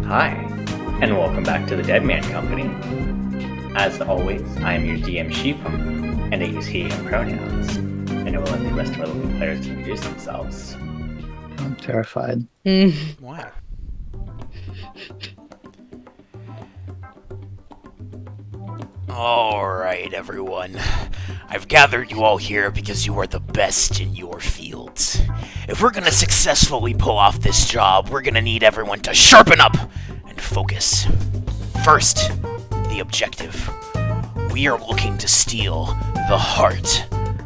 Hi, and welcome back to the Deadman Company. As always, I am your DM Sheepham, and I use he and pronouns, and I will let the rest of our local players introduce themselves. I'm terrified. Why? Alright, everyone. I've gathered you all here because you are the best in your fields. If we're gonna successfully pull off this job, we're gonna need everyone to sharpen up and focus. First, the objective. We are looking to steal the heart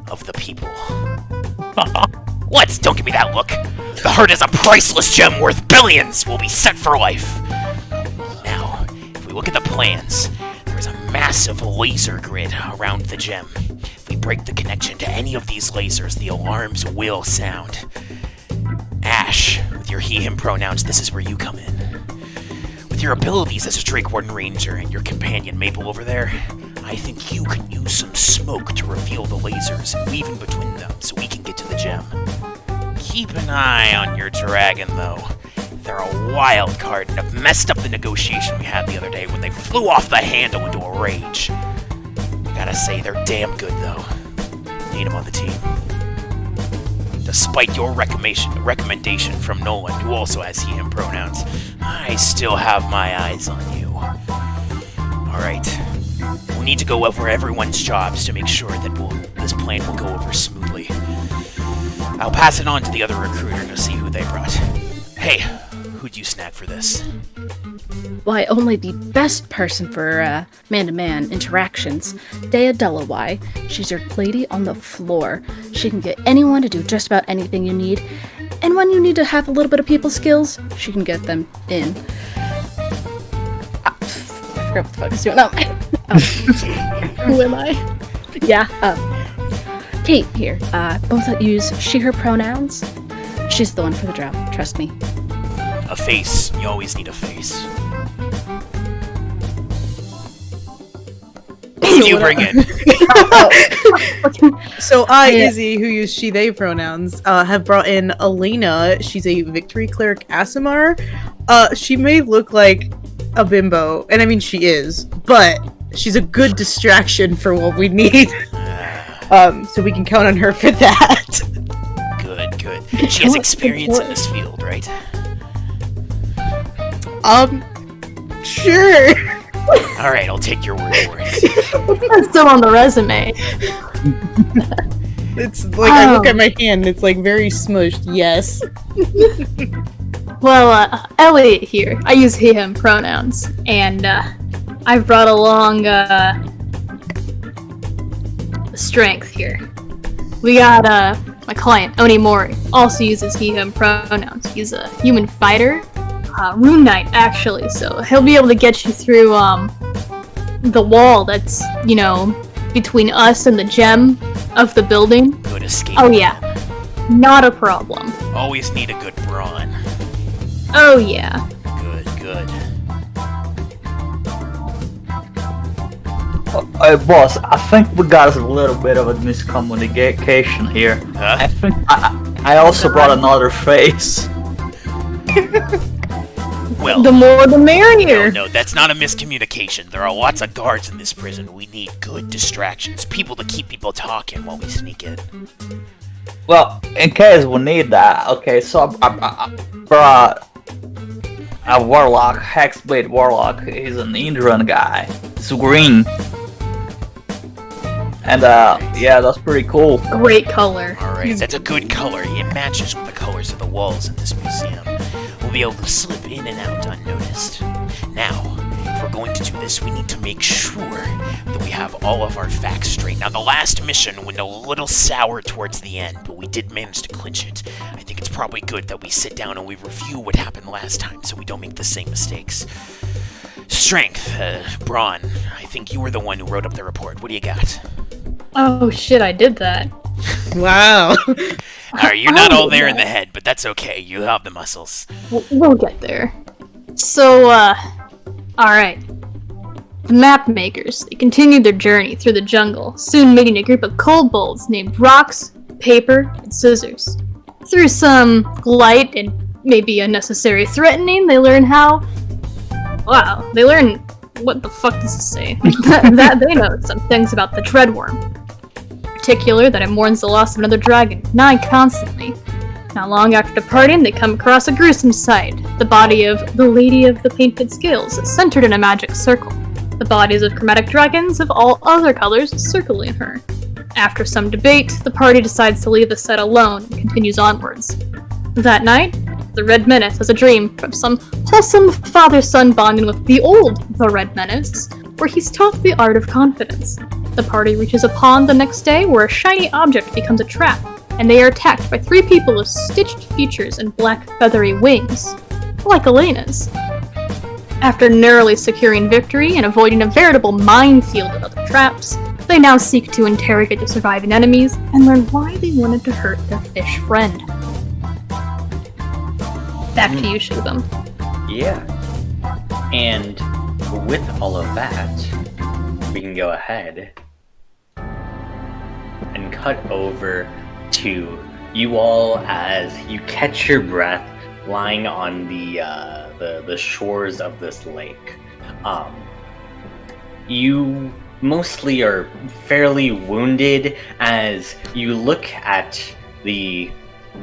of the people. What? Don't give me that look. The heart is a priceless gem worth billions. Will be set for life. Now, if we look at the plans, there's a massive laser grid around the gem. If we break the connection to any of these lasers, the alarms will sound. Ash, with your he-him pronouns, this is where you come in. With your abilities as a Drake Warden Ranger and your companion Maple over there, I think you can use some smoke to reveal the lasers and weave in between them so we can get to the gem. Keep an eye on your dragon, though. They're a wild card and have messed up the negotiation we had the other day when they flew off the handle into a rage. I gotta say, they're damn good, though. Need them on the team. Despite your recommendation from Nolan, who also has he-him pronouns, I still have my eyes on you. Alright. We'll need to go over everyone's jobs to make sure that this plan will go over smoothly. I'll pass it on to the other recruiter to see who they brought. Hey, who'd you snag for this? Why, only the best person for man-to-man interactions, Dea Delawai. She's your lady on the floor. She can get anyone to do just about anything you need, and when you need to have a little bit of people skills, she can get them in. I forgot what the fuck is doing. Who am I? Yeah, Kate here. Both use she/her pronouns. She's the one for the job, trust me. A face. You always need a face. Who do you bring in? So Izzy, who use she/they pronouns, have brought in Alina. She's a Victory Cleric Asimar. She may look like a bimbo, and I mean she is, but she's a good distraction for what we need. So we can count on her for that. Good. She has experience in this field, right? Sure. Alright, I'll take your word for it. It's still on the resume. It's like, I look at my hand, it's like very smushed, yes. Well, Elliot here. I use he/him pronouns, and I've brought along strength here. We got my client Oni Mori, also uses he/him pronouns. He's a human fighter, Rune Knight actually, so he'll be able to get you through the wall that's, between us and the gem of the building. Good escape. Oh yeah, not a problem. Always need a good brawn. Oh yeah. Good. Boss, I think we got a little bit of a miscommunication here. Huh? I think I also brought another face. Well, The more the merrier. no, that's not a miscommunication. There are lots of guards in this prison. We need good distractions. People to keep people talking while we sneak in. Well, in case we need that, okay, so I brought a warlock, Hexblade Warlock. He's an Indian guy. He's green. And yeah, that's pretty cool. Great color. Alright, that's a good color. It matches with the colors of the walls in this museum. we'll be able to slip in and out unnoticed. Now, if we're going to do this, we need to make sure that we have all of our facts straight. Now, the last mission went a little sour towards the end, but we did manage to clinch it. I think it's probably good that we sit down and we review what happened last time so we don't make the same mistakes. Strength, Braun, I think you were the one who wrote up the report. What do you got? Oh shit, I did that. Wow. Alright, you're not all there in the head, but that's okay. You have the muscles. We'll get there. So, alright. The map makers, they continued their journey through the jungle, soon meeting a group of kobolds named Rocks, Paper, and Scissors. Through some light and maybe unnecessary threatening, they learn how... Wow, they learn... What the fuck does this say? that they know some things about the Dreadworm. In particular, that it mourns the loss of another dragon, nigh constantly. Not long after departing, they come across a gruesome sight. The body of the Lady of the Painted Scales, centered in a magic circle. The bodies of chromatic dragons of all other colors circling her. After some debate, the party decides to leave the set alone and continues onwards. That night, the Red Menace has a dream of some wholesome father-son bonding with the Red Menace, where he's taught the art of confidence. The party reaches a pond the next day where a shiny object becomes a trap, and they are attacked by 3 people with stitched features and black feathery wings, like Elena's. After narrowly securing victory and avoiding a veritable minefield of other traps, they now seek to interrogate the surviving enemies and learn why they wanted to hurt their fish friend. Back to you, Shubham. Yeah. And with all of that, we can go ahead and cut over to you all as you catch your breath lying on the shores of this lake. You mostly are fairly wounded as you look at the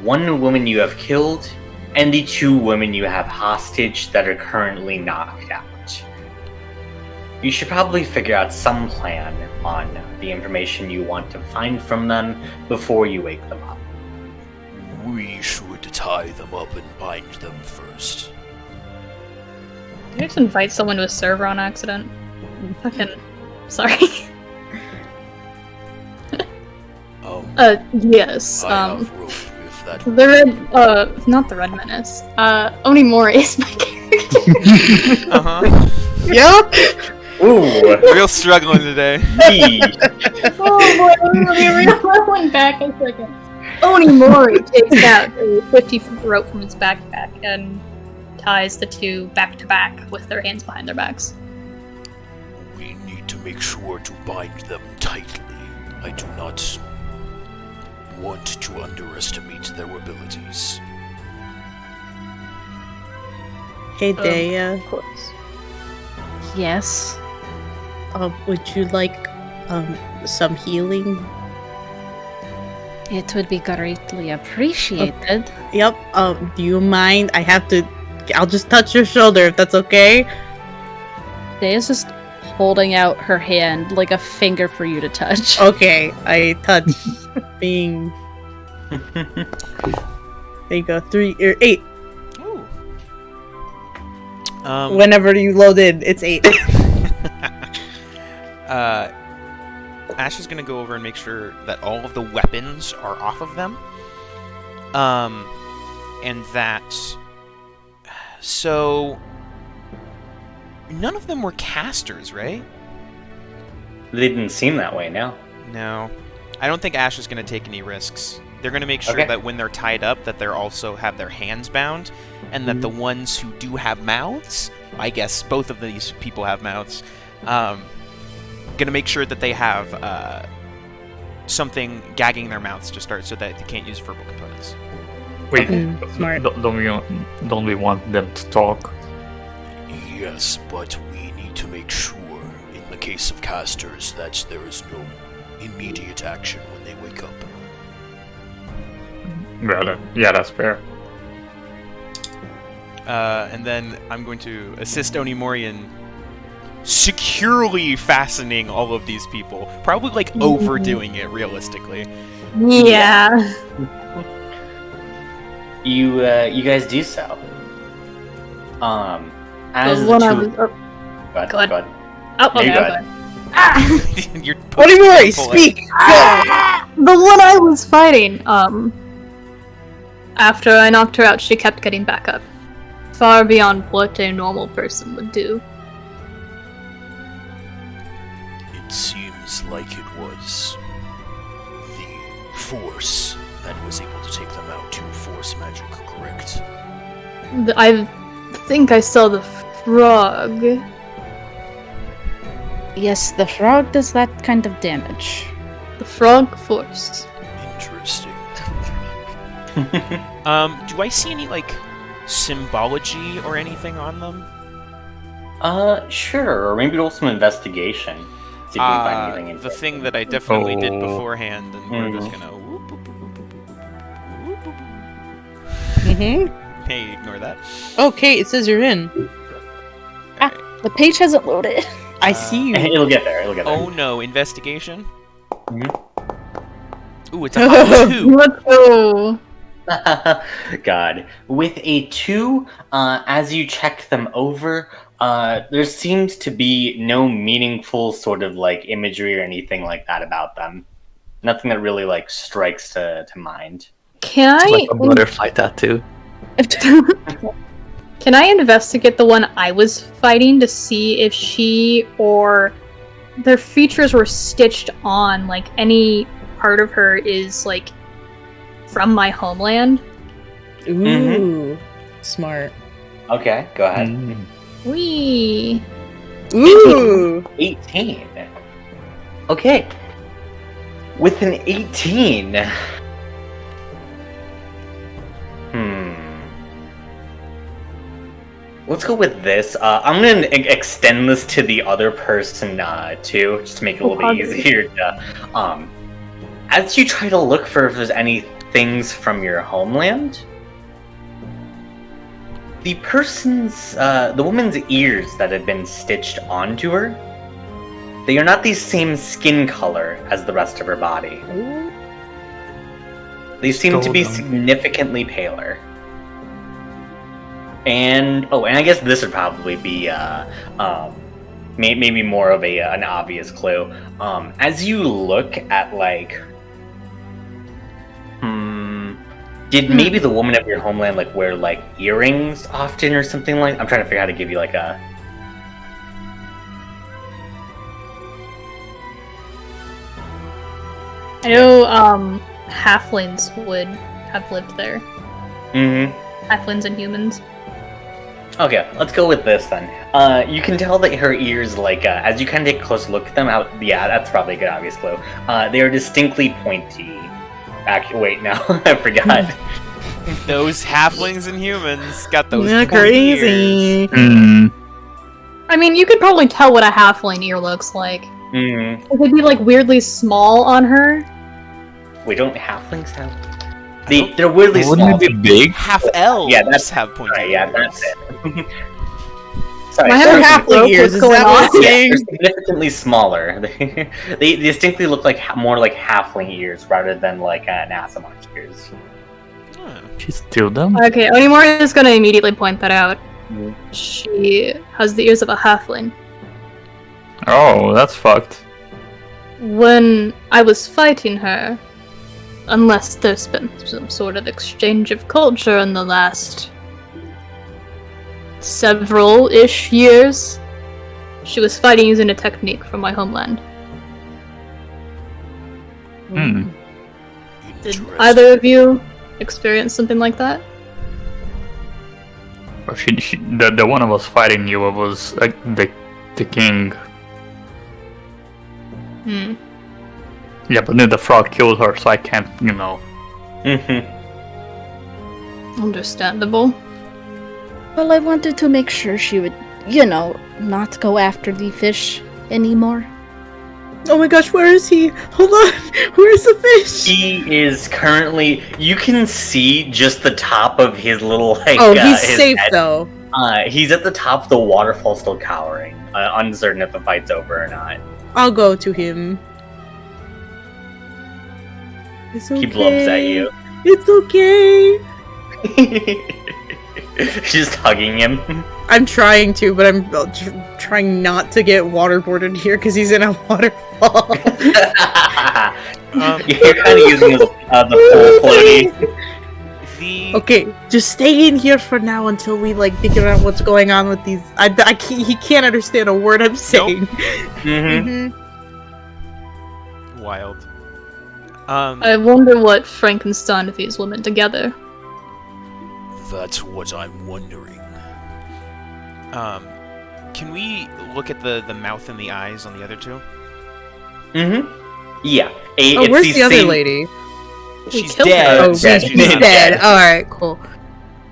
one woman you have killed and the 2 women you have hostage that are currently knocked out. You should probably figure out some plan on the information you want to find from them before you wake them up. We should tie them up and bind them first. Did you just invite someone to a server on accident? Fucking... Sorry. Yes. I have rope if that... The Red... not the Red Menace. Onimori is my character. Uh-huh. Yep. Ooh! Real struggling today. Oh boy, I went back a second. Onimori takes out a 50-foot rope from his backpack and ties the 2 back to back with their hands behind their backs. We need to make sure to bind them tightly. I do not want to underestimate their abilities. Hey, Daya. Of course. Yes. Would you like some healing? It would be greatly appreciated. Yep. Do you mind? I'll just touch your shoulder if that's okay. Daya's just holding out her hand like a finger for you to touch. Okay, I touch. Being. There you go. 3 or 8. Ooh. Whenever you load in, it's 8. Ash is gonna go over and make sure that all of the weapons are off of them. And that... So... None of them were casters, right? They didn't seem that way, no. No. I don't think Ash is gonna take any risks. They're gonna make sure Okay. that when they're tied up, that they're also have their hands bound, and that the ones who do have mouths, I guess both of these people have mouths, gonna make sure that they have something gagging their mouths to start so that they can't use verbal components. Wait, Smart. don't we want them to talk? Yes, but we need to make sure, in the case of casters, that there is no immediate action when they wake up. Yeah, that's fair. And then I'm going to assist Onimori in securely fastening all of these people. Probably, like, overdoing it, realistically. Yeah. You guys do so. As The the one two... I was. Oh, Go ahead, go ahead. go ahead. oh, No, you okay, go okay. ahead. Ah! You're Onimori, pull it. speak! The one I was fighting, after I knocked her out, she kept getting back up. Far beyond what a normal person would do. It seems like it was the Force that was able to take them out to Force magic, correct? I think I saw the frog. Yes, the frog does that kind of damage. The frog force. Interesting. Do I see any, like, symbology or anything on them? Sure. Or maybe roll some investigation. See if you can find anything The interesting. thing that I definitely did Oh. beforehand, and we're just gonna whoop, whoop, whoop, whoop, whoop, whoop, whoop. Mm-hmm. Hey, ignore that. Okay, it says you're in. The page hasn't loaded. I see you. It'll get there. It'll get there. Oh no, investigation? Mhm. Ooh, it's a high 2! Let's go. God. With a 2, as you check them over, there seems to be no meaningful sort of like imagery or anything like that about them. Nothing that really like strikes to mind. Can It's I like a butterfly tattoo. Can I investigate the one I was fighting to see if she or their features were stitched on, like any part of her is like from my homeland? Ooh. Smart. Okay, go ahead. Wee. Ooh. 18. Okay. With an 18. Let's go with this. I'm gonna extend this to the other person too, just to make it a little bit easier. As you try to look for if there's any things from your homeland, the woman's ears that have been stitched onto her, they are not the same skin color as the rest of her body. They seem to be significantly paler. And I guess this would probably be maybe more of an obvious clue. As you look at like, did maybe the woman of your homeland like wear like earrings often or something like? I'm trying to figure out how to give you like a. I know halflings would have lived there. Mm-hmm. Halflings and humans. Okay, let's go with this then. You can tell that her ears, like, as you kind of take a close look at them, yeah, that's probably a good obvious clue. They are distinctly pointy. Actually, wait, no, I forgot. Those halflings and humans got those Yeah, pointy ears. crazy. I mean, you could probably tell what a halfling ear looks like. Mm. It would be like weirdly small on her. Wait, don't halflings have? They're weirdly small. Wouldn't it be big? Half elves Yeah, that's- have pointy Right, ears. yeah, that's it. Sorry, My They're head halfling broke. ears, What's is going that what on? it's yeah, saying? they're significantly smaller. They distinctly look like more like halfling ears rather than like an Asimar's ears. Huh. She steal them? Okay, Onimori is gonna immediately point that out. Mm. She has the ears of a halfling. Oh, that's fucked. When I was fighting her, unless there's been some sort of exchange of culture in the last several-ish years, she was fighting using a technique from my homeland. Hmm. Did Interesting. either of you experience something like that? Well, the one who was fighting you was the king. Hmm. Yeah, but then the frog killed her, so I can't, Mm-hmm. Understandable. Well, I wanted to make sure she would, not go after the fish anymore. Oh my gosh, where is he? Hold on. Where's the fish? He is currently. You can see just the top of his little like. Oh, he's his safe head. though. He's at the top of the waterfall, still cowering, uncertain if the fight's over or not. I'll go to him. It's okay. He blubs at you. It's okay. She's just hugging him. I'm trying to, but I'm trying not to get waterboarded here because he's in a waterfall. You're kind of using the full floaty. Okay, just stay in here for now until we like figure out what's going on with these. I can't, he can't understand a word I'm saying. Mm-hmm. Wild. I wonder what Franken's done with these women together. That's what I'm wondering. Can we look at the mouth and the eyes on the other two? Mm-hmm. Yeah. Oh, where's the other lady? She's killed dead. her. Oh, dead. she's dead. All right, cool.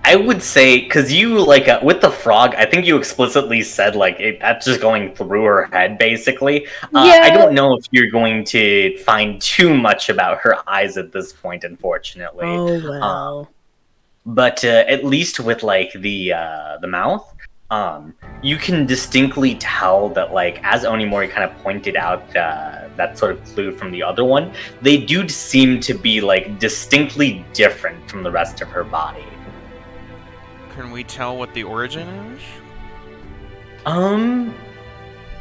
I would say, because you, like, with the frog, I think you explicitly said, like, that's just going through her head, basically. I don't know if you're going to find too much about her eyes at this point, unfortunately. Oh, well. But at least with, like, the mouth, you can distinctly tell that, like, as Onimori kind of pointed out that sort of clue from the other one, they do seem to be, like, distinctly different from the rest of her body. Can we tell what the origin is?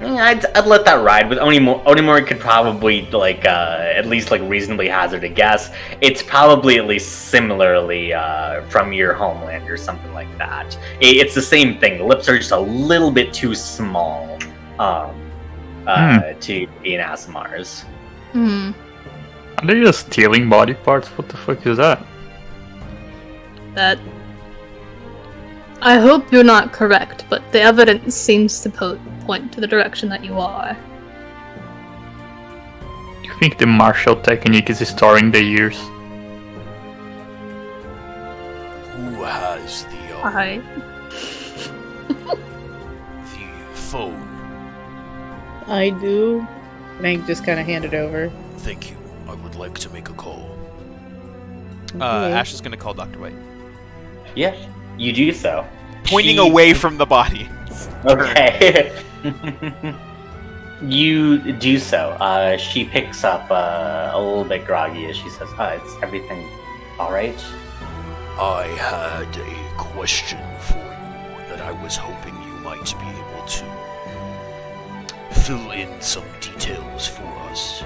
I'd let that ride. With Onimori could probably, like, at least, like, reasonably hazard a guess. It's probably at least similarly from your homeland or something like that. It's the same thing. The lips are just a little bit too small to be an Asimar's. Hmm. Are they just stealing body parts? What the fuck is that? That. I hope you're not correct, but the evidence seems to point to the direction that you are. You think the martial technique is storing the years? Who has the phone? I do. And I just kind of hand it over. Thank you. I would like to make a call. Ash is gonna call Dr. White. Yeah, you do so. Pointing away from the body. Okay. You do so. She picks up a little bit groggy as she says, is everything alright? I had a question for you that I was hoping you might be able to fill in some details for us.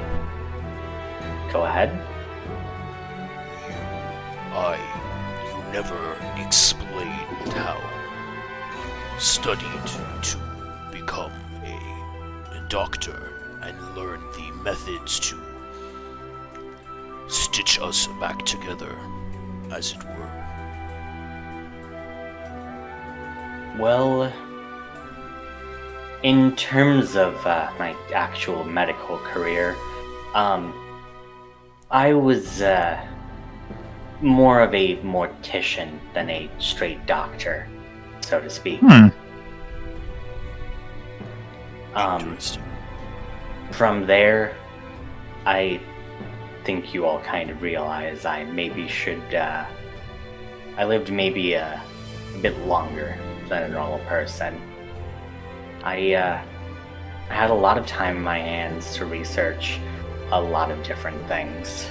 Go ahead. You never explained how you studied to become a doctor and learn the methods to stitch us back together, as it were. Well, in terms of my actual medical career, I was more of a mortician than a straight doctor, so to speak. Interesting. From there, I think you all kind of realize I maybe should, I lived maybe a bit longer than a normal person. I had a lot of time in my hands to research a lot of different things.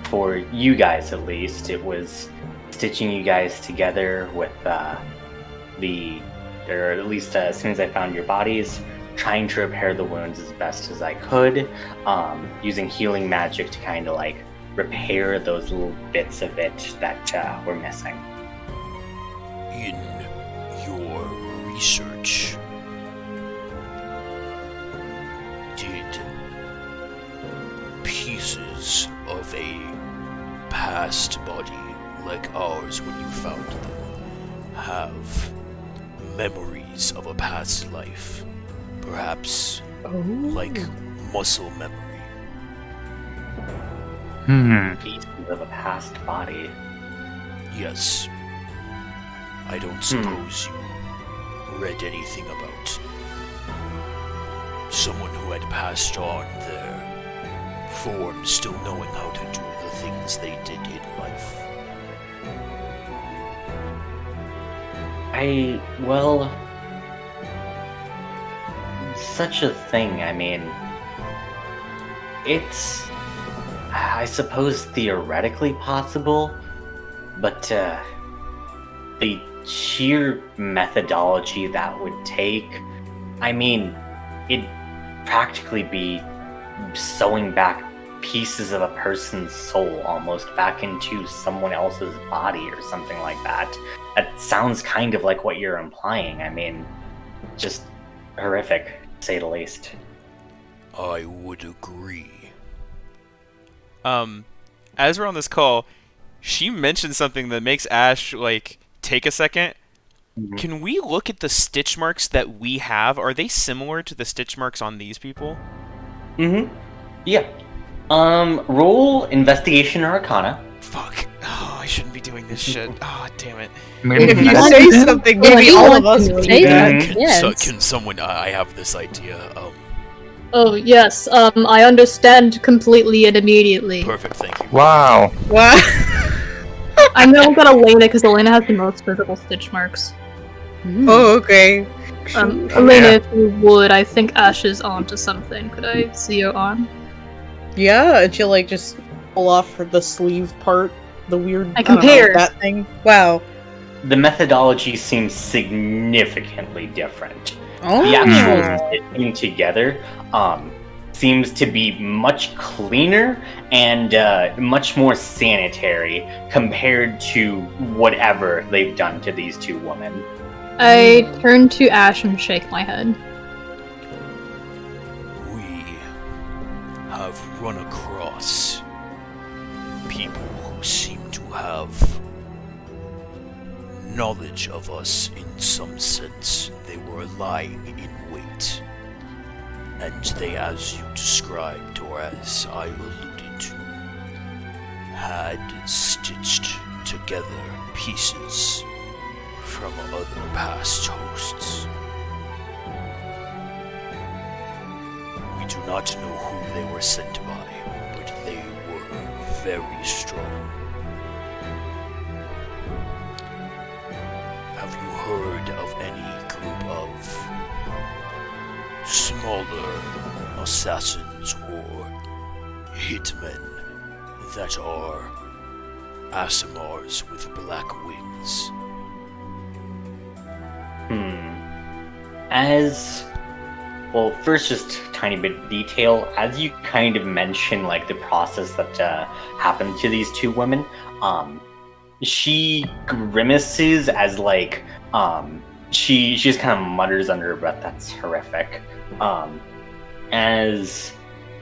For you guys, at least, it was stitching you guys together with or at least as soon as I found your bodies, trying to repair the wounds as best as I could, using healing magic to kind of like repair those little bits of it that were missing. In your research, did pieces of a past body like ours when you found them have memories of a past life? Perhaps like muscle memory. Pieces of a past body. Yes. I don't suppose you read anything about someone who had passed on their form still knowing how to do the things they did in life. Well, such a thing, I mean, it's, I suppose, theoretically possible, but the sheer methodology that would take, I mean, it'd practically be sewing back pieces of a person's soul almost back into someone else's body or something like that. That sounds kind of like what you're implying. I mean, just horrific, to say the least. I would agree. As we're on this call, she mentioned something that makes Ash, like, take a second. Mhm. Can we look at the stitch marks that we have? Are they similar to the stitch marks on these people? Yeah. Roll investigation or arcana. Fuck. Oh, I shouldn't be doing this shit. Oh, damn it. If you Mhm. say something, maybe you all want of us to will say do that. that. Yes. Can someone? I have this idea. Oh yes, I understand completely and immediately. Perfect. Thank you. Wow. Wow. I'm gonna look at Elena because Elena has the most visible stitch marks. Oh, okay. Elena, if you would, I think Ash is onto something. Could I see your arm? Yeah, and she'll like just pull off the sleeve part, the weird. I don't know, compared. that thing. Wow. The methodology seems significantly different. Oh. The actual stitching together seems to be much cleaner and much more sanitary compared to whatever they've done to these two women. I turn to Ash and shake my head. We have run across people who seem to have knowledge of us in some sense. They were lying in wait. And they, as you described, or as I alluded to, had stitched together pieces from other past hosts. We do not know who they were sent by, but they were very strong. Have you heard of any group of smaller assassins or hitmen that are Asimars with black wings? As well, first, just a tiny bit of detail. As you kind of mention, like the process that happened to these two women, she grimaces as like she just kind of mutters under her breath, "That's horrific." As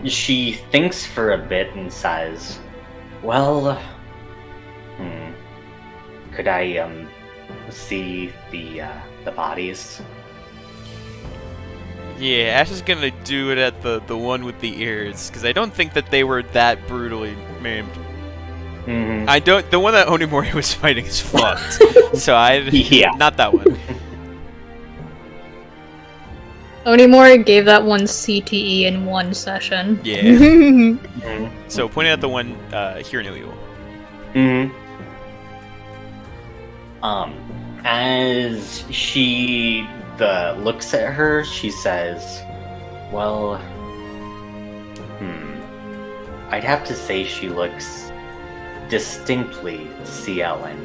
she thinks for a bit and says, "Well, could I see the bodies?" Yeah, Ash is gonna do it at the one with the ears, because I don't think that they were that brutally maimed. I don't. The one that Onimori was fighting is fucked. So Yeah. not that one. Onimori gave that one CTE in one session. Yeah. So pointing at the one here in Illegal. As she looks at her, she says, "Well, I'd have to say she looks distinctly Cielin,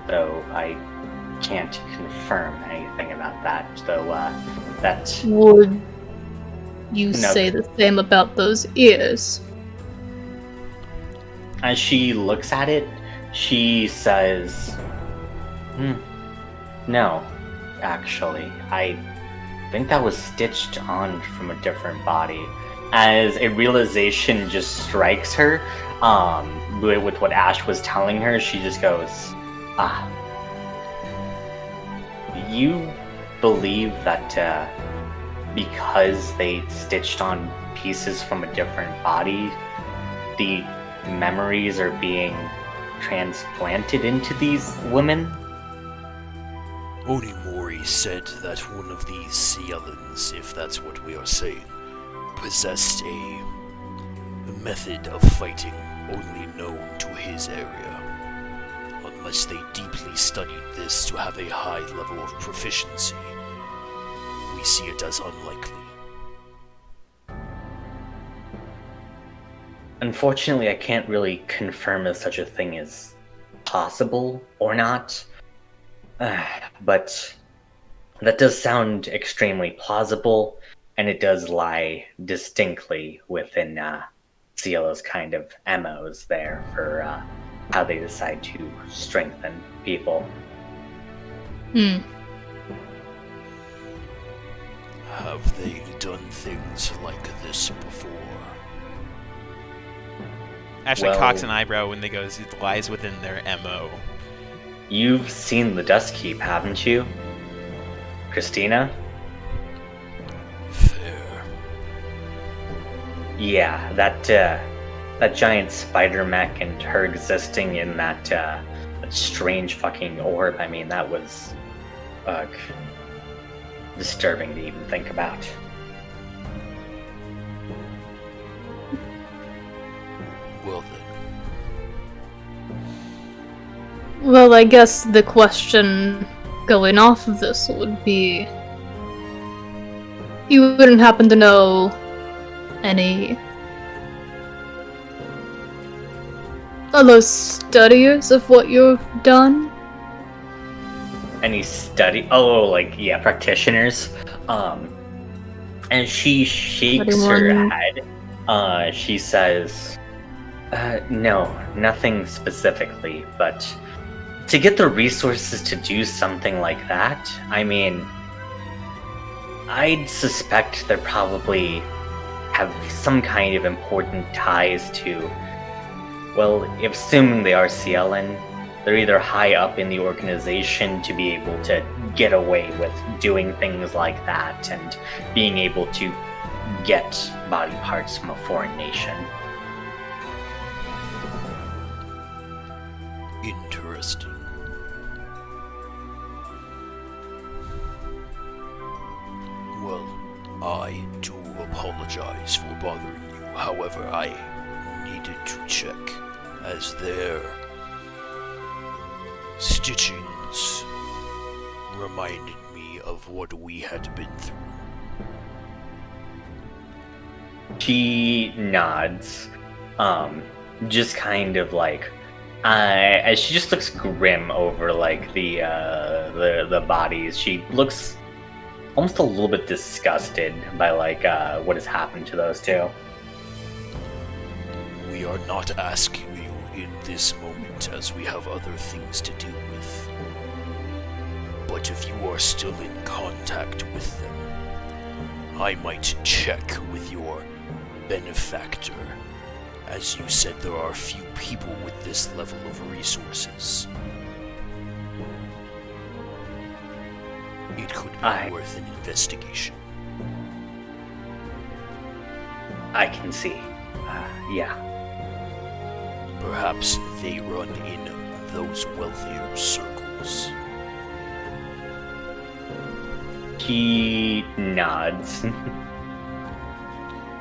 though I can't confirm anything about that, though that..." Would you No. say the same about those ears? As she looks at it, she says, "No, actually. I think that was stitched on from a different body." As a realization just strikes her, with what Ash was telling her, she just goes, "You believe that because they stitched on pieces from a different body, the memories are being transplanted into these women?" Onimori said that one of these Cielins, if that's what we are saying, possessed a method of fighting only known to his area. Unless they deeply studied this to have a high level of proficiency, we see it as unlikely. Unfortunately, I can't really confirm if such a thing is possible or not. But that does sound extremely plausible, and it does lie distinctly within Cielo's kind of MOs there for how they decide to strengthen people. Have they done things like this before? Ashley Well- cocks an eyebrow when they goes, it lies within their MO. You've seen the Dust Keep, haven't you, Christina? Fair. Yeah, that giant spider mech and her existing in that strange fucking orb. I mean, that was disturbing to even think about. Well then, Well, I guess the question going off of this would be, you wouldn't happen to know any other studies of what you've done? Any study? Oh, like, yeah, practitioners. And she shakes her Anyone? head. She says, no, nothing specifically, but to get the resources to do something like that, I mean, I'd suspect they probably have some kind of important ties to, well, assuming they are CLN, they're either high up in the organization to be able to get away with doing things like that and being able to get body parts from a foreign nation. interesting. Well, I do apologize for bothering you. However, I needed to check, as their stitchings reminded me of what we had been through. She nods, just kind of like, as she just looks grim over like the bodies. She looks almost a little bit disgusted by like what has happened to those two. We are not asking you in this moment, as we have other things to deal with. But if you are still in contact with them, I might check with your benefactor. As you said, there are few people with this level of resources. It could be worth an investigation. I can see. Yeah. Perhaps they run in those wealthier circles. He nods.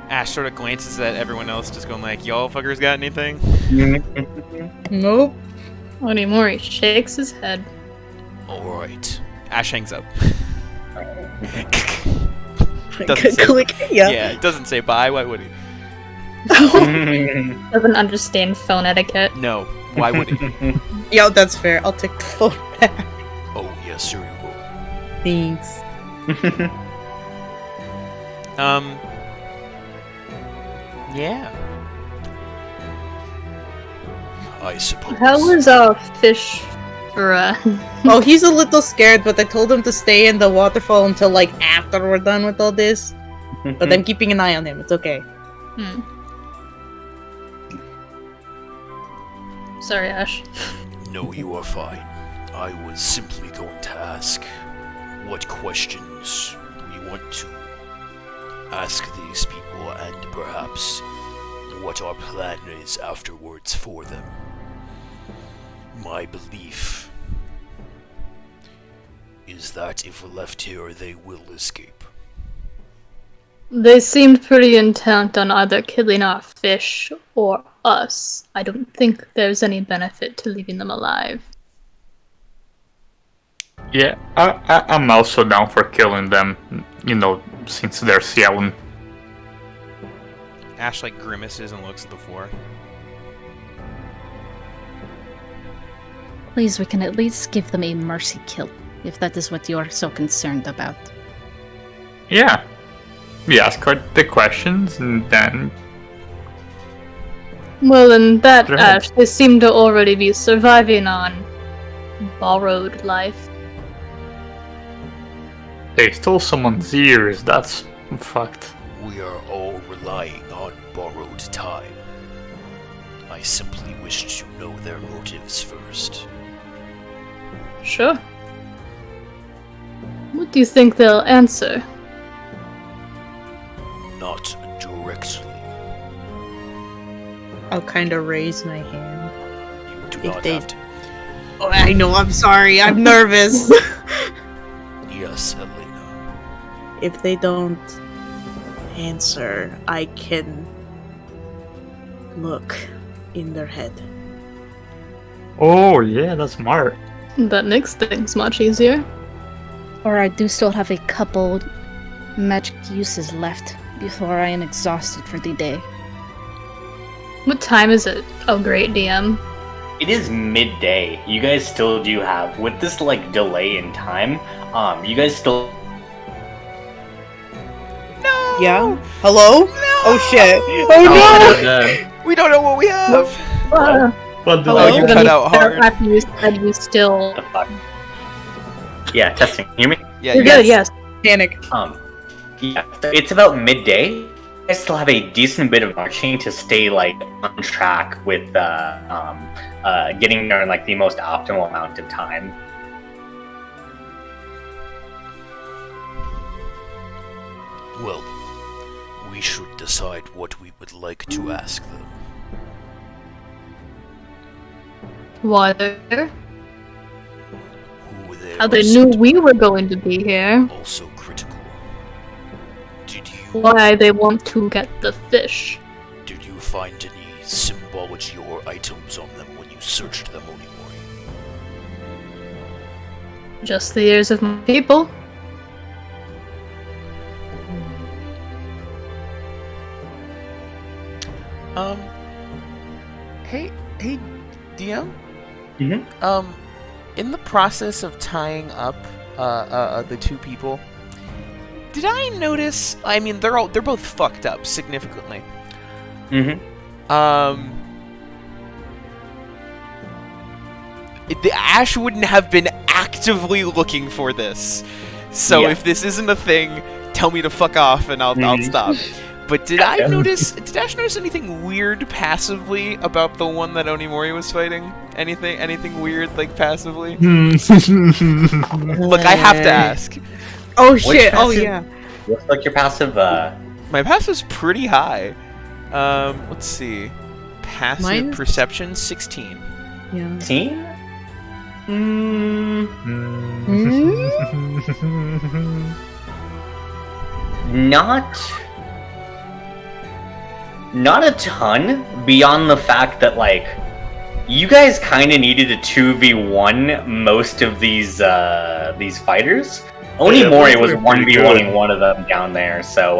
Ash sort of glances at everyone else, just going like, y'all fuckers got anything? Nope. Onimori shakes his head. Alright. Ash hangs up. Doesn't say, Click. Yeah. yeah, it doesn't say bye, why would he? Doesn't understand phone etiquette. No, why would he? Yeah, that's fair. I'll take the phone back. Oh, yes, sir, you will. Thanks. Yeah. I suppose. How was fish for Oh, he's a little scared, but I told him to stay in the waterfall until like after we're done with all this. But I'm keeping an eye on him. It's okay. Sorry, Ash. No, you are fine. I was simply going to ask what questions we want to ask these people, and perhaps what our plan is afterwards for them. My belief is that if left here, they will escape. They seemed pretty intent on either killing our fish or us. I don't think there's any benefit to leaving them alive. Yeah, I'm also down for killing them, since they're Cialan. Ash like grimaces and looks at the floor. Please, we can at least give them a mercy kill, if that is what you're so concerned about. Yeah. We ask her the questions and then. Well, in that Go ahead. ash, they seem to already be surviving on borrowed life. They stole someone's ears, that's fucked. We are all relying on borrowed time. I simply wish to know their motives first. Sure. What do you think they'll answer? Not directly. I'll kind of raise my hand. You do If not they- have to. Oh, I know, I'm sorry, I'm nervous. Yes, Elena. If they don't answer, I can look in their head. Oh, yeah, that's smart. That makes things much easier. Or I do still have a couple magic uses left before I am exhausted for the day. What time is it? Oh, great DM. It is midday. You guys still do have, with this like delay in time, you guys still. No. Yeah? Hello? Oh shit. We don't know what we have. What the Hello? Oh, you cut out hard. After you said you still... What the fuck? Yeah, testing. Hear me? Yeah, You're good, yes. Panic. Yeah. So it's about midday. You guys still have a decent bit of marching to stay like on track with getting there in like the most optimal amount of time. Well, we should decide what we would like to ask them. Why they're... Who they How are they knew we were going to be here. also critical. Did you Why they want to get the fish. did you find any symbology or items on them when you searched them, Onimori? Just the ears of my people. Hey, DM. Mhm. In the process of tying up the two people, did I notice? I mean, they're both fucked up significantly. Mm-hmm. The Ash wouldn't have been actively looking for this. So Yeah. if this isn't a thing, tell me to fuck off and I'll Mhm. stop. But did I Yeah. notice? Did Ash notice anything weird passively about the one that Onimori was fighting? Anything weird like passively? Look, I have to ask. Oh shit, oh passive? yeah. Looks like your passive. My passive's pretty high. Let's see. Passive Mine is- perception 16. Yeah. 16? Not a ton beyond the fact that like you guys kind of needed a 2v1 most of these fighters. Onimori was those are pretty 1v1ing good. one of them down there, so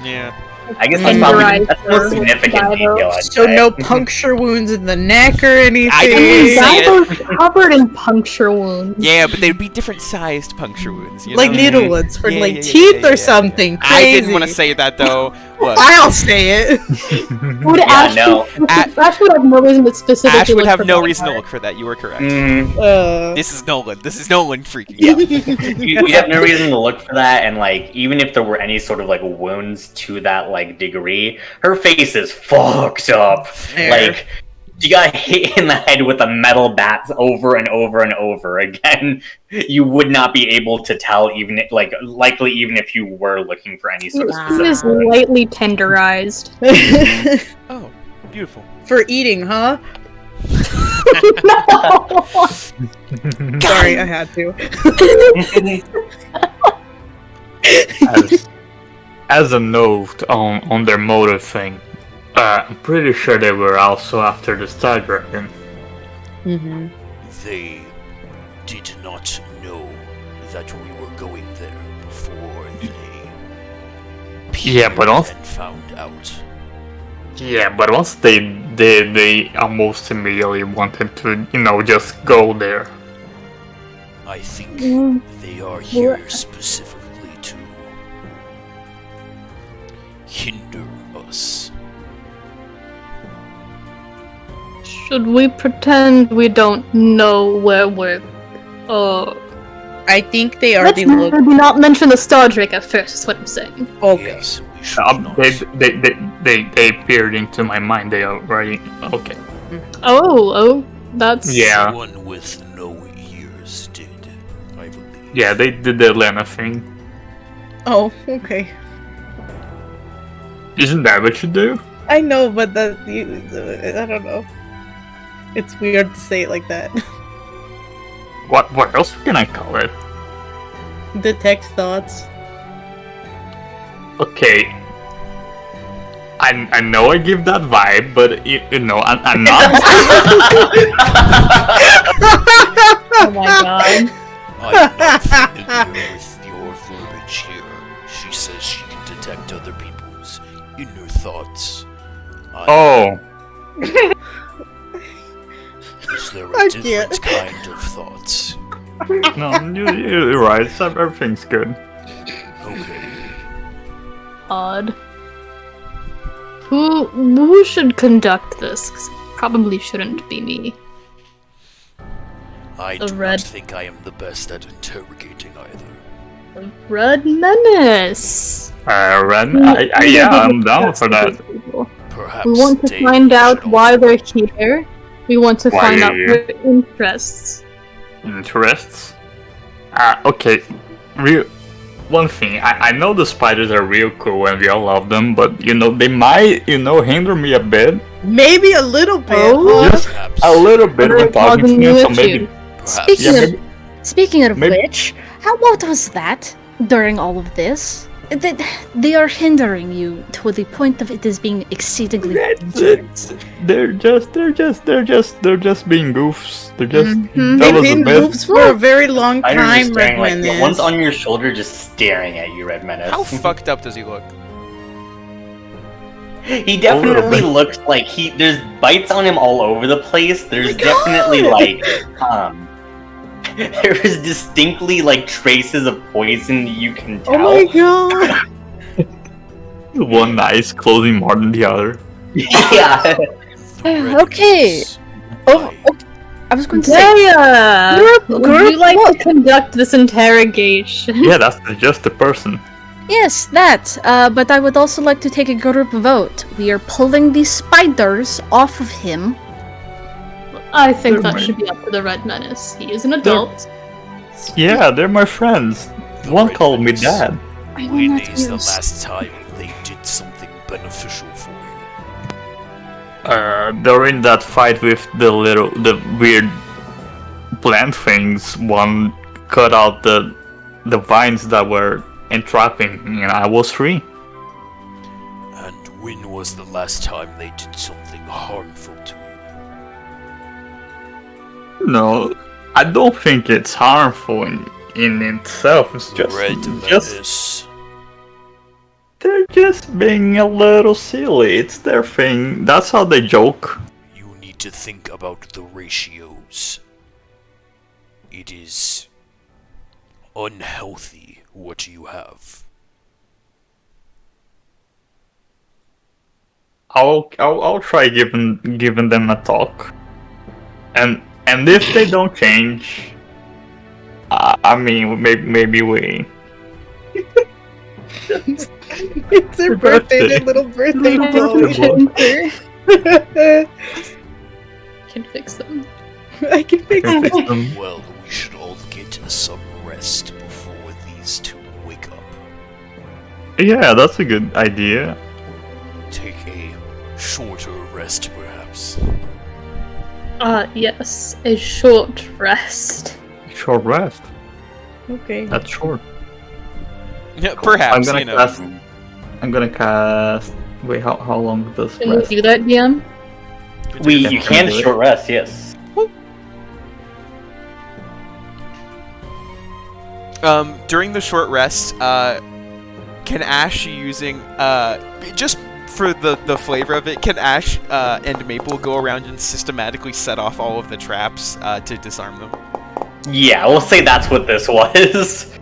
Yeah. I guess that's probably that's the most Tenderized significant or detail. I'd So say. no puncture wounds in the neck or anything. I didn't say it. Dido's covered in puncture wounds. Yeah, but they'd be different sized puncture wounds. You Like know? little ones for Yeah, like yeah, yeah, teeth yeah, or yeah. something. Crazy. I didn't want to say that though. What? I'll say it. Would Yeah, Ash, no. Ash would have no reason to specifically Ash would look have for no that reason to part. look for that. You were correct. This is Nolan. This is Nolan freaking Yeah. out. You have no reason to look for that, and like even if there were any sort of like wounds to that like degree, her face is fucked up. Fair. Like she got hit in the head with a metal bat over and over and over again. You would not be able to tell, even if, like likely even if you were looking for any sort of Wow. It specific. is lightly tenderized. Oh, beautiful. For eating, huh? No! Sorry, I had to. as a note on their motive thing, I'm pretty sure they were also after the Star Dragon. Mm-hmm. They did not know that we were going there before they Yeah, but peered also and found out. Yeah, but once they did, they almost immediately wanted to, just go there. I think Mm. they are here specifically to hinder us. Should we pretend we don't know where we're... I think they let's already looked. maybe not mention the Star Drake at first, is what I'm saying. Okay. Yes, we should not. They peered into my mind. They already okay. Oh, that's... Yeah. Someone with no ears did, I believe. Yeah, they did the Atlanta thing. Oh, okay. Isn't that what you do? I know, but I don't know. It's weird to say it like that. What else can I call it? Detect thoughts. Okay. I know I give that vibe, but I'm not. Oh my god. I'm not familiar with your verbiage here. She says she can detect other people's inner thoughts. Oh. Is there I a can't. different kind of thoughts? No, you're right. Everything's good. Okay. Odd. Who should conduct this? 'Cause it probably shouldn't be me. I The do red- not think I am the best at interrogating either. The Red Menace. Ren, We yeah, need to I'm down discuss for that. these people. Perhaps We want to Dave find out should why also- they're here. We want to Why find they're out here. their interests. Interests? Okay. One thing, I know the spiders are real cool and we all love them, but they might, hinder me a bit. Maybe a little bit. Oh. huh? Just Perhaps, a little bit when talking to Causing you, you so issue. maybe. perhaps Speaking Yeah, of maybe- Speaking of Maybe- which, what was that during all of this? They are hindering you to the point of it is being exceedingly dangerous. They're just being goofs. They're just Mhm. that They've was the been best. moves for a very long Spider's just time, staring Red Menace. one's on your shoulder, just staring at you, Red Menace. How fucked up does he look? He definitely looks like there's bites on him all over the place. There's definitely like there is distinctly like traces of poison you can tell. Oh my god! One eye is closing more than the other. Yeah. the red Okay. menace. Oh, I was going to say, Daya! Would Group you like what? to conduct this interrogation? Yeah, that's just the person. yes, that. But I would also like to take a group vote. We are pulling the spiders off of him. I think They're that mine. should be up to the Red Menace. He is an adult. Yeah, they're my friends. The One red called me menace. dad. I will When not is the use. last time they did something beneficial for you? During that fight with the weird plant things, one cut out the vines that were entrapping me, and I was free. And when was the last time they did something harmful to you? No, I don't think it's harmful in itself. It's The red just menace. they're just being a little silly. It's their thing. That's how they joke. You need to think about the ratios. It is unhealthy what you have. I'll try giving them a talk, and if they don't change, I mean maybe we. It's their birthday, their little birthday Little boy. birthday Can fix them. I can fix can it. fix them. Well, we should all get some rest before these two wake up. Yeah, that's a good idea. Take a shorter rest, perhaps. Yes, a short rest. Short rest. Okay. That's short. Yeah, perhaps, I'm gonna you know. cast. I'm gonna cast. Wait, how long does Can you rest? do that, DM? You can do it. short rest, yes. During the short rest, can Ash using just for the flavor of it, can Ash and Maple go around and systematically set off all of the traps to disarm them? Yeah, we'll say that's what this was.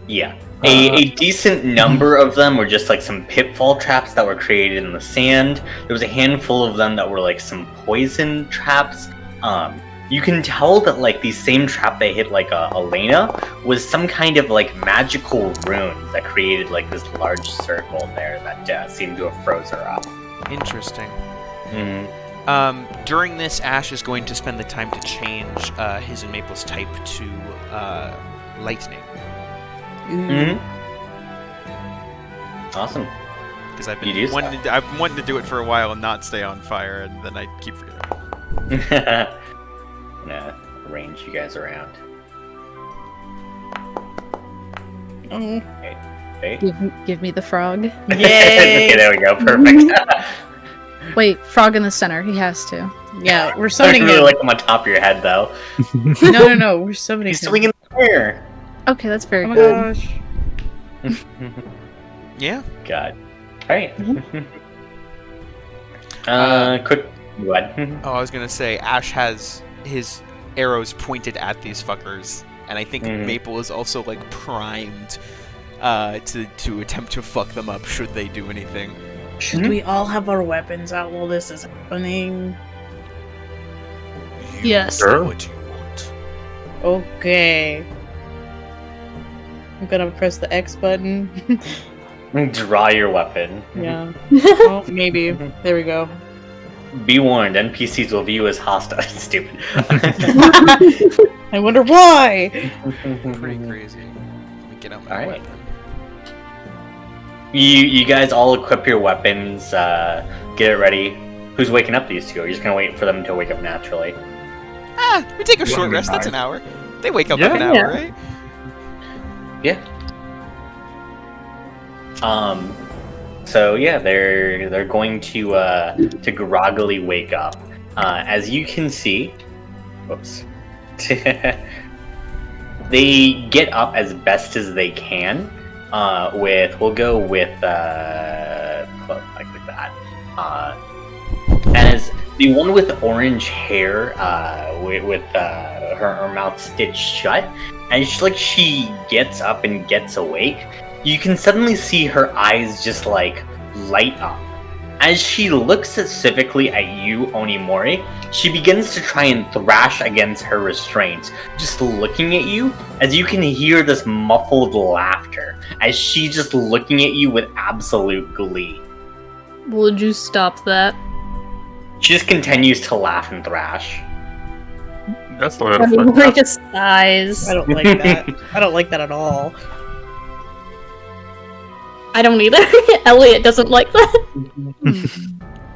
Yeah. A decent number of them were just like some pitfall traps that were created in the sand. There was a handful of them that were like some poison traps. You can tell that like the same trap that hit like Elena was some kind of like magical runes that created like this large circle there that seemed to have froze her up. Interesting. Mm-hmm. During this, Ash is going to spend the time to change his and Maple's type to lightning. Mm-hmm. Awesome. Because I've been wanting to do it for a while and not stay on fire, and then I keep forgetting. Gonna arrange you guys around. Oh. Hey. Give me the frog. Yay! Okay, there we go. Perfect. Wait, frog in the center. He has to. Yeah, we're I summoning really him. like him on top of your head, though. No, we're summoning He's him. swinging the air. Okay, that's very Oh my good. gosh. Yeah. God. Alright. Quick. What? Oh, I was gonna say Ash has his arrows pointed at these fuckers, and I think Maple is also like primed to attempt to fuck them up should they do anything. Should we all have our weapons out while this is happening? Yes. Sure. What do you want? Okay. I'm gonna press the X button. Draw your weapon. Yeah. Well, maybe. There we go. Be warned, NPCs will view as hostile. Stupid. I wonder why! Pretty crazy. Let me get out my Alright. weapon. You guys all equip your weapons, get it ready. Who's waking up these two? Are you just gonna wait for them to wake up naturally? We take a short be rest. That's nice. an hour. They wake up Yeah. in an hour, right? Yeah. So yeah, they're going to groggily wake up. As you can see, whoops. They get up as best as they can. We'll go with like that. As the one with orange hair, with her mouth stitched shut, and she gets up and gets awake, you can suddenly see her eyes just like light up. As she looks specifically at you, Onimori, she begins to try and thrash against her restraint, just looking at you, as you can hear this muffled laughter, as she's just looking at you with absolute glee. Would you stop that? She just continues to laugh and thrash. That's a I little mean, fucked like up. just sighs. I don't like that. I don't like that at all. I don't either. Elliot doesn't like that.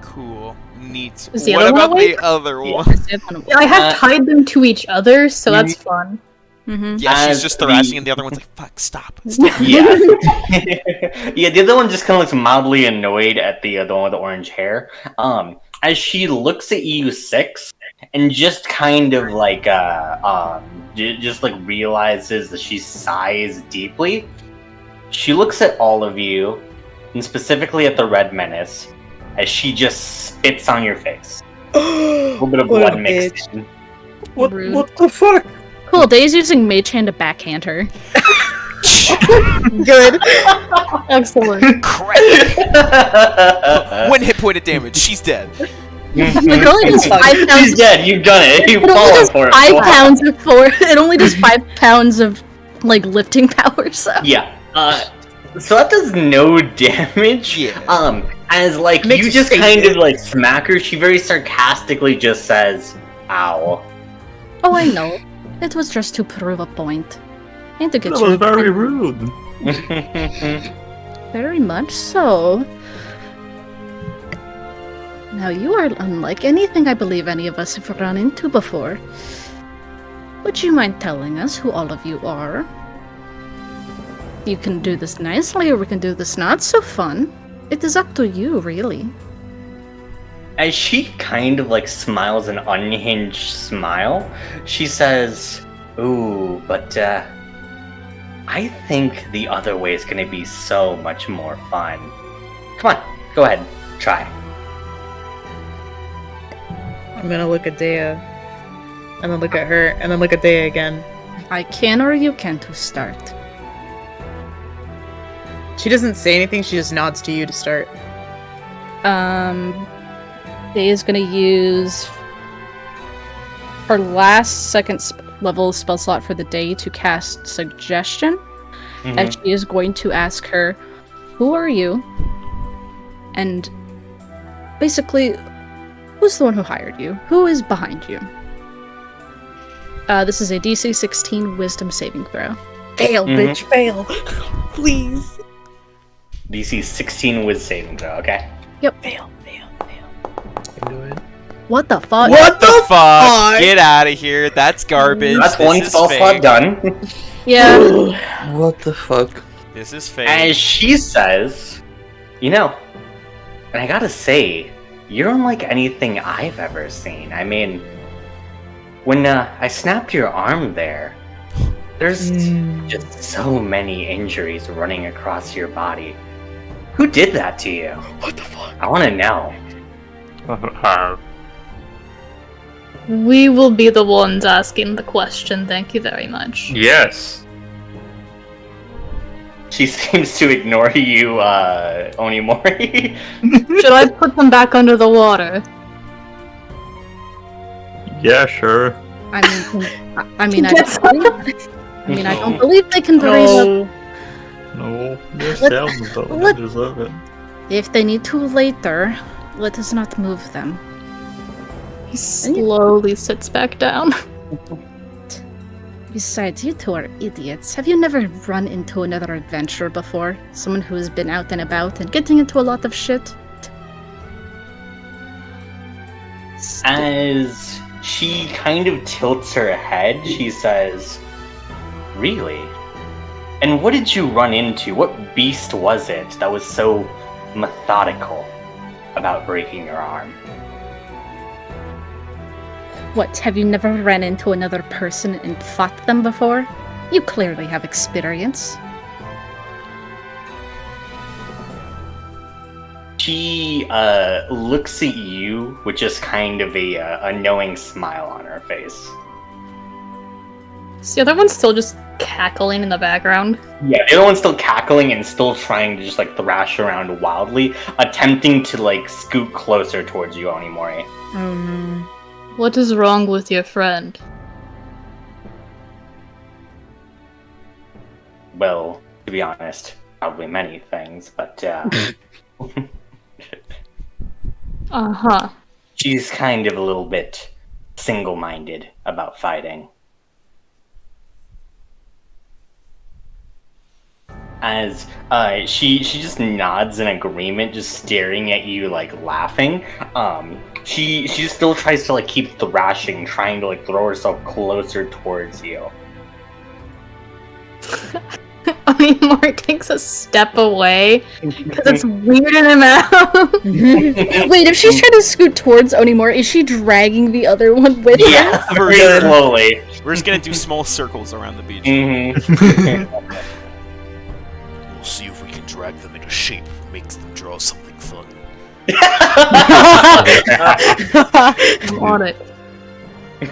Cool. Neat. Is the What other one about awake? the other one? Yeah, I have tied them to each other, so that's fun. Mm-hmm. Yeah, she's As just thrashing, the- and the other one's like, "Fuck, stop." Stop. Yeah. Yeah, the other one just kind of looks mildly annoyed at the one with the orange hair. As she looks at you six and just kind of like just like realizes that she sighs deeply. She looks at all of you, and specifically at the Red Menace, as she just spits on your face. A little bit of What a blood mixed bitch. in. Rude. What the fuck? Cool, Dave's using Mage Hand to backhand her. Good. Excellent. Crack. 1 hit point of damage. She's dead. Like, only does 5 She's pounds. dead, you've done it. You've It only fallen does for it. 5 pounds of it only does 5 pounds of like lifting power. So Yeah. So that does no damage. Yeah. As like Makes you just sense. kind of like smack her, she very sarcastically just says, "Ow." oh, I know. It was just to prove a point, and to get That you. was very rude. Very much so. Now you are unlike anything I believe any of us have run into before. Would you mind telling us who all of you are? You can do this nicely, or we can do this not so fun. It is up to you, really. As she kind of like smiles an unhinged smile, she says, "Ooh, but I think the other way is going to be so much more fun. Come on, go ahead, try. I'm gonna look at Dea, and then look at her, and then look at Dea again. I can or you can to start. She doesn't say anything, she just nods to you to start. Day is gonna use her last second level spell slot for the day to cast Suggestion, and she is going to ask her, "Who are you?" And basically, who's the one who hired you? Who is behind you? This is a DC 16 Wisdom saving throw. Fail, bitch, fail. Please. DC 16 with saving throw, okay? Yep. Fail. What the fuck? What the Fuck! Get out of here. That's garbage. That's This one is spell fake. slot done. Yeah. What the fuck? This is fake. As she says, and I gotta say, you're unlike anything I've ever seen. I mean, when I snapped your arm there, there's just so many injuries running across your body. Who did that to you? What the fuck? I want to know. We will be the ones asking the question, thank you very much. Yes. She seems to ignore you, Onimori. Should I put them back under the water? Yeah, sure. I mean, I don't believe they can breathe. No. No, they're Let- sound though. let- They deserve it. If they need to later, let us not move them. He slowly sits back down. Besides, you two are idiots. Have you never run into another adventurer before? Someone who has been out and about and getting into a lot of shit? As she kind of tilts her head, she says, "Really? And what did you run into? What beast was it that was so methodical about breaking your arm?" What, have you never ran into another person and fought them before? You clearly have experience. She looks at you with just kind of a knowing smile on her face. Is the other one still just cackling in the background? Yeah, the other one's still cackling and still trying to just thrash around wildly, attempting to scoot closer towards you, Onimori. Oh no. What is wrong with your friend? Well, to be honest, probably many things, but Uh-huh. she's kind of a little bit single-minded about fighting. As she just nods in agreement, just staring at you, laughing. She still tries to keep thrashing, trying to throw herself closer towards you. Onimori takes a step away because it's weirding him out. Wait, if she's trying to scoot towards Onimori, is she dragging the other one with her? Yeah, very slowly. We're just gonna do small circles around the beach. Mm-hmm. We'll see if we can drag them into shape and makes them draw something fun. I'm on it.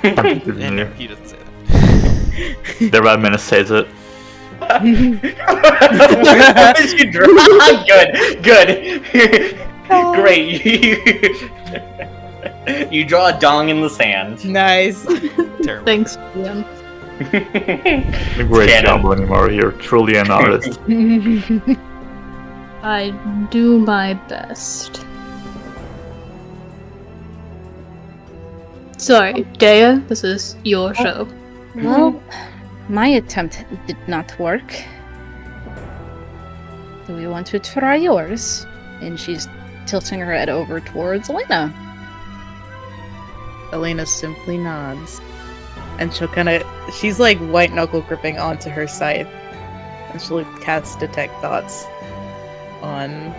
And he doesn't say that. The red man says it. What did you draw? Good. Great. You draw a dong in the sand. Nice. Terrible. Thanks, Ian. Great Canon. job, anymore. You're truly an artist. I do my best. Sorry, Dea, this is your show. Well, my attempt did not work. Do we want to try yours? And she's tilting her head over towards Elena. Elena simply nods. And she'll she's white knuckle gripping onto her scythe. And she'll cast Detect Thoughts on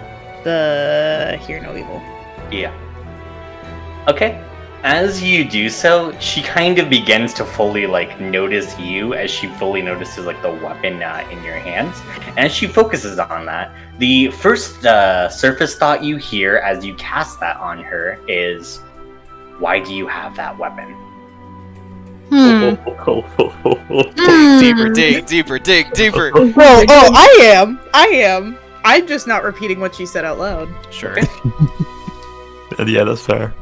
the Hear No Evil. Yeah. Okay. As you do so, she kind of begins to fully notice you as she fully notices the weapon in your hands. And as she focuses on that, the first surface thought you hear as you cast that on her is, "Why do you have that weapon?" Dig deeper. Well, I am. I'm just not repeating what she said out loud. Sure. Yeah, that's fair.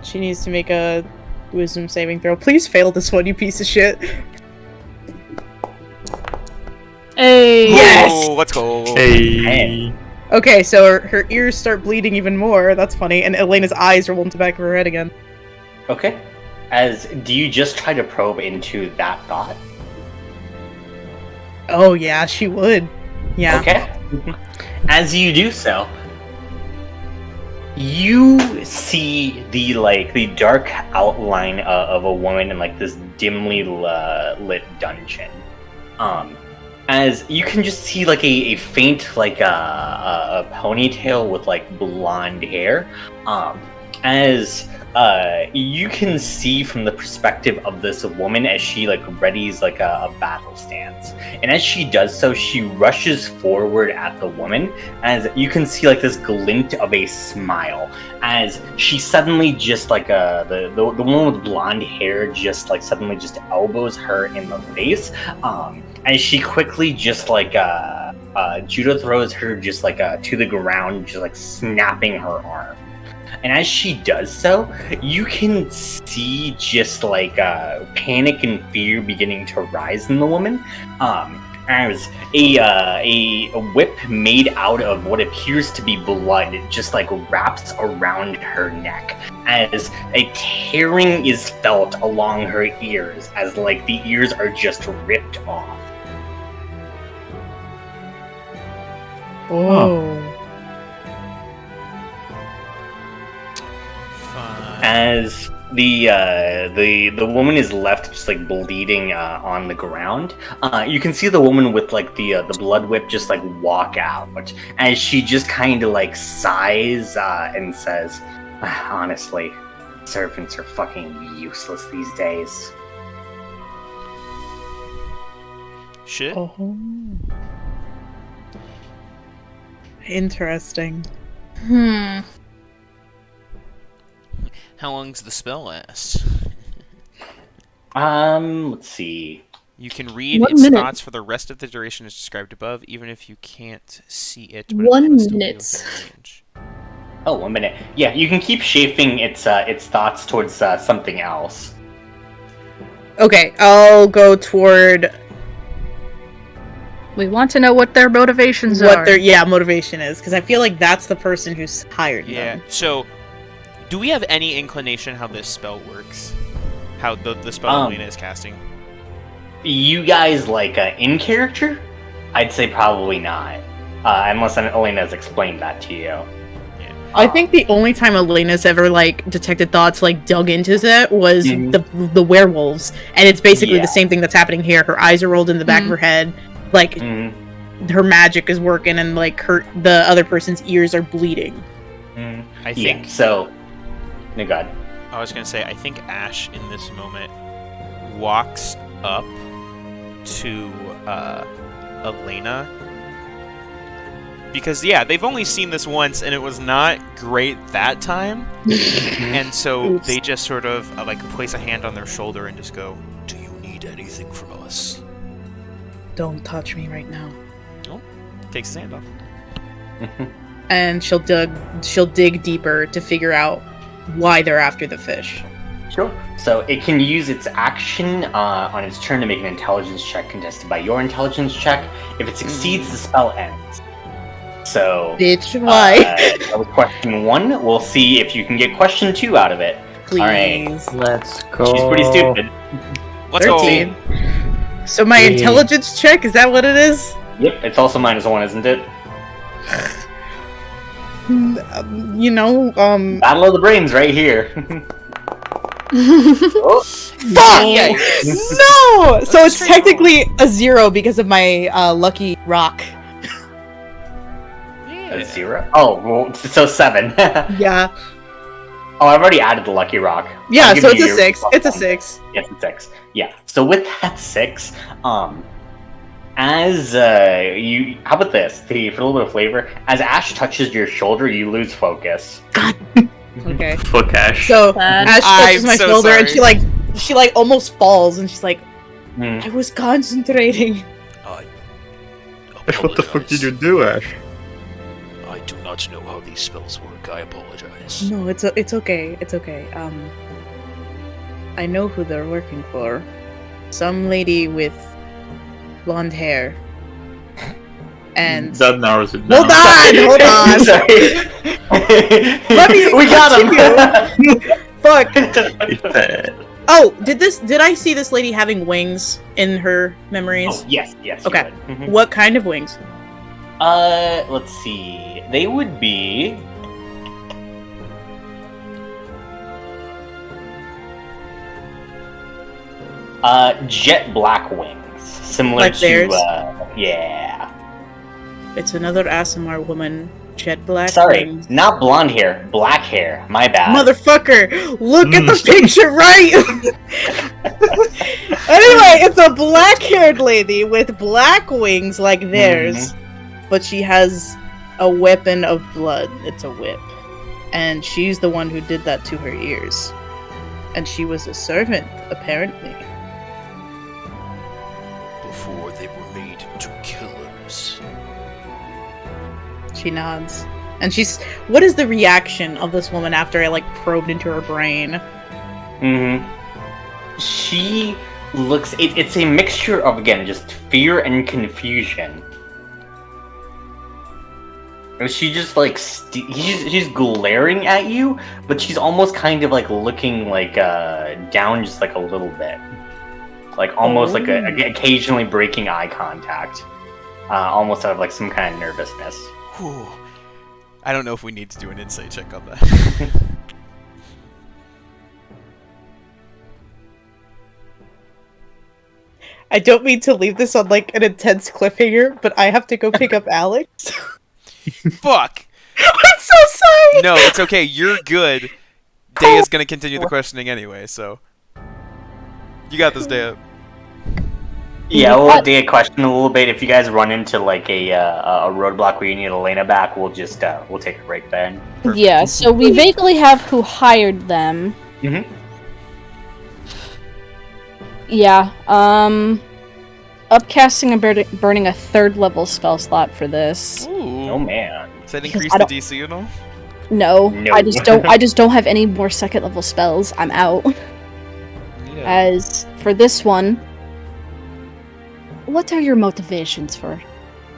She needs to make a wisdom saving throw. Please fail this one, you piece of shit. Hey. Yes! Let's go. Hey. Okay, so her ears start bleeding even more. That's funny. And Elena's eyes roll into the back of her head again. Okay. Do you just try to probe into that thought? Oh yeah, she would. Yeah. Okay. As you do so, you see the dark outline of a woman in this dimly lit dungeon. As you can just see a faint a ponytail with blonde hair. As you can see from the perspective of this woman as she readies a battle stance, and as she does so, she rushes forward at the woman. As you can see this glint of a smile, as she suddenly just the woman with blonde hair just suddenly just elbows her in the face. As she quickly just judo throws her just to the ground, just snapping her arm. And as she does so, you can see just panic and fear beginning to rise in the woman. As a whip made out of what appears to be blood just wraps around her neck, as a tearing is felt along her ears, as the ears are just ripped off. Oh. As the woman is left just bleeding on the ground, you can see the woman with the blood whip just walk out, as she just kind of sighs and says, "Honestly, servants are fucking useless these days." Shit. Oh. Interesting. How long's the spell last? Let's see. You can read 1 its minute. thoughts for the rest of the duration as described above, even if you can't see it. But 1 it will still be minute. within range. Oh, 1 minute. Yeah, you can keep shaping its thoughts towards something else. Okay, I'll go toward We want to know what their motivations what are. their motivation is, because I feel like that's the person who's hired Yeah. them. So, do we have any inclination how this spell works? How the spell Elena is casting? You guys in character? I'd say probably not, unless Elena's explained that to you. I think the only time Elena's ever detected thoughts dug into that was the werewolves, and it's basically the same thing that's happening here. Her eyes are rolled in the back of her head, her magic is working, and the other person's ears are bleeding. I think. So. No, God. I was gonna say, I think Ash in this moment walks up to Elena, because they've only seen this once and it was not great that time, and so they just sort of place a hand on their shoulder and just go, "Do you need anything from us?" Don't touch me right now. Oh, takes his hand off. And she'll dig deeper to figure out why they're after the fish. Sure. So it can use its action on its turn to make an intelligence check contested by your intelligence check. If it succeeds, the spell ends. So, Bitch, why? That was question 1. We'll see if you can get question 2 out of it. Please. All right. Let's go. She's pretty stupid. Let's 13. go. So my intelligence check, is that what it is? Yep, it's also -1, isn't it? Battle of the brains right here. Oh, Fuck! Yikes. No! So it's technically a 0 because of my lucky rock. a 0? Oh, well, so 7. Yeah. Oh, I've already added the lucky rock. Yeah, I'll give so it's you a your 6. plus It's a one. 6. Yes, it's 6. Yeah. So with that 6, as you, how about this? For a little bit of flavor, as Ash touches your shoulder, you lose focus. Okay. Fuck Ash. So Sad. Ash touches I'm my so shoulder and sorry. she like almost falls and she's like, Hmm. I was concentrating. I Ash, what the fuck did apologize. you do, Ash? I do not know how these spells work. I apologize. No, it's okay. It's okay. I know who they're working for. Some lady with blonde hair. And That narrows it down. hold on. Sorry. Let me We got him. Fuck. It's, Oh, did I see this lady having wings in her memories? Oh, yes. You Okay. would. Mhm. What kind of wings? Let's see. They would be. Jet black wings, similar Like to theirs? yeah. It's another Asimar woman. Jet black Sorry, wings. not blonde hair, black hair. My bad. Motherfucker, look at the picture right. Anyway, it's a black-haired lady with black wings like theirs, but she has a weapon of blood. It's a whip, and she's the one who did that to her ears. And she was a servant, apparently. Before they were made into killers. She nods, and What is the reaction of this woman after I probed into her brain? She looks. It's a mixture of, again, just fear and confusion. She just she's glaring at you, but she's almost kind of looking down just a little bit, almost occasionally breaking eye contact, almost out of some kind of nervousness. Whew. I don't know if we need to do an insight check on that. I don't mean to leave this on an intense cliffhanger, but I have to go pick up Alex. Fuck! I'm so sorry! No, it's okay. You're good. Daya's gonna continue the questioning anyway, so... You got this, Daya. Yeah, we'll do a question a little bit. If you guys run into a roadblock where you need Elena back, we'll just we'll take a break then. Yeah, so we vaguely have who hired them. Mhm. Yeah, upcasting and burning a 3rd level spell slot for this. Ooh. Oh man. Does that Because increase I the don't- DC at all? No, No. I just don't have any more 2nd level spells. I'm out. Yeah. As for this one, what are your motivations for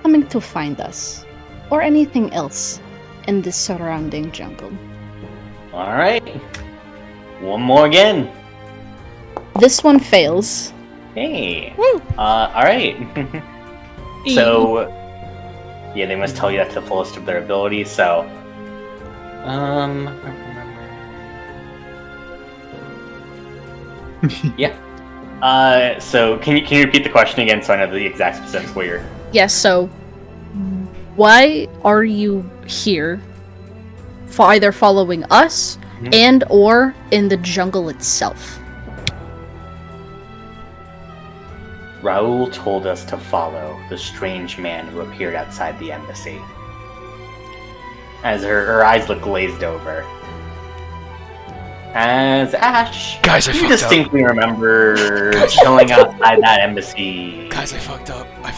coming to find us? Or anything else in this surrounding jungle? Alright. One more again. This one fails. Hey. Alright. So, yeah, they must tell you that to the fullest of their abilities, so... yeah. So, can you repeat the question again so I know the exact specifics where you're... Yes, so why are you here? For either following us and or in the jungle itself? Raoul told us to follow the strange man who appeared outside the embassy. As her eyes look glazed over. As Ash, Guys, I you fucked up. distinctly remember chilling outside that embassy. Guys, I fucked up. I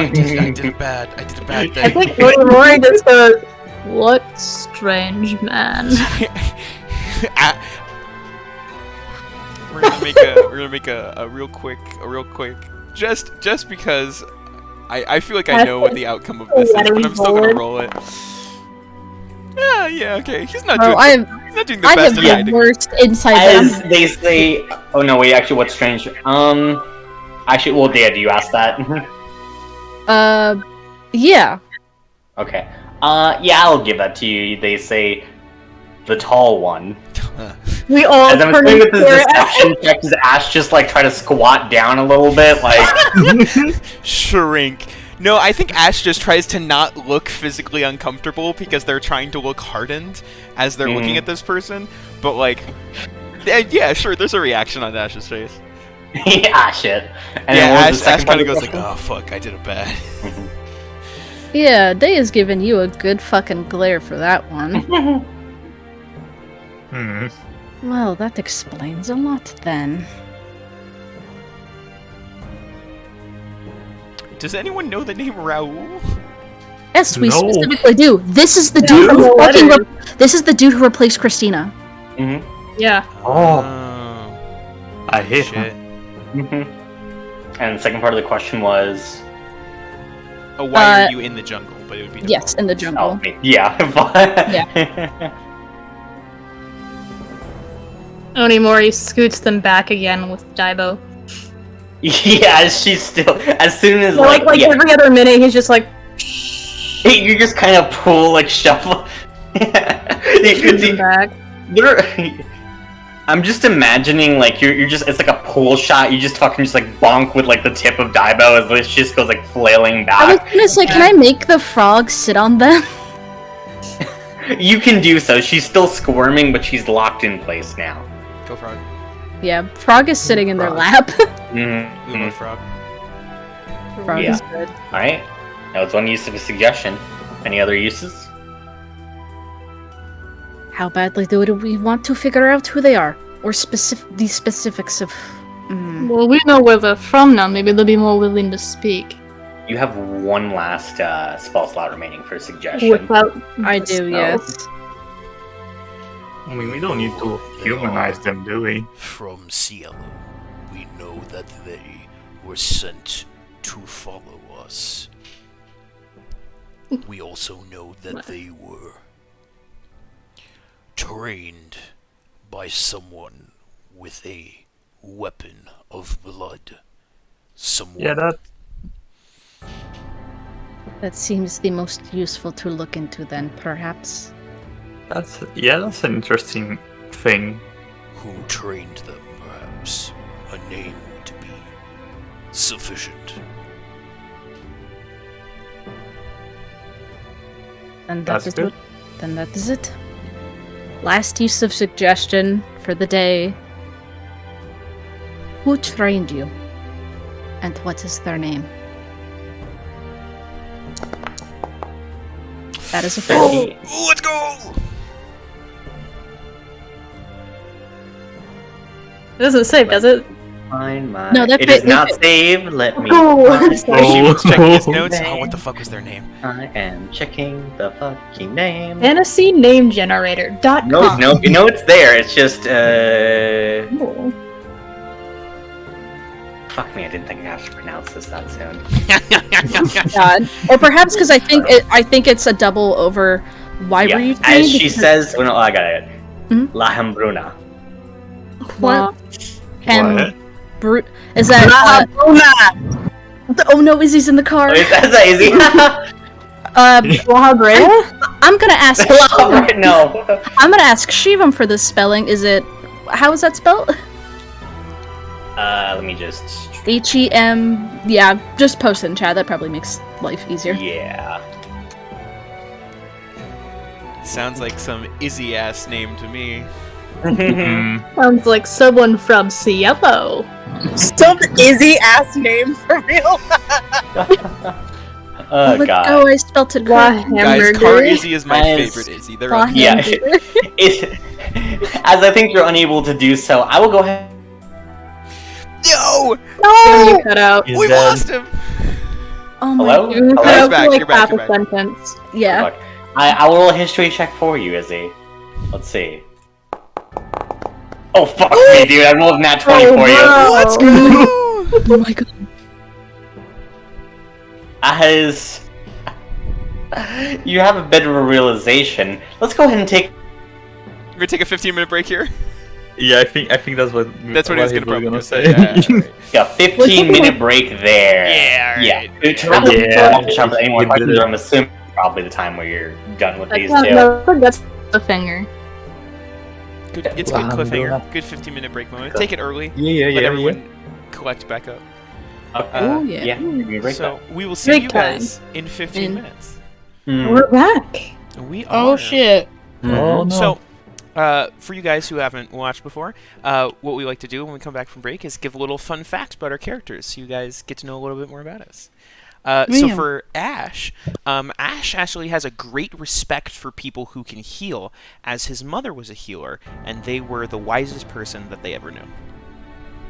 did it bad. I did a bad thing. I think Rory just goes, "What strange man?" We're gonna make a real quick just because I feel like I know what the outcome of this is, but I'm still gonna roll it. Yeah, okay. He's not Bro, doing he's not doing the I best have at the hiding. worst inside As they say, oh no, wait, actually, what's strange? Actually, well, Dea, do you ask that? Yeah. Okay. Yeah, I'll give that to you. They say the tall one. We all As I'm turn doing with into this deception check, does Ash just try to squat down a little bit, Shrink. No, I think Ash just tries to not look physically uncomfortable because they're trying to look hardened as they're looking at this person. But like, yeah, sure, there's a reaction on Ash's face. Ah, shit. And Yeah, then what was the Ash second kind of part goes the like, oh fuck, I did it bad. Yeah, Day has given you a good fucking glare for that one. Well, that explains a lot then. Does anyone know the name Raoul? Yes, we No. specifically do. This is the dude who this is the dude who replaced Christina. Yeah. Oh, Oh, I hate shit. him. And the second part of the question was... Oh, why are you in the jungle? But it would be Yes, in the jungle. Oh, me. Yeah. Onimori scoots them back again with Daibo. Yeah, she's still... As soon as, Like yeah, every other minute, he's just like, you just kind of pull, like, shuffle... scoots them back. I'm just imagining, like, you're just... It's like a pull shot. You just fucking just, like, bonk with, like, the tip of Daibo as she just goes, like, flailing I was back. gonna say, can I make the frog sit on them? You can do so. She's still squirming, but she's locked in place now. Go frog. Yeah, frog is sitting in their lap. Uma frog. Frog Yeah. is good. Alright. That was one use of a suggestion. Any other uses? How badly do we want to figure out who they are? Or the specifics of... Well, we know where they're from now. Maybe they'll be more willing to speak. You have one last spell slot remaining for a suggestion. Without I the do, spell. yes. I mean, we don't need to humanize them, do we? From Cielo, we know that they were sent to follow us. We also know that they were trained by someone with a weapon of blood. Someone Yeah, That seems the most useful to look into then, perhaps. that's an interesting thing. who trained them, perhaps. A name would be sufficient. And That's that is good. it. Then that is it. Last use of suggestion for the day. Who trained you? And what is their name? That is a fail. Let's go! It doesn't save, does it? Find my... No, that it is fit- not saved. Let me... Oh, She was checking his notes. Oh, what the fuck was their name? I am checking the fucking name. Fantasy name generator.com. No, you know it's there. It's just, Oh. Fuck me, I didn't think I have to pronounce this that soon. God. Or perhaps because I think it's a double over. Why were you trained? as she Because- says... Well, no, I got it. Mhm. La Hambruna. What? What? And brute is that? Oh no, Izzy's in the car. Is that easy? I'm gonna ask. No. I'm gonna ask Shivam for this spelling. Is it? How is that spelled? Let me just... Hem. Yeah, just post it in chat. That probably makes life easier. Yeah. Sounds like some Izzy ass name to me. Sounds like someone from Cielo. Some Izzy ass name for real. Oh, Let's God. go. I spelt it Why, right. Guys, hamburger? Car Izzy is my Guys. favorite Izzy. They're Raw unhinged. Yeah. hamburger. As I think you're unable to do so, I will go ahead. Yo! You cut out. He's We dead. lost him! Oh my. Hello? You cut Hello? out Back, for like you're back, half you're a back. sentence. Yeah. Fuck. I will roll a history check for you, Izzy. Let's see. Oh, fuck me, dude. I rolled nat 20 for you. Let's go! Oh my god. As you have a bit of a realization, let's go ahead and take... We're gonna take a 15-minute break here. Yeah, I think that's what That's what he was he gonna probably gonna say. say. Yeah, a 15-minute break there. Yeah, alright. Yeah. To wrap Yeah. up any more You did questions, it. I'm assuming probably the time where you're done with these two. That's the finger. Good, it's a good cliffhanger. Good 15-minute break moment. Take it early. Yeah, Let everyone collect back up. Oh, yeah. Yeah. You're right So we will see Break you time. guys in 15 minutes. there. We're back. We are. Oh shit. Oh no. So, for you guys who haven't watched before, what we like to do when we come back from break is give a little fun fact about our characters, so you guys get to know a little bit more about us. So Man. for Ash, Ash actually has a great respect for people who can heal, as his mother was a healer, and they were the wisest person that they ever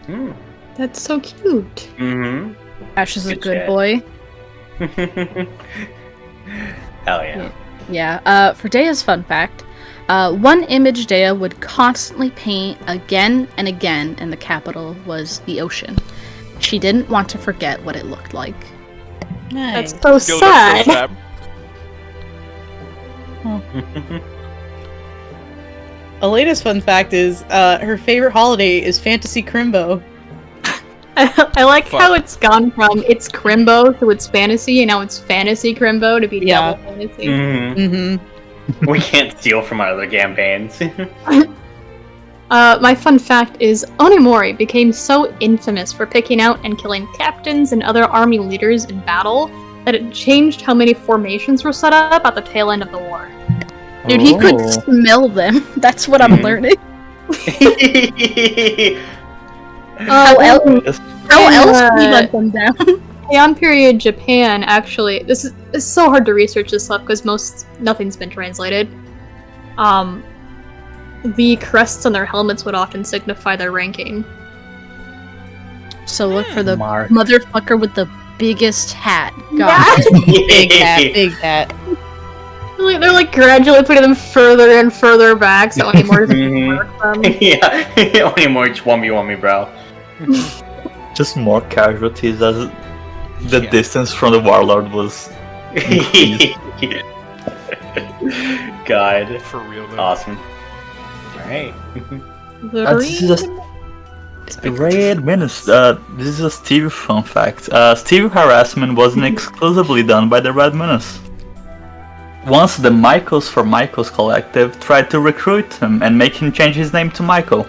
knew. That's so cute. Mm-hmm. Ash is a Good good shit. boy. Hell yeah. Yeah. For Daya's fun fact, one image Daya would constantly paint again and again in the capital was the ocean. She didn't want to forget what it looked like. Nice. That's so Yo, sad. that's so sad. Elena's fun fact is her favorite holiday is Fantasy Crimbo. I like Fuck. how it's gone from it's Crimbo to it's fantasy, and now it's fantasy Crimbo to be Yeah. double fantasy. Mhm. Mm-hmm. We can't steal from our other campaigns. My fun fact is Onimori became so infamous for picking out and killing captains and other army leaders in battle that it changed how many formations were set up at the tail end of the war. Dude, he could Oh. smell them. That's what I'm Mhm. learning. How Yes. How And, else can you let them down? Heian period Japan actually this is it's so hard to research this stuff because nothing's been translated. The crests on their helmets would often signify their ranking. So look for the Mark. motherfucker with the biggest hat. God. Yeah. Big hat, big hat. They're like gradually putting them further and further back so anymore Mhm. mark them. Yeah. Only more 1v1 me, bro. Just more casualties as the Yeah. distance from the warlord was. God. For real, though. Awesome. Alright. This is a Red Menace. This is a Steve fun fact. Steve harassment wasn't exclusively done by the Red Menace. Once the Michaels for Michaels collective tried to recruit him and make him change his name to Michael,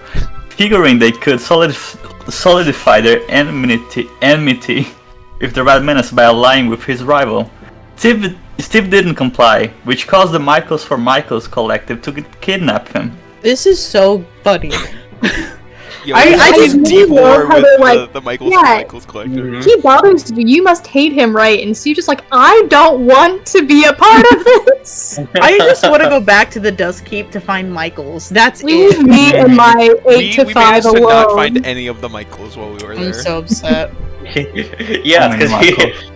figuring they could solidify their enmity with the Red Menace by allying with his rival. Steve didn't comply, which caused the Michaels for Michaels collective to kidnap him. This is so funny. Yo, I this just is deep really love war how with they're like, the Michaels yeah. Michaels collective. Mhm. He bothers you. You must hate him, right? And Steve's just like, I don't want to be a part of this. I just want to go back to the Dust Keep to find Michaels. That's Leave it. me and my 8 to We 5 managed to not alone. find any of the Michaels while we were there. I'm so upset. Yeah, How many because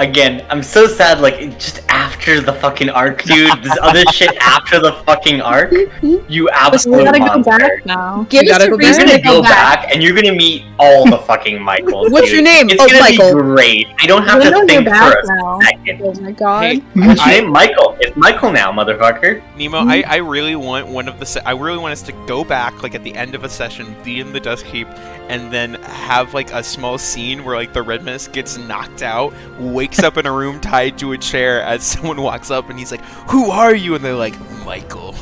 again, I'm so sad. Like just after the fucking arc, dude. This other shit after the fucking arc. You we absolute gotta go monster. back now. Give You us gotta a go back. You're reason gonna to go go back and you're gonna meet all the fucking Michaels. What's dude. your name? It's Oh, gonna Michael. be great. I don't have We're to gonna go think back for a now. second. Oh my god. Hey, What's your I- name? Michael. It's Michael now, motherfucker. Nemo, I really want one of the. I really want us to go back, like at the end of a session, be in the Dust Keep, and then have like a small scene where like the Red Mist gets knocked out, wakes up in a room tied to a chair as someone walks up, and he's like, "Who are you?" And they're like, "Michael."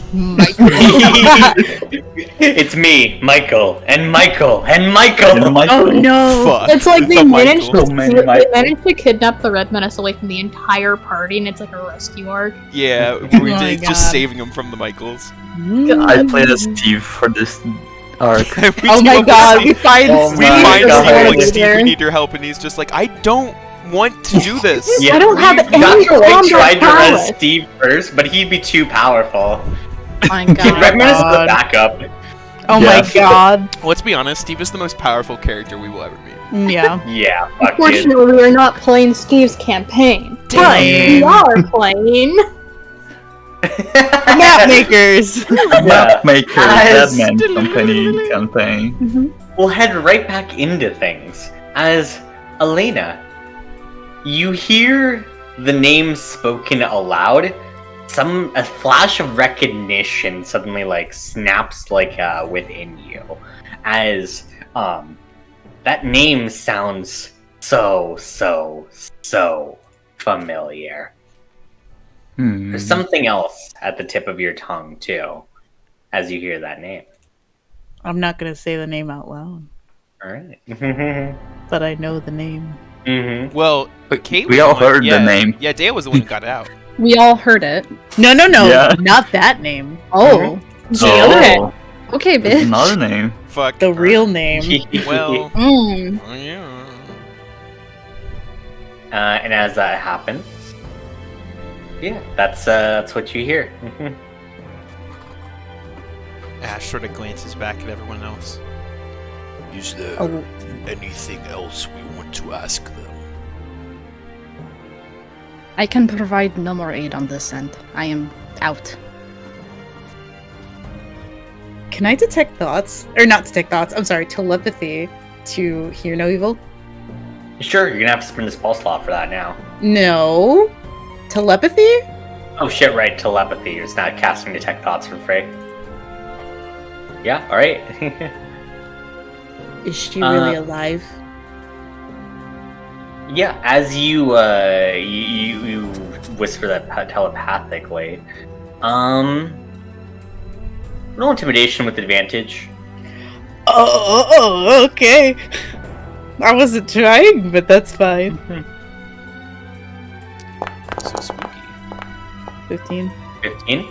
It's me, Michael, and Michael, and Michael. And Michael. Oh no. Fuck. It's like they The managed, Michaels. So many they Michaels. managed to kidnap the Red Menace away from the entire party, and it's like a rescue arc. Yeah, Oh we my did God. just saving him from the Michaels. I played as Steve for this arc. We Oh team my up with god, Steve. we find Oh We my find God. Steve, like, Yeah. Steve, we need your help, and he's just like, I don't want to do this. Yeah, I don't have we any I tried to prowess. res Steve first, but he'd be too powerful. My Red god. Menace is the God. backup. Oh Yeah. my god. Let's be honest, Steve is the most powerful character we will ever meet. Yeah. Yeah, fuck dude. Unfortunately, we are not playing Steve's campaign. But we Damn. are playing. Map makers. Mapmaker, As- Deadman Company campaign. We'll head right back into things. As Elena, you hear the name spoken aloud. A flash of recognition suddenly like snaps like within you, as that name sounds so familiar. There's something else at the tip of your tongue too, as you hear that name. I'm not gonna say the name out loud. All right. but I know the name. Mm-hmm. Well, Kate We was all the one- heard yeah, the name. Yeah, Dea was the one who got it out. We all heard it. No, Yeah. not that name. Oh. Oh, Okay, there's bitch. another name. Fuck. The real name. Well, Mm. yeah. And as that happens, yeah, that's what you hear. Mhm. Ash sort of glances back at everyone else. Is there Oh. anything else we want to ask them? I can provide no more aid on this end. I am out. Can I detect thoughts? Or not detect thoughts, I'm sorry, telepathy to hear no evil? Sure, you're gonna have to spend the spell slot for that now. No. Telepathy? Oh shit, right, telepathy. You're just not casting detect thoughts for free. Yeah, alright. Is she really alive? Yeah, as you you whisper that telepathically, roll intimidation with advantage. Oh, okay. I wasn't trying, but that's fine. So spooky. 15. 15.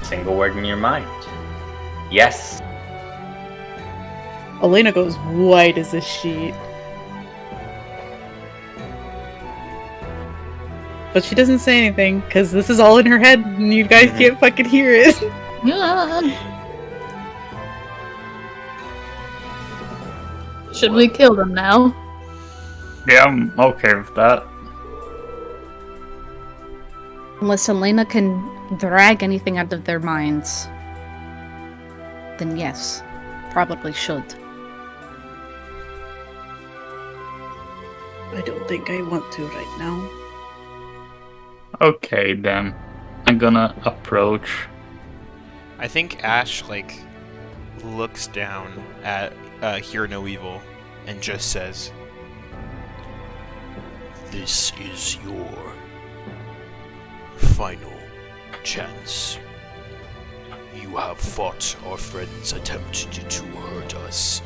Single word in your mind. Yes. Elena goes white as a sheet. But she doesn't say anything, because this is all in her head, and you guys can't fucking hear it. Should we kill them now? Yeah, I'm okay with that. Unless Elena can drag anything out of their minds, then yes, probably should. I don't think I want to right now. Okay, then. I'm gonna approach. I think Ash, like, looks down at Hear No Evil and just says, This is your final chance. You have fought our friends attempted to hurt us,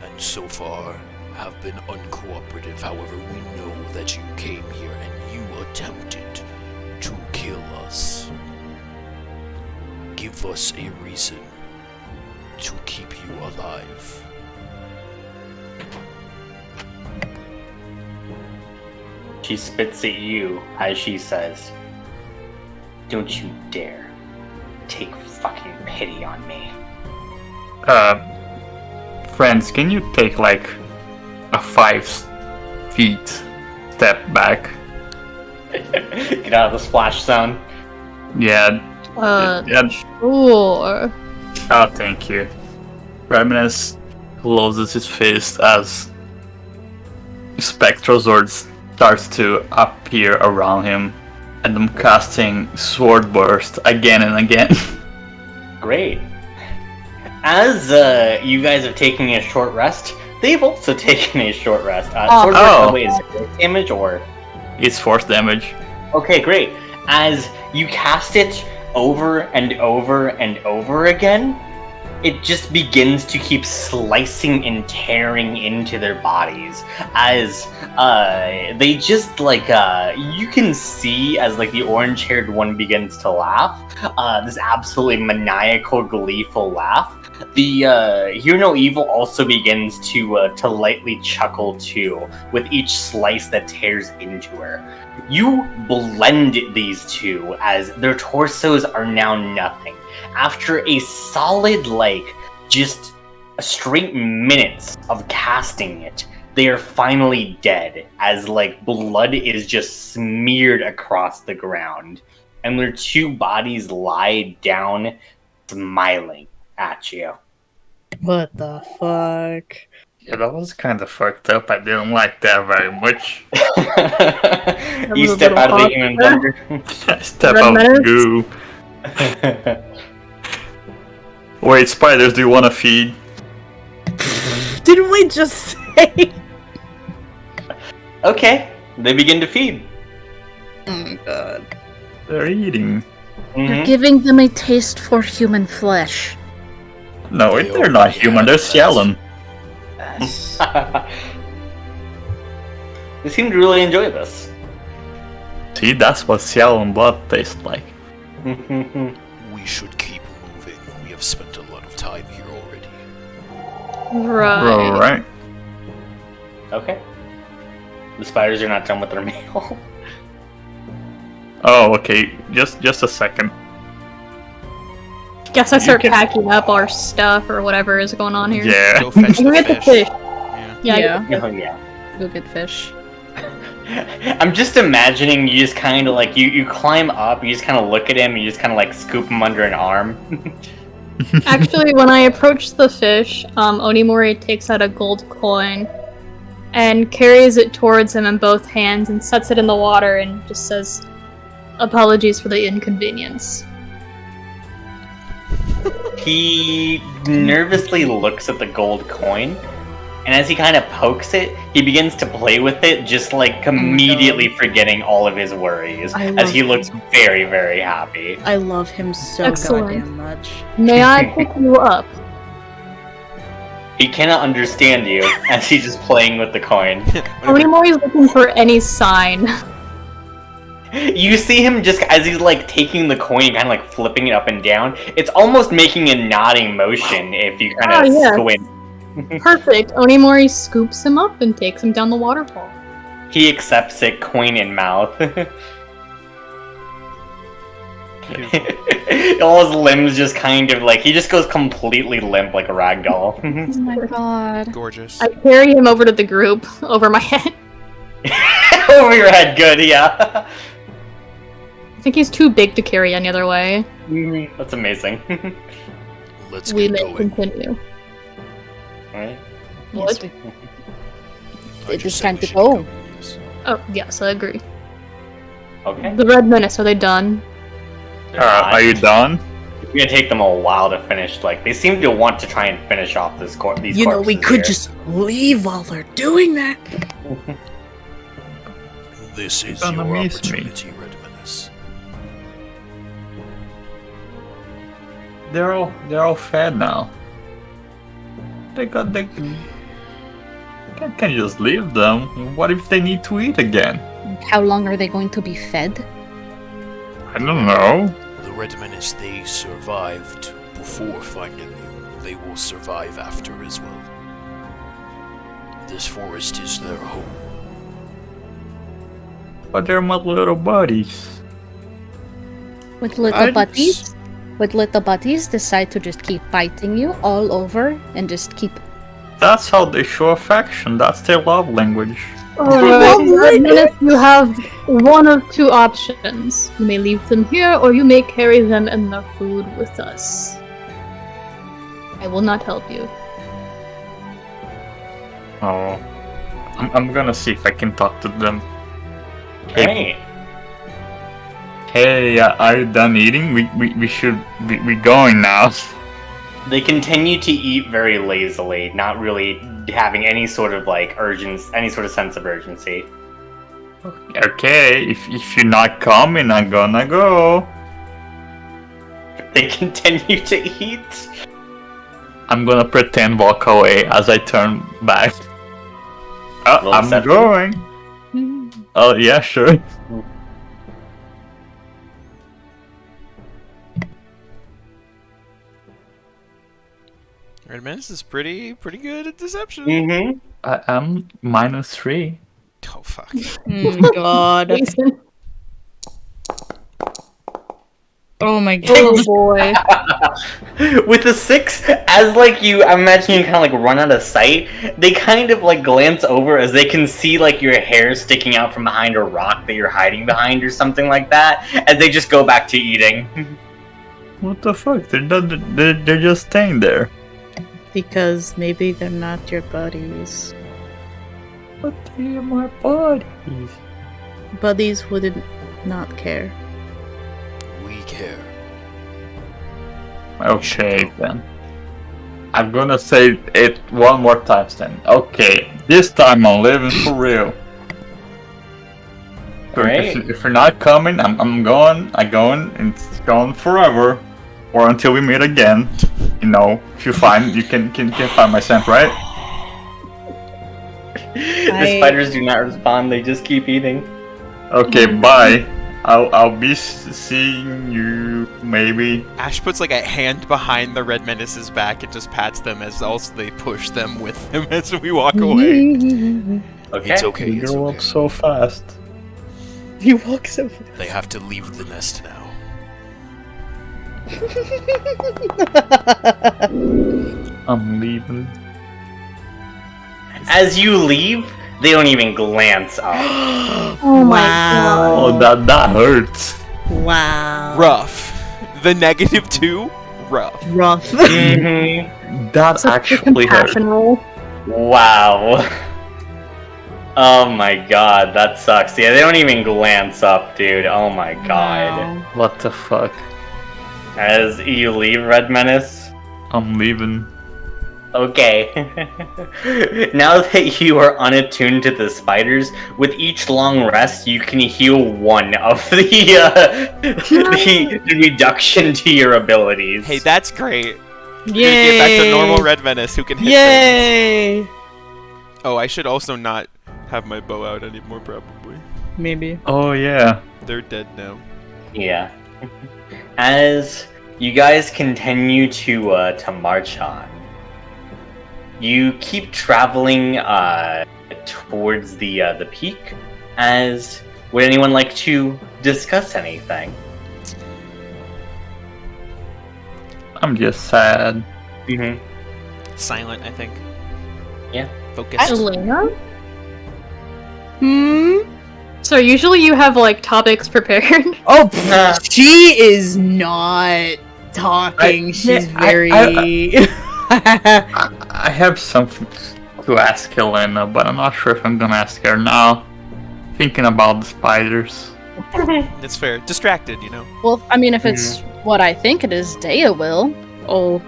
and so far have been uncooperative. However, we know that you came here and you attempted to kill us. Give us a reason to keep you alive. She spits at you as she says, "Don't you dare take fucking pity on me." Friends, can you take like a 5 feet step back? Get out of the splash zone. Yeah. Yeah. Sure. Oh, thank you. Reminisce closes his fist as Spectral Swords starts to appear around him, and I'm casting Sword Burst again and again. Great. As you guys are taking a short rest, they've also taken a short rest. Sword Burst, wait, is it force damage or? It's force damage. Okay, great. As you cast it over and over and over again, it just begins to keep slicing and tearing into their bodies as they just like you can see as like the orange-haired one begins to laugh, this absolutely maniacal, gleeful laugh. The Hear No Evil also begins to lightly chuckle too with each slice that tears into her. You blend these two as their torsos are now nothing. After a solid, like, just a straight minutes of casting it, they are finally dead as, like, blood is just smeared across the ground. And their two bodies lie down, smiling at you. What the fuck? Yeah, that was kind of fucked up. I didn't like that very much. You was a step little out of the hot human there. blender. Step Red out menace? goo. Wait, spiders, do you want to feed? Didn't we just say? Okay, they begin to feed. Oh my god. They're eating. You're giving them a taste for human flesh. No, They they're not already human, have they're that. Cialan. They seem to really enjoy this. See, that's what Ciel and blood tastes like. We should keep moving. We have spent a lot of time here already. Right. Right. Okay. The spiders are not done with their meal. Oh, okay. Just a second. Guess I start packing up our stuff or whatever is going on here. Yeah. Go fetch Go the get the fish. fish. Yeah. Yeah. Oh yeah. Go get fish. I'm just imagining you just kind of like you climb up, you just kind of look at him, you just kind of like scoop him under an arm. Actually, when I approach the fish, Onimori takes out a gold coin and carries it towards him in both hands and sets it in the water and just says, "Apologies for the inconvenience." He nervously looks at the gold coin, and as he kind of pokes it, he begins to play with it, just like immediately forgetting all of his worries, as he looks very, very happy. I love him so Excellent. goddamn much. May I pick you up? He cannot understand you, as he's just playing with the coin. Onimori's looking for any sign. You see him just as he's like taking the coin, kind of like flipping it up and down. It's almost making a nodding motion if you kind of squint. Perfect. Onimori scoops him up and takes him down the waterfall. He accepts it, coin in mouth. All his limbs just kind of like, he just goes completely limp like a ragdoll. Oh my god. Gorgeous. I carry him over to the group, over my head. Over your head, good, yeah. I think he's too big to carry any other way. That's amazing. Let's We get may going. continue. Alright. Yes, What? I It just is said time we to should go. yes. Oh, yes, I agree. Okay. The Red Menace, are they done? Are you done? It's gonna take them a while to finish. Like, they seem to want to try and finish off these corpses. You know, we could just leave while they're doing that. This is Don't your amaze me. opportunity, Red Menace. They're all fed now. They can you just leave them? What if they need to eat again? How long are they going to be fed? I don't know. The Red Menace, they survived before finding you. They will survive after as well. This forest is their home. But they're my little buddies. Would little buddies? Would little buddies decide to just keep biting you all over and just keep? That's how they show affection. That's their love language. Alright, Red Menace, you have one of two options. You may leave them here, or you may carry them and their food with us. I will not help you. Oh, I'm gonna see if I can talk to them. Hey. Hey, are you done eating? We should be going now. They continue to eat very lazily, not really having any sort of like urgency, any sort of sense of urgency. Okay, if you're not coming, I'm gonna go. They continue to eat. I'm gonna pretend walk away as I turn back. Roll I'm deception. going. Oh yeah, sure. Red Menace is pretty good at deception. Mm-hmm. I am -3. Oh fuck. God. Jason. Oh my god. Oh boy. With the 6, as like you, I imagine you kind of like run out of sight. They kind of like glance over as they can see like your hair sticking out from behind a rock that you're hiding behind or something like that. As they just go back to eating. What the fuck? They're just staying there. Because maybe they're not your buddies. But they're my buddies. Buddies wouldn't not care. We care. Okay then. I'm gonna say it one more time then. Okay, this time I'm living for real. Great. If you're not coming, I'm going. I'm going, and it's going forever, or until we meet again. You know, if you find you can find my scent, right? The spiders do not respond, they just keep eating. Okay, bye. I'll be seeing you maybe. Ash puts like a hand behind the Red Menace's back and just pats them as also they push them with him as we walk away. Okay. It's okay. You It's grow okay. up so fast. You walk so fast. They have to leave the nest now. I'm leaving. As you leave, they don't even glance up. Oh my god. Oh, that hurts. Wow. Rough. The -2. Rough. Rough. Mm-hmm. That It's a actually hurts. compassion roll. Wow. Oh my god, that sucks. Yeah, they don't even glance up, dude. Oh my god. What the fuck? As you leave, Red Menace. I'm leaving. Okay. Now that you are unattuned to the spiders, with each long rest, you can heal one of the reduction to your abilities. Hey, that's great. We're Yay! gonna get back to normal Red Menace who can hit things. Yay! Oh, I should also not have my bow out anymore, probably. Maybe. Oh yeah. They're dead now. Yeah. As you guys continue to march on, you keep traveling towards the peak. As would anyone like to discuss anything? I'm just sad. Mm-hmm. Silent, I think. Yeah. Focused. Elena? Hmm? So usually you have like topics prepared. Oh, she is not talking. She's very. I have something to ask Helena, but I'm not sure if I'm gonna ask her now. Thinking about the spiders. It's fair. Distracted, you know. Well, I mean, if it's what I think it is, Dea will. Oh.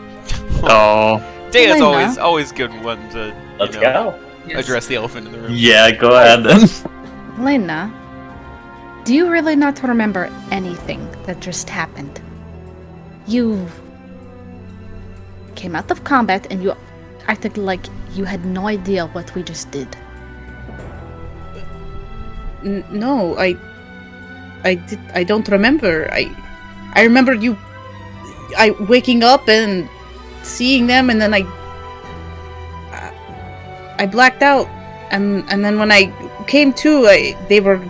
Oh. Daya's Elena. always good one to Let's go. address the elephant in the room. Yeah, go ahead then. Lena, do you really not remember anything that just happened? You came out of combat and you acted like you had no idea what we just did. No, I don't remember. I remember you. I waking up and seeing them, and then I blacked out, and then when I came to, they were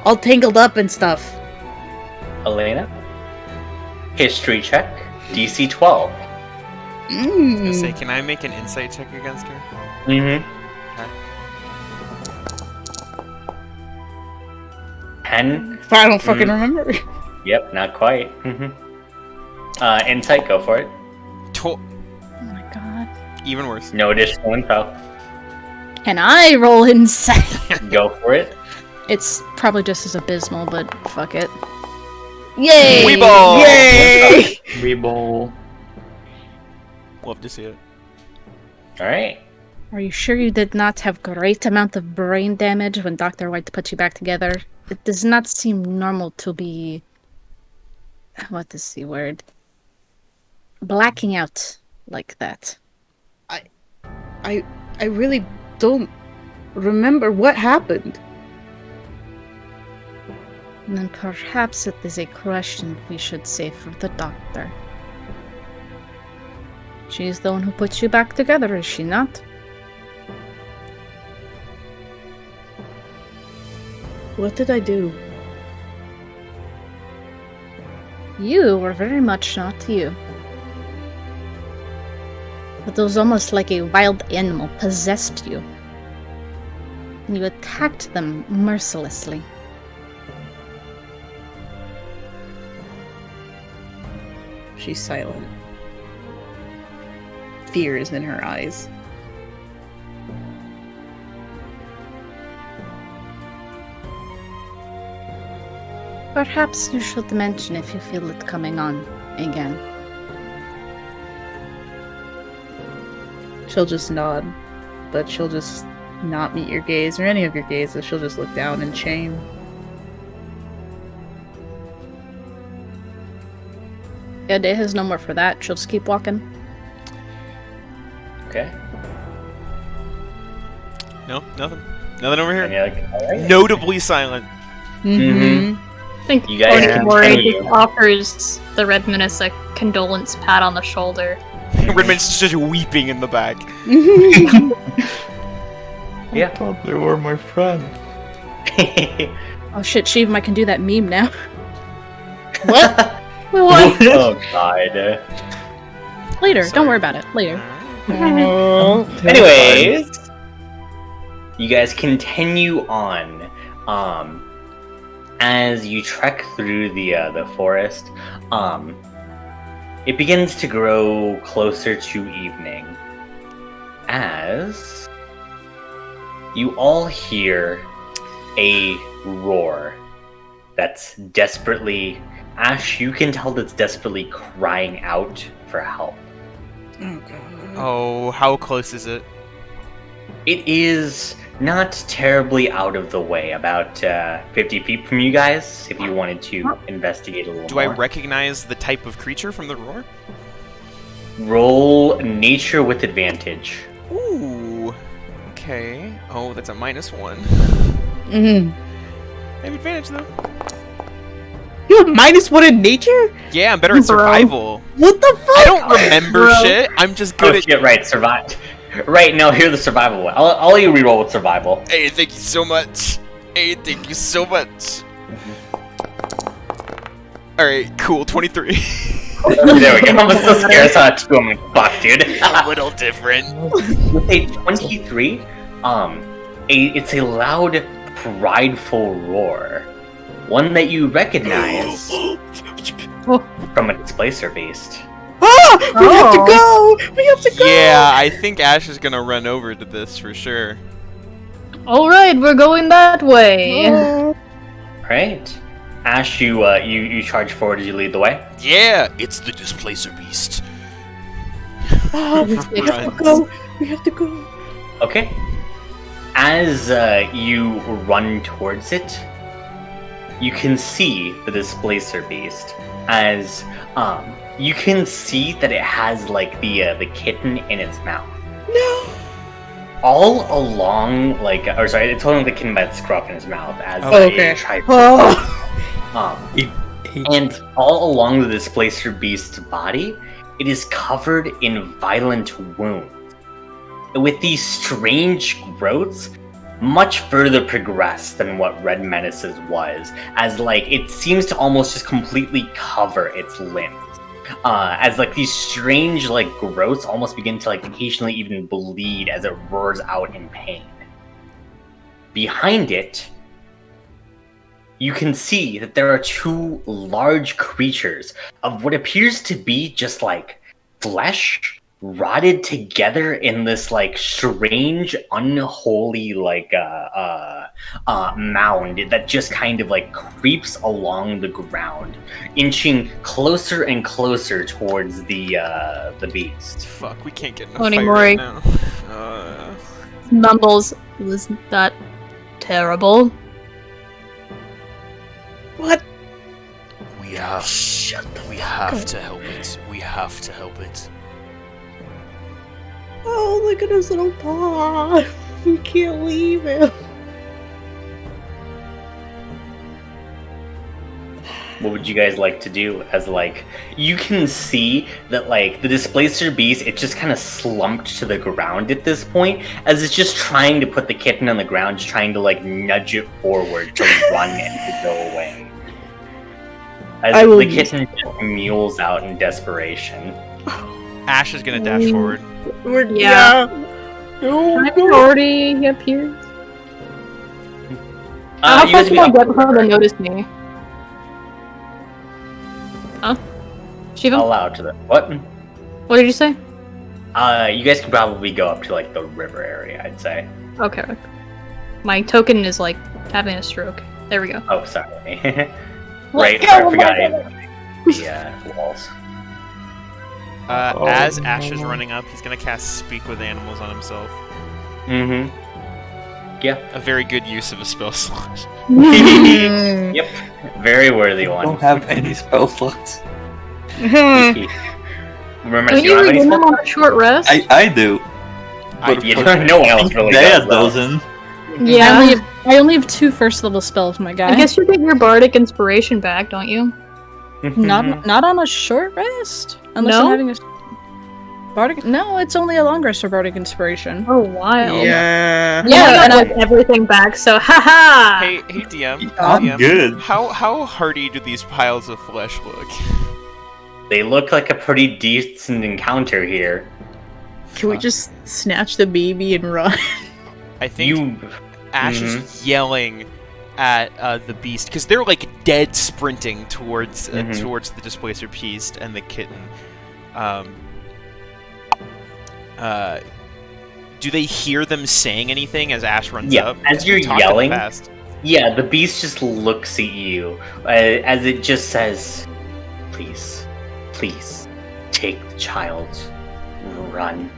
all tangled up and stuff. Elena? History check. DC 12. I was gonna say, can I make an insight check against her? Mm-hmm. Okay. 10. I don't fucking remember. Yep, not quite. Mm-hmm. Insight, go for it. Oh my god. Even worse. No additional info. Can I roll insight? Go for it. It's probably just as abysmal, but fuck it. Yay! Weeball! Yay! Weeball. Love to see it. Alright. Are you sure you did not have great amount of brain damage when Dr. White put you back together? It does not seem normal to be... What is the word? Blacking out like that. I really don't remember what happened. Then perhaps it is a question we should save for the doctor. She's the one who put you back together, is she not? What did I do? You were very much not you. It was almost like a wild animal possessed you. And you attacked them mercilessly. She's silent. Fear is in her eyes. Perhaps you should mention if you feel it coming on again. She'll just nod, but she'll just not meet your gaze or any of your gazes. She'll just look down in shame. Yeah, Day has no more for that. She'll just keep walking. Okay. No, nothing. Nothing over And here. you're like, all right. Notably silent. Mm-hmm. I think You guys Onimori continue. just offers the Red Menace a condolence pat on the shoulder. Redman's just weeping in the back. Yeah. I thought they were my friend. Oh shit, Shivam, I can do that meme now. What? Oh god. Later, Sorry. don't worry about it. Later. Anyways, you guys continue on. As you trek through the forest, it begins to grow closer to evening. As you all hear a roar that's desperately, Ash, you can tell that's desperately crying out for help. Oh god. Oh, how close is it? It is not terribly out of the way, about 50 feet from you guys, if you wanted to investigate a little Do more. I recognize the type of creature from the roar? Roll nature with advantage. Ooh. Okay. Oh, that's a -1. Mm-hmm. I have advantage though. You have -1 in nature? Yeah, I'm better at Bro. survival. What the fuck? I don't remember Bro. shit. I'm just Oh good at. shit, right, survive. Right, no, here's the survival one. I'll let you reroll with survival. Hey, thank you so much. Hey, thank you so much. Alright, cool, 23. There we go. I'm so scared. I saw that too. I'm like, fuck, dude. A little different. With a 23, it's a loud, prideful roar. One that you recognize from a displacer beast. Ah! We have to go! We have to go! Yeah, I think Ash is gonna run over to this for sure. Alright, we're going that way. Oh. Right. Ash, you charge forward as you lead the way. Yeah, it's the displacer beast. Oh, we have to Runs. go! We have to go! Okay. As you run towards it, you can see the displacer beast. As you can see that it has like the kitten in its mouth. No! All along, it's holding the kitten by its scruff in its mouth as Okay. it tries. Oh. And all along the displacer beast's body, it is covered in violent wounds. With these strange growths, much further progressed than what Red Menace's was, as it seems to almost just completely cover its limbs. As these strange growths almost begin to occasionally even bleed as it roars out in pain. Behind it, you can see that there are two large creatures of what appears to be just flesh rotted together in this strange, unholy mound that just kind of creeps along the ground, inching closer and closer towards the beast. Fuck, we can't get in a Only fight more- right now. Mumbles, wasn't that terrible? What? We have Shut the we fuck have up. to help it. We have to help it. Oh, look at his little paw. We can't leave him. What would you guys like to do? As you can see that the displacer beast, it just kind of slumped to the ground at this point, as it's just trying to put the kitten on the ground, just trying to nudge it forward to run and to go away. As I will the use- kitten just mules out in desperation. Ash is gonna dash forward. We're, Yeah. No, I'm already up here. you How far guys can be I up get the before river. they notice me? Huh? Shiva? Allowed to the what? What did you say? You guys can probably go up to the river area, I'd say. Okay. My token is having a stroke. There we go. Oh, sorry. Let's Right, go, I forgot my the walls. As Ash is running up, he's gonna cast Speak with Animals on himself. Mm-hmm. Yeah. A very good use of a spell slot. Yep. Very worthy I one. don't have any spell slots. Remember, Can you you don't have any redeem them spell- on a short rest? I do. No one else really Dea does. though. doesn't. Yeah. I only have 2 first level spells, my guy. I guess you get your bardic inspiration back, don't you? Not on a short rest. Unless No? I'm having a bardic. No, it's only a long rest for bardic inspiration. Oh, wild. Yeah. Yeah, and I got everything back, so haha! Hey, DM. I'm DM, good. How hardy do these piles of flesh look? They look like a pretty decent encounter here. Can we just snatch the baby and run? I think Ash is yelling at the beast because they're like dead sprinting towards towards the displacer beast and the kitten. Do they hear them saying anything as Ash runs up? As you're yelling, the beast just looks at you as it just says, "Please, please, take the child, run."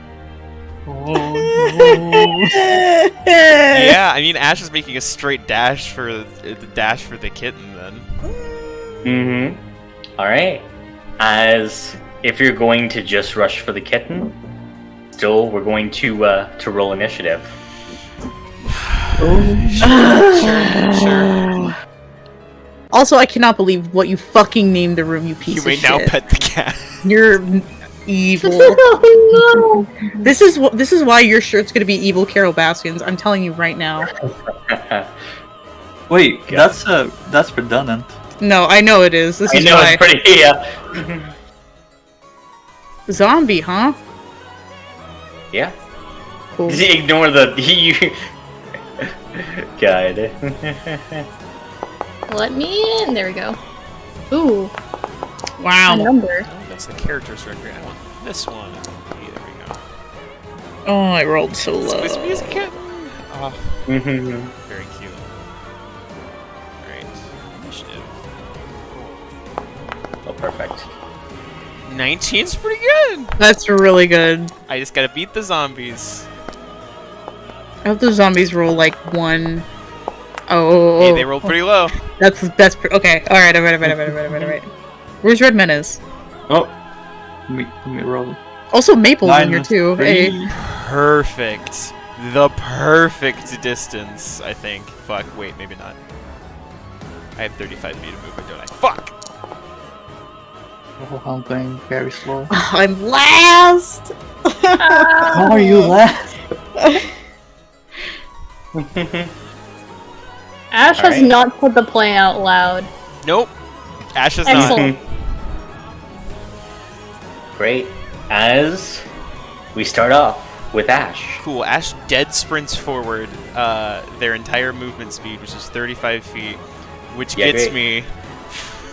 Yeah, I mean Ash is making a straight dash for the kitten then. All right. As if you're going to just rush for the kitten, still we're going to roll initiative. Sure. Also, I cannot believe what you fucking named the room, you piece You of may shit. now pet the cat. You're evil. Oh no! This is why your shirt's gonna be evil Carol Baskins. I'm telling you right now. Wait, that's redundant. No, I know it is. This I is know why. it's pretty. Zombie, huh? Yeah. Cool. Just ignore the you. God. Let me in. There we go. Ooh, a Wow. number. Oh, that's the character's record. I want this one. There we go. Oh, I rolled so low. Supposed to be a kitten. Oh, very cute. Alright. Initiative. Oh, perfect. 19's pretty good! That's really good. I just gotta beat the zombies. I hope the zombies roll like 1. Oh. Hey, they rolled pretty low. That's okay. All right. Where's Red Menace? Oh, let me roll. Also, Maple's in here Minus too. 3. Hey. Perfect. The perfect distance, I think. Fuck, wait, maybe not. I have 35 feet of movement, don't I? Fuck! Oh, I'm going very slow. I'm last. How are you last? Ash has Alright. not put the play out loud. Nope. Ash is Excellent. Great. As we start off with Ash. Cool. Ash dead sprints forward their entire movement speed, which is 35 feet, which gets great. me...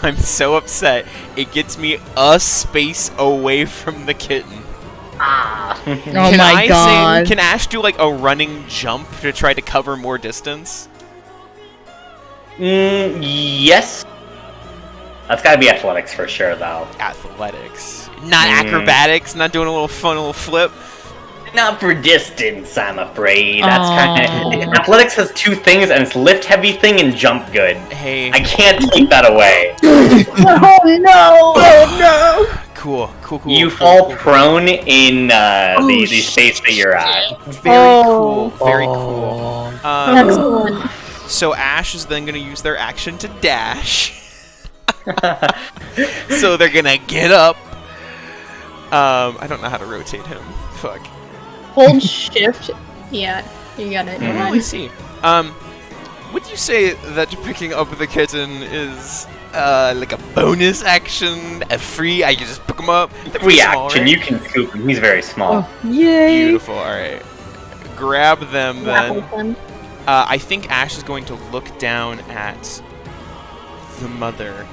I'm so upset. It gets me a space away from the kitten. Oh Can my god. Can Ash do like a running jump to try to cover more distance? Yes. That's gotta be athletics for sure, though. Athletics. Not acrobatics, not doing a little fun little flip. Not for distance, I'm afraid. That's kind of... Athletics has 2 things, and it's lift heavy thing and jump good. Hey. I can't take that away. Oh no! Oh Cool. You fall prone in the space that you're at. Very cool. Very cool. Excellent. So Ash is then going to use their action to dash. So they're going to get up. I don't know how to rotate him. Fuck. Hold shift. Yeah, you got it. Oh, I see. Would you say that picking up the kitten is like a bonus action, a free? I can just pick him up. They're pretty small, Reaction, right? you can scoop him. He's very small. no! Yay! Beautiful. All right. Grab them then. Grapple them. I think Ash is going to look down at the mother.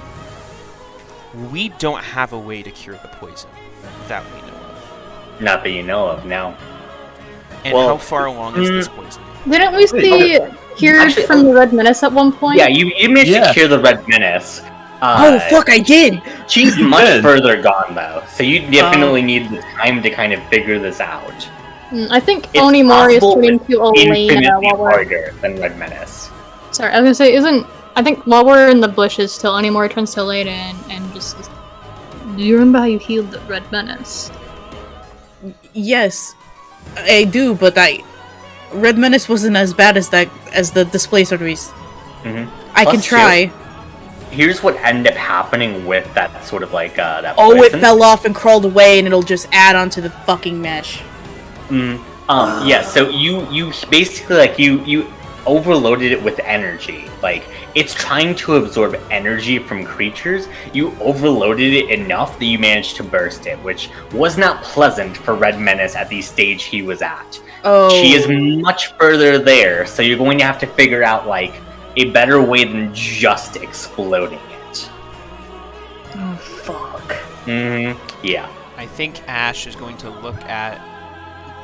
We don't have a way to cure the poison that we know of. Not that you know of, no. And Well, how far along is this poison? Didn't we see cured Actually, from the Red Menace at one point? Yeah, you managed to cure the Red Menace. Oh fuck! I did. She's much further gone, though, so you definitely need the time to kind of figure this out. I think It's Onimori is possible, turning but to Elena infinitely while we're... harder than Red Menace. Sorry, I was gonna say, I think while we're in the bushes still, Onimori turns to Elena and just says, do you remember how you healed the Red Menace? Yes, I do, but that Red Menace wasn't as bad as the Displacer Beast. I Plus can try. Here's what ended up happening with that sort of like that. Oh, it poison. fell off and crawled away, and it'll just add onto the fucking mesh. Yeah. So you basically like you overloaded it with energy. Like it's trying to absorb energy from creatures. You overloaded it enough that you managed to burst it, which was not pleasant for Red Menace at the stage he was at. Oh. She is much further there, so you're going to have to figure out like a better way than just exploding it. Oh fuck. Yeah. I think Ash is going to look at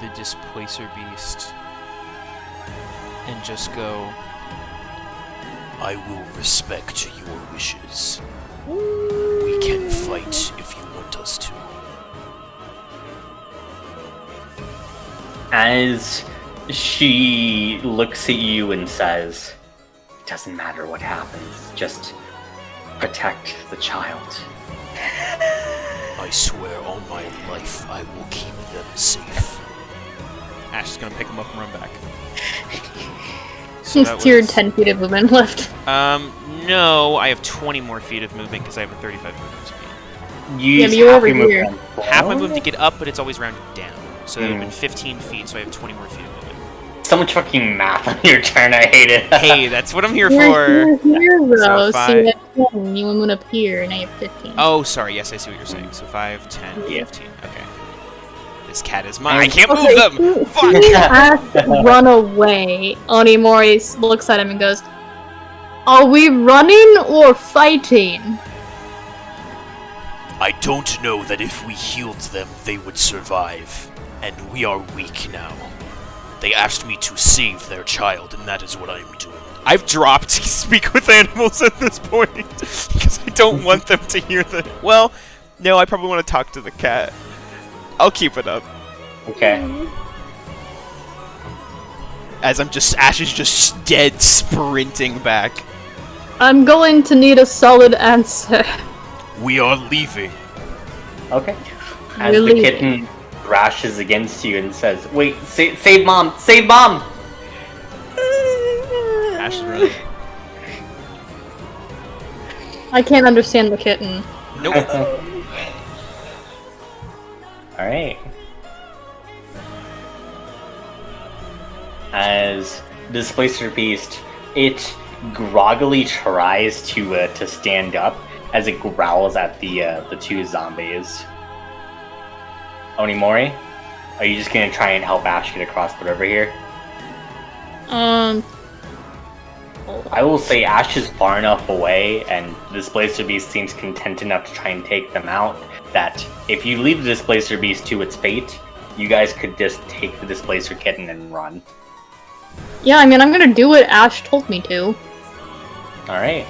the Displacer Beast and just go, I will respect your wishes. We can fight if you want us to. As she looks at you and says, it doesn't matter what happens, just protect the child. I swear on my life I will keep them safe. Ash is going to pick him up and run back. So He's that tiered was- 10 feet of movement left. No, I have 20 more feet of movement because I have a 35 movement speed. You Yeah, use but you're half over your movement here. on Half my phone? movement to get up, but it's always rounded down. So that would have been 15 feet, so I have 20 more feet of movement. So much fucking math on your turn, I hate it. Hey, that's what I'm here You're for. here, though. So So you have 10, you went up here, and now you have 15. Oh, sorry. Yes, I see what you're saying. So 5, 10, Yeah. 15. Okay. This cat is mine. I can't move them! Fuck! He has to run away. Onimori looks at him and goes, are we running or fighting? I don't know that if we healed them, they would survive. And we are weak now. They asked me to save their child, and that is what I'm doing. I've dropped Speak with Animals at this point. Because I don't want them to hear the... Well, no, I probably want to talk to the cat. I'll keep it up. Okay. As Ash is just dead sprinting back. I'm going to need a solid answer. We are leaving. Okay. As Really? the kitten thrashes against you and says, wait, save mom! Save mom! Ash is running. I can't understand the kitten. Nope. Alright. As Displacer Beast, it groggily tries to stand up as it growls at the two zombies. Onimori, are you just gonna try and help Ash get across the river here? I will say Ash is far enough away, and the Displacer Beast seems content enough to try and take them out, that if you leave the Displacer Beast to its fate, you guys could just take the Displacer Kitten and run. Yeah, I mean, I'm gonna do what Ash told me to. Alright.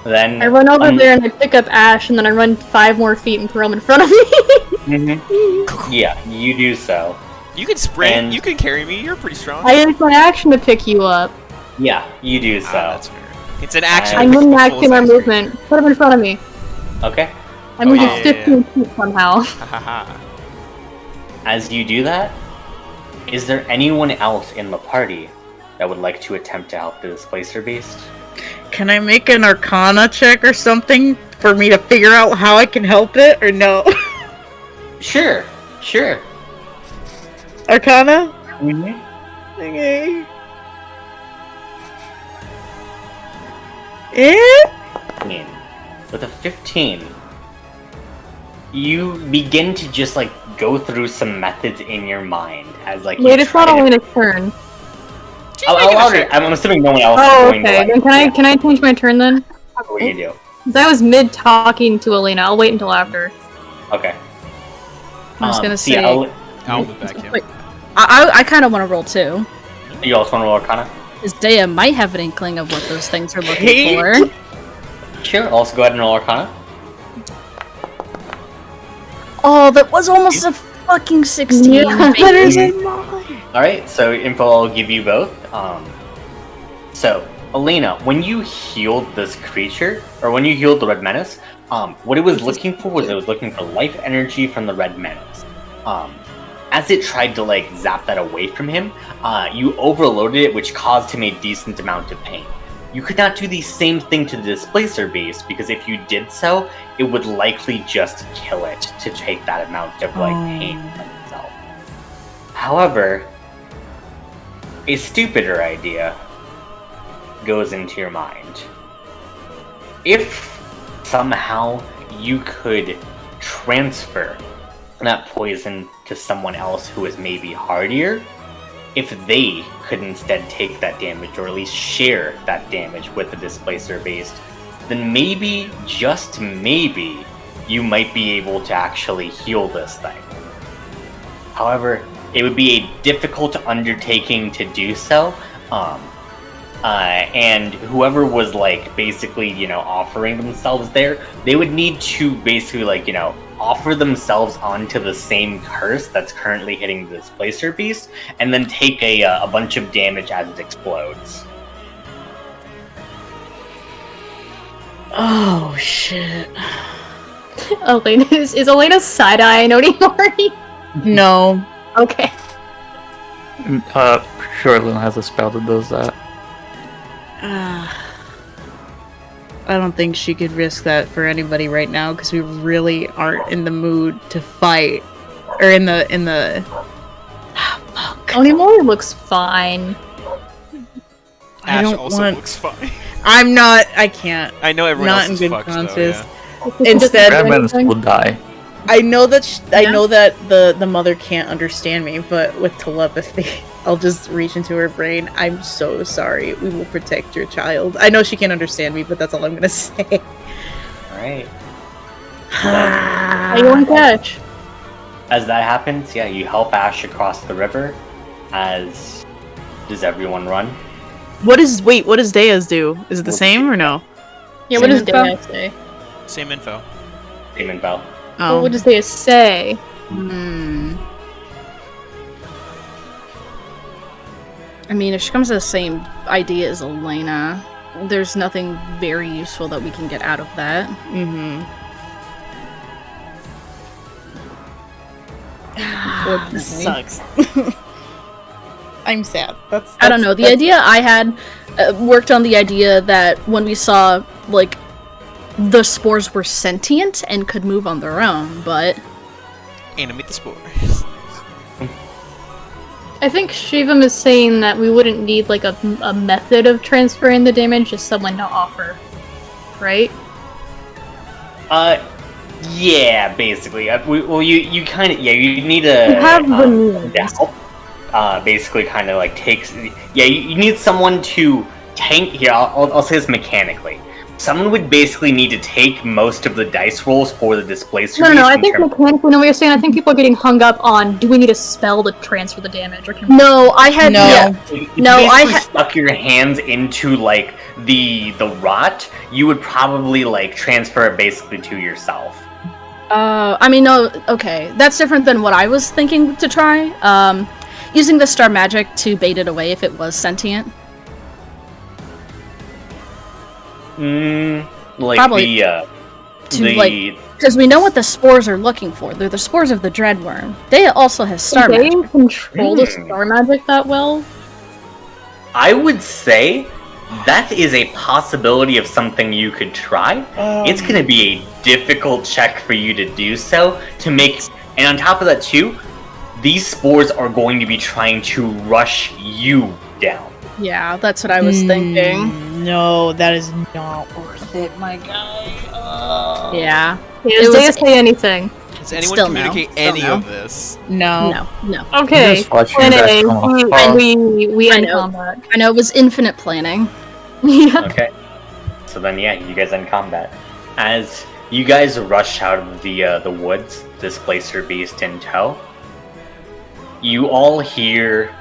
Then... I run over there and I pick up Ash, and then I run 5 more feet and throw him in front of me. Yeah, you do so. You can sprint. And- You can carry me. You're pretty strong. I used my action to pick you up. Yeah, you do so. That's fair. It's an action. I'm to pick in the action full or size movement. Put him in front of me. Okay. I moved yeah, it yeah, 15 feet somehow. creature. Hahaha. As you do that, is there anyone else in the party that would like to attempt to help the Displacer Beast? Can I make an Arcana check or something for me to figure out how I can help it, or no? Sure. Arcana? Mm-hmm. Okay. With a 15, you begin to just like go through some methods in your mind as like. Wait, you it's try not to- only a turn. I'm assuming no one else Oh, is going okay. to. Then can I change my turn then? What do you do? 'Cause I was mid talking to Elena. I'll wait until after. Okay. I was gonna see, say. I'll move back. Yeah. Wait, I kind of want to roll too. You also want to roll Arcana? Because Dea might have an inkling of what those things are looking Hey. for. Sure. Also go ahead and roll Arcana. Oh, that was almost a fucking 16. Yeah. baby. Alright, so info I'll give you both. So, Elena, when you healed this creature, or when you healed the Red Menace, what it was looking for was it was looking for life energy from the Red Menace. as it tried to like zap that away from him, you overloaded it, which caused him a decent amount of pain. You could not do the same thing to the displacer beast, because if you did so, it would likely just kill it to take that amount of like pain from itself. However, a stupider idea goes into your mind. If somehow you could transfer that poison to someone else who is maybe hardier, if they could instead take that damage, or at least share that damage with the displacer beast, then maybe, just maybe, you might be able to actually heal this thing. However, it would be a difficult undertaking to do so, and whoever was like basically, you know, offering themselves there, they would need to basically like, you know, offer themselves onto the same curse that's currently hitting the displacer beast, and then take a bunch of damage as it explodes. Oh shit. Elena, is Elena side-eyeing Onimori? No. Okay. Sure, Luna has a spell that does that. I don't think she could risk that for anybody right now, because we really aren't in the mood to fight. Or in the fuck. Onimori looks fine. Ash don't also want- looks fine. I can't. I know everyone Not else in is good fucked conscience. though, Instead, Red Menace will die. I know that I know that the mother can't understand me, but with telepathy, I'll just reach into her brain. I'm so sorry. We will protect your child. I know she can't understand me, but that's all I'm gonna say. Alright. Are you on catch? As that happens, yeah, you help Ash across the river. As does everyone run? What does Dea's do? Is it the same or no? Yeah, what does Same Dea info? say? yeah. Same info. Demon Bell. Oh. What does Dea say? I mean, if she comes to the same idea as Elena, there's nothing very useful that we can get out of that. This sucks. I'm sad. I don't know. The idea I had worked on the idea that when we saw, like, the spores were sentient and could move on their own, but... Animate the spores. I think Shivam is saying that we wouldn't need, like, a method of transferring the damage, just someone to offer. Right? Yeah, basically. You kind of, yeah, you need a... You have the means. to help. Basically kind of like takes... Yeah, you need someone to tank... Here, I'll say this mechanically. Someone would basically need to take most of the dice rolls for the displacer. No, I think mechanically, no, what you're saying, I think people are getting hung up on, do we need a spell to transfer the damage? Or can we... No, I had... No. Yeah. If No, you I basically stuck your hands into like the rot, you would probably like transfer it basically to yourself. I mean, no, okay. That's different than what I was thinking to try. Using the star magic to bait it away if it was sentient. Like Probably because we know what the spores are looking for. They're the spores of the dreadworm. Dea also has star They magic. control the star magic that well? I would say that is a possibility of something you could try. It's going to be a difficult check for you to do so to make, and on top of that too, these spores are going to be trying to rush you down. Yeah, that's what I was thinking. No, that is not worth it, my guy. Yeah. Does Dea say anything? Does anyone Still communicate no. any Still of this? No. No. Okay, Just watching plan that A, come off. we I end know. combat. I know it was infinite planning. Yeah. Okay. So then, yeah, you guys end combat. As you guys rush out of the woods, displacer beast in tow, you all hear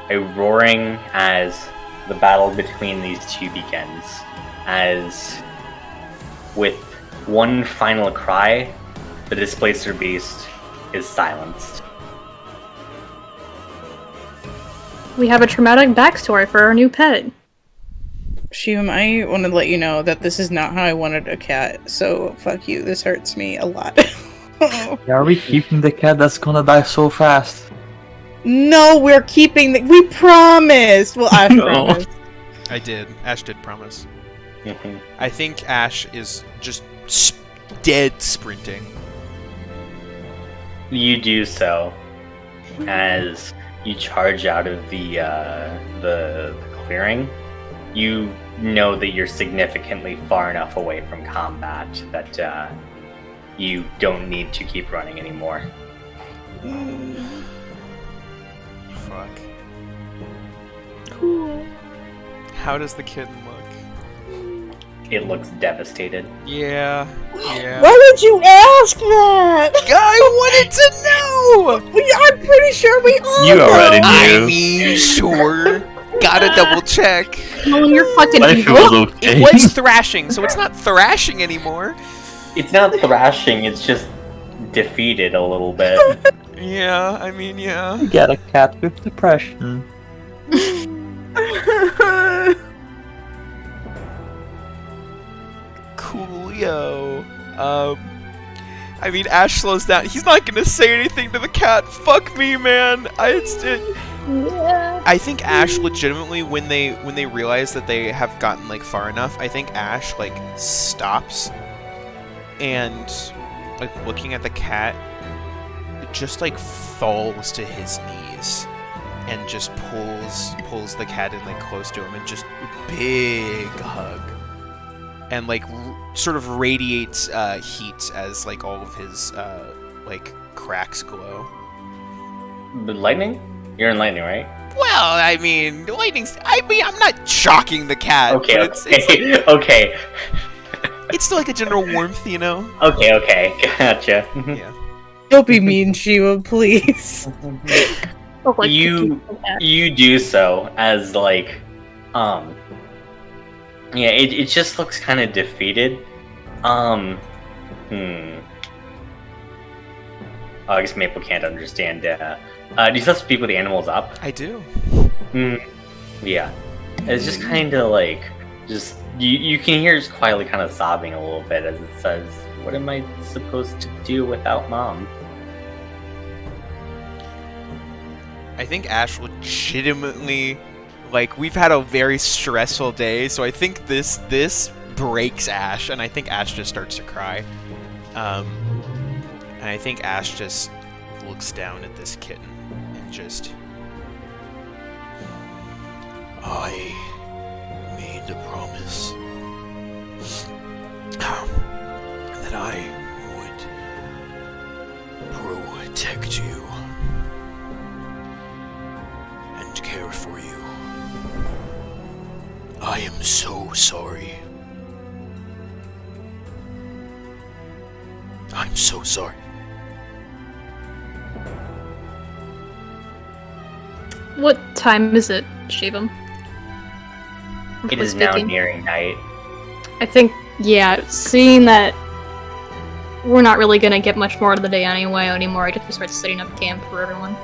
a roaring as the battle between these two begins. As with one final cry, the displacer beast is silenced. We have a traumatic backstory for our new pet. Shivam, I want to let you know that this is not how I wanted a cat, so fuck you. This hurts me a lot. Are we keeping the cat that's gonna die so fast? No, we're keeping the. We promised. Well, I promised. I did. Ash did promise. Mhm. I think Ash is just dead sprinting. You do so as you charge out of the clearing. You know that you're significantly far enough away from combat that you don't need to keep running anymore. Fuck. Cool. How does the kitten look? It looks devastated. Yeah. Why did you ask that? I wanted to know! I'm pretty sure we all You know. already I knew. mean, sure. Gotta double check. Nolan, you're fucking What if it evil. was okay? It was thrashing, so it's not thrashing anymore. It's not thrashing, it's just defeated a little bit. Yeah, I mean, yeah. You got a cat with depression. Coolio. I mean, Ash slows down. He's not gonna say anything to the cat. Fuck me, man. I think Ash legitimately, when they realize that they have gotten like far enough, I think Ash like stops and like looking at the cat, just like falls to his knees and just pulls the cat in like close to him and just big hug. And like sort of radiates heat as like all of his like cracks glow. But lightning? You're in lightning, right? Well, I mean, lightning's. I mean, I'm not shocking the cat. Okay, but it's like, okay. it's still like a general warmth, you know. Okay, gotcha. Yeah. Don't be mean, Shiva, please. Oh, like, You do so as like yeah, it just looks kind of defeated. Oh, I guess Maple can't understand. Do you still speak with the animals up? I do. Yeah. It's just kind of like, just you can hear just quietly kind of sobbing a little bit as it says, "What am I supposed to do without Mom?" I think Ash legitimately, like, we've had a very stressful day, so I think this breaks Ash, and I think Ash just starts to cry. And I think Ash just looks down at this kitten and just... I made a promise that I would protect you and care for you. I am so sorry. I'm so sorry. What time is it, Shivam? It is now nearing night. I think, yeah, seeing that we're not really gonna get much more of the day anymore, I just start setting up camp for everyone.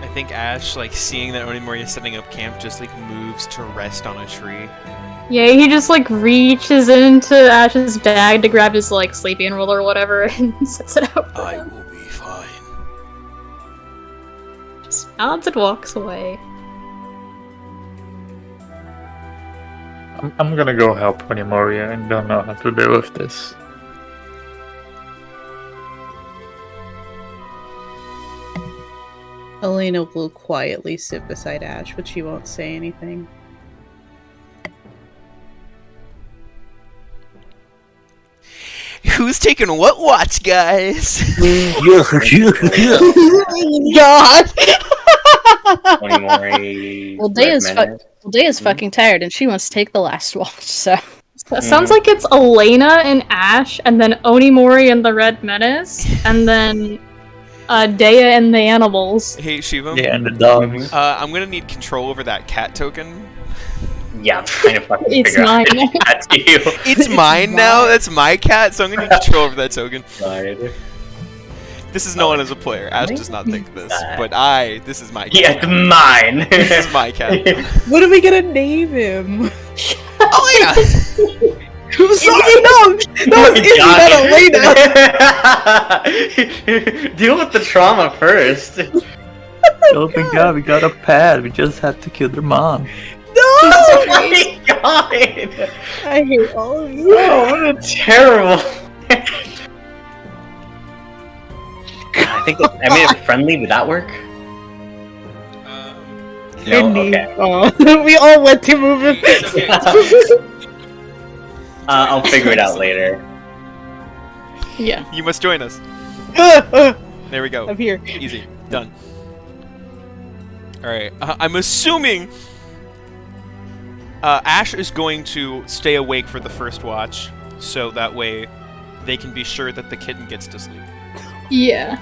I think Ash, like, seeing that Onimori is setting up camp, just, like, moves to rest on a tree. Yeah, he just, like, reaches into Ash's bag to grab his, like, sleeping roll or whatever and sets it out for I him. will be fine. Just nods and walks away. I'm gonna go help Onimoria and don't know how to deal with this. Elena will quietly sit beside Ash, but she won't say anything. Who's taking what watch, guys? God! Onimori, Well, Day is recommended. fucking tired, and she wants to take the last watch. So So it sounds like it's Elena and Ash, and then Onimori and the Red Menace, and then Dea and the animals. Hey, Shivam. Yeah, and the dogs. I'm gonna need control over that cat token. Yeah, I'm trying to fucking It's figure out mine. how to you. It's mine now. That's my cat, so I'm gonna need control over that token. This is Nolan as a player. Ash does not think this, but this is my cat. Yeah, it's mine. This is my cat. What are we gonna name him? Oh yeah. Sorry, no, it's not Elena. Deal with the trauma first. Oh my god, we got a pad. We just had to kill their mom. No! Oh my god! I hate all of you. Oh, what a terrible. I think I made it friendly. Would that work? No. Okay. Oh, we all went to move it. I'll figure it out later. Yeah. You must join us. There we go. I'm here. Easy. Done. Alright. I'm assuming Ash is going to stay awake for the first watch, so that way they can be sure that the kitten gets to sleep. Yeah.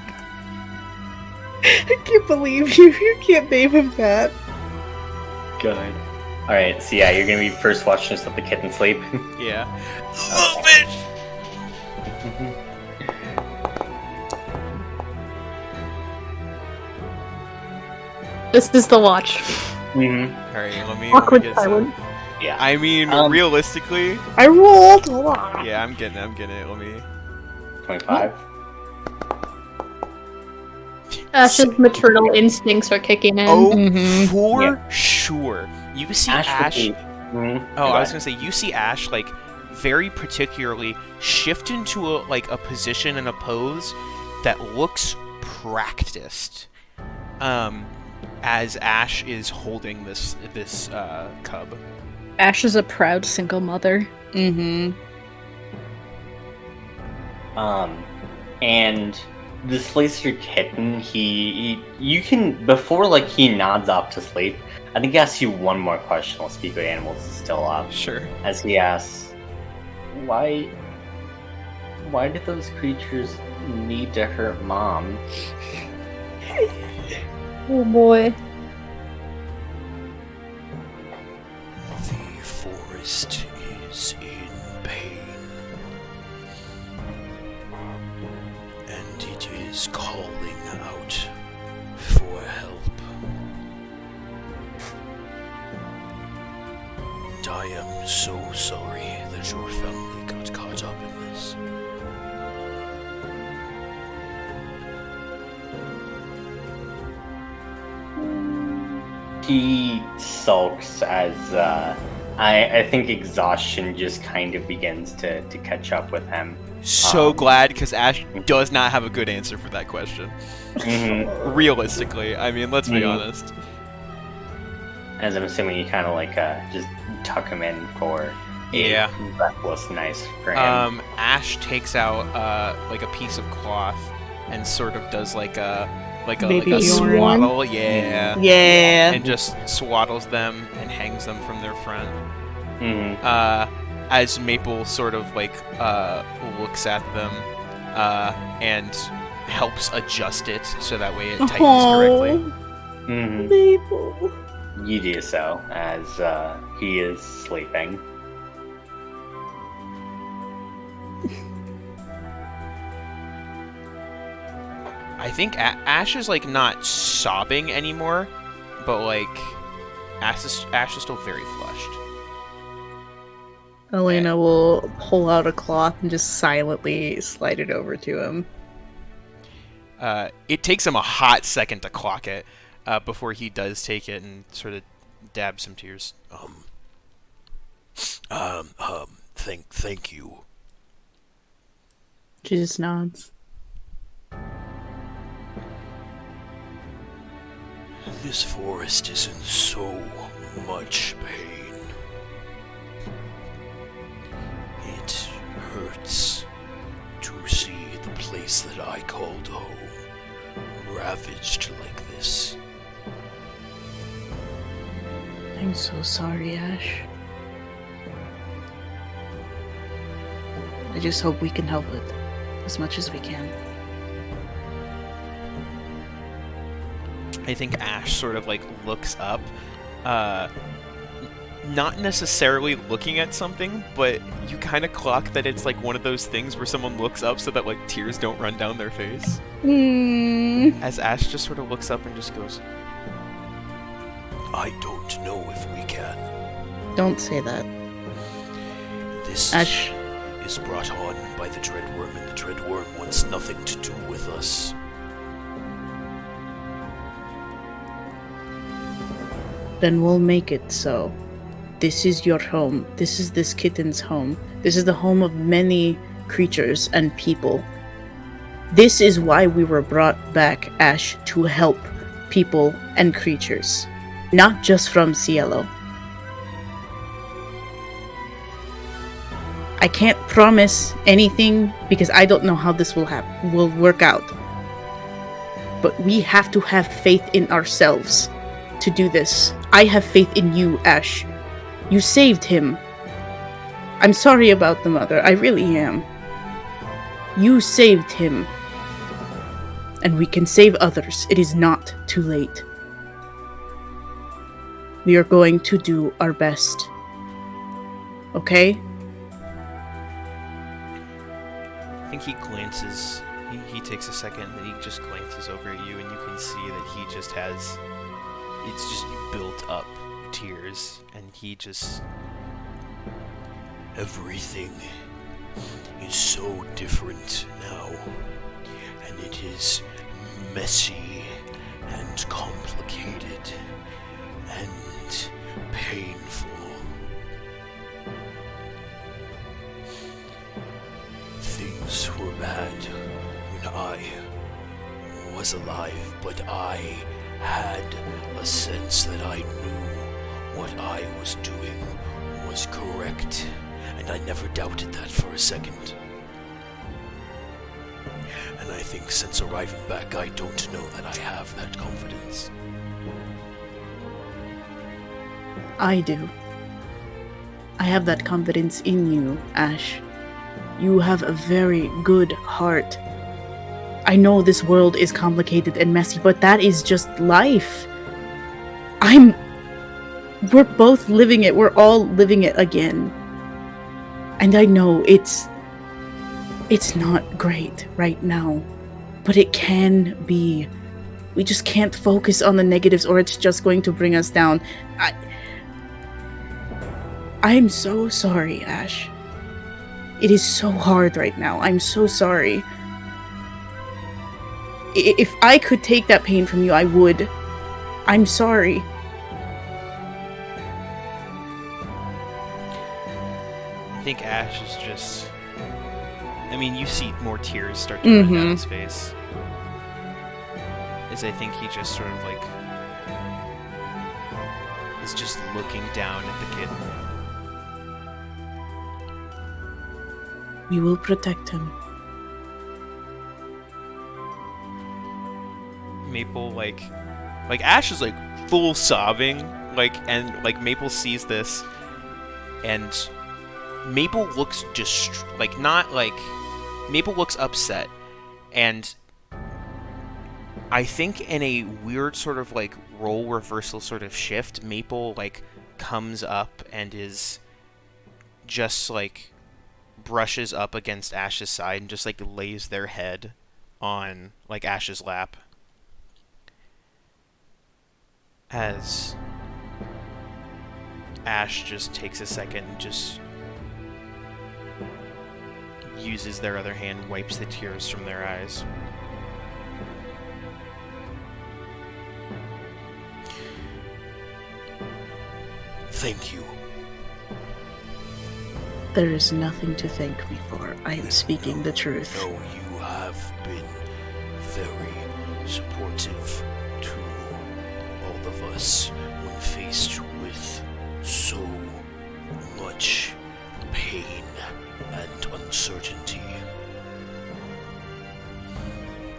I can't believe you. You can't name him that. Good. Alright, so yeah, you're gonna be first watch just let the kitten sleep. Yeah. Little bitch! This is the watch. Alright, let me Awkward get silence. some. Yeah. I mean, realistically, I rolled. Hold on. yeah, I'm getting it. Let me. 25. Ash's maternal instincts are kicking in. Oh, for Yeah. sure. You see Ash. Mm-hmm. I was gonna say, you see Ash like very particularly shift into a position and a pose that looks practiced. As Ash is holding this cub. Ash is a proud single mother. Mm-hmm. And this laser kitten, you can, before like he nods off to sleep, I think he asks you one more question while Speak with Animals is still up. Sure. As he asks, why did those creatures need to hurt Mom? Oh boy. The forest is in pain, and it is calling out for help. And I am so sorry that your family got caught up in this. He sulks as I think exhaustion just kind of begins to catch up with him. So glad, because Ash does not have a good answer for that question. Mm-hmm. Realistically, I mean, let's be honest. As I'm assuming you kind of like just tuck him in for Yeah. reckless nice for him. Ash takes out like a piece of cloth and sort of does like a Baby Bjorn. swaddle, yeah, Yeah. and just swaddles them and hangs them from their front. Mm-hmm. As Maple sort of like looks at them and helps adjust it so that way it tightens correctly. Mm-hmm. Maple. You do so as he is sleeping. I think Ash is like not sobbing anymore, but like Ash is still very flushed. Elena will pull out a cloth and just silently slide it over to him. It takes him a hot second to clock it before he does take it and sort of dab some tears. Thank you. She just nods. This forest is in so much pain. It hurts to see the place that I called home ravaged like this. I'm so sorry, Ash. I just hope we can help it as much as we can. I think Ash sort of like looks up, not necessarily looking at something, but you kind of clock that it's like one of those things where someone looks up so that like tears don't run down their face. As Ash just sort of looks up and just goes, I don't know if we can. Don't say that. This Ash. is brought on by the Dreadworm, and the Dreadworm wants nothing to do with us. Then we'll make it so. This is your home. This is this kitten's home. This is the home of many creatures and people. This is why we were brought back, Ash, to help people and creatures. Not just from Cielo. I can't promise anything because I don't know how this will work out. But we have to have faith in ourselves to do this. I have faith in you, Ash. You saved him. I'm sorry about the mother. I really am. You saved him. And we can save others. It is not too late. We are going to do our best. Okay? I think he glances, he takes a second, and he just glances over at you, and you can see that he just has, it's just built up tears, and he just... Everything is so different now, and it is messy and complicated and painful. Things were bad when I was alive, but I had a sense that I knew what I was doing was correct, and I never doubted that for a second. And I think since arriving back, I don't know that I have that confidence. I do. I have that confidence in you, Ash. You have a very good heart. I know this world is complicated and messy, but that is just life. We're both living it. We're all living it again. And I know it's not great right now, but it can be. We just can't focus on the negatives or it's just going to bring us down. I'm so sorry, Ash. It is so hard right now. I'm so sorry. If I could take that pain from you, I would. I'm sorry. I think Ash is just... I mean, you see more tears start to run down his face. As I think he just sort of like... is just looking down at the kitten. We will protect him. Maple, like Ash is like full sobbing, and Maple sees this, and Maple looks Maple looks upset, and I think in a weird sort of like role reversal sort of shift, Maple like comes up and is just like brushes up against Ash's side and just like lays their head on like Ash's lap. As Ash just takes a second and just uses their other hand, wipes the tears from their eyes. Thank you. There is nothing to thank me for. I am speaking the truth. No, you have been very supportive to all of us when faced with so much pain and uncertainty.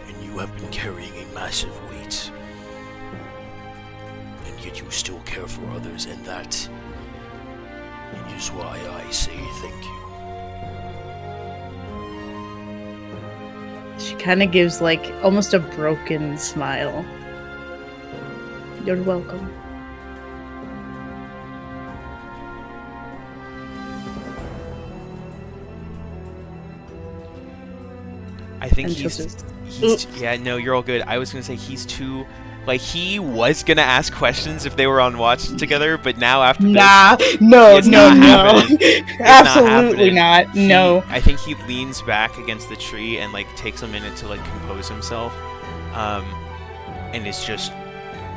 And you have been carrying a massive weight. And yet you still care for others, and that is why I say thank you. She kind of gives like almost a broken smile. You're welcome. I think And he's just- yeah, no, you're all good. I was gonna say he's too Like, he was gonna ask questions if they were on watch together, but now after Nah, this, no, it's no, not no. happening. It's Absolutely not not. happening. No. I think he leans back against the tree and like takes a minute to like compose himself, and is just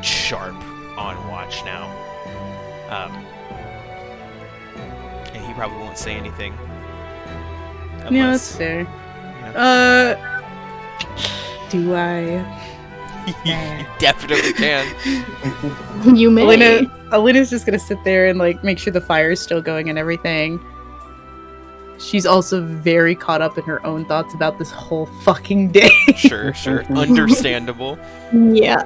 sharp on watch now. And he probably won't say anything. Yeah, that's fair. Do I? You definitely can. You may. Alina's just gonna sit there and like make sure the fire is still going and everything. She's also very caught up in her own thoughts about this whole fucking day. Sure. Understandable. Yeah.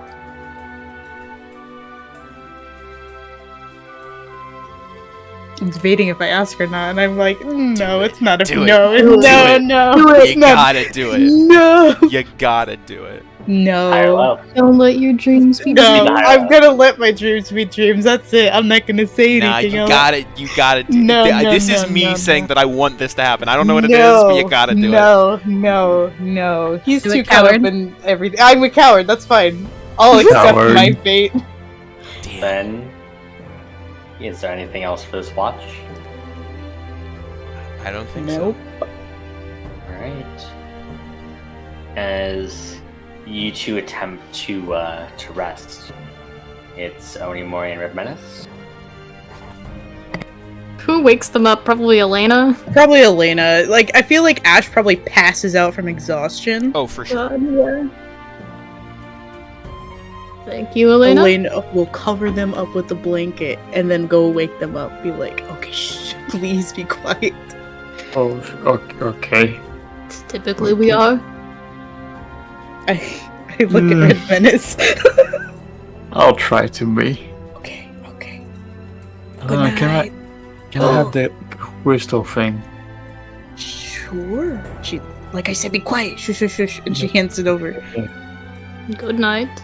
I'm debating if I ask her or not, and I'm like, no, it's not a Do it. no, Do no, it. no. You gotta do it. No, You gotta do it. Higher no, love. Don't let your dreams be no. dreams. I'm gonna let my dreams be dreams. That's it. I'm not gonna say Nah, anything you else. gotta do No, it. no, This is no, me no, saying no. that I want this to happen. I don't know what it is, but you gotta do it. No. He's You a too caught up coward? in everything. I'm a coward. That's fine. I'll accept Coward. my fate. Damn. Then, is there anything else for this watch? I don't think Nope. so. Alright. As you two attempt to rest, it's Onimori and Red Menace. Who wakes them up? Probably Elena. Probably Elena. Like, I feel like Ash probably passes out from exhaustion. Oh, for sure. Yeah. Thank you, Elena. Elena will cover them up with the blanket and then go wake them up. Be like, okay, shh, please be quiet. Oh, okay. Typically, we are. I look at Red Menace. I'll try to be. Okay. Can I have the crystal thing? Sure. She, like I said, be quiet. Shush. And she hands it over. Good night.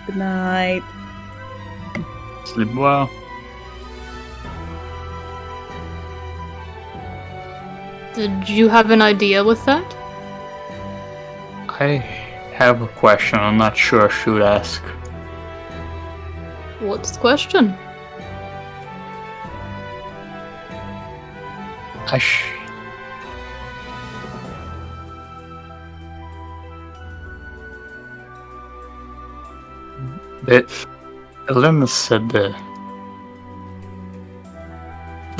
Good night. Sleep well. Did you have an idea with that? I have a question. I'm not sure I should ask. What's the question? Elena said the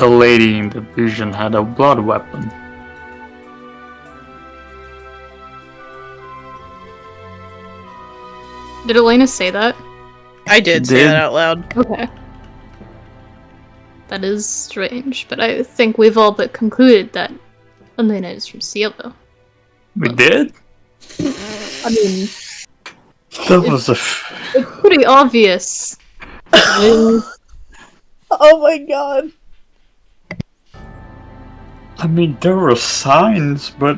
lady in the vision had a blood weapon. Did Elena say that? I did say that out loud. Okay. That is strange, but I think we've all but concluded that Elena is from Cielo. We did? I mean, That was a. it's pretty obvious. Oh my god. I mean, there were signs, but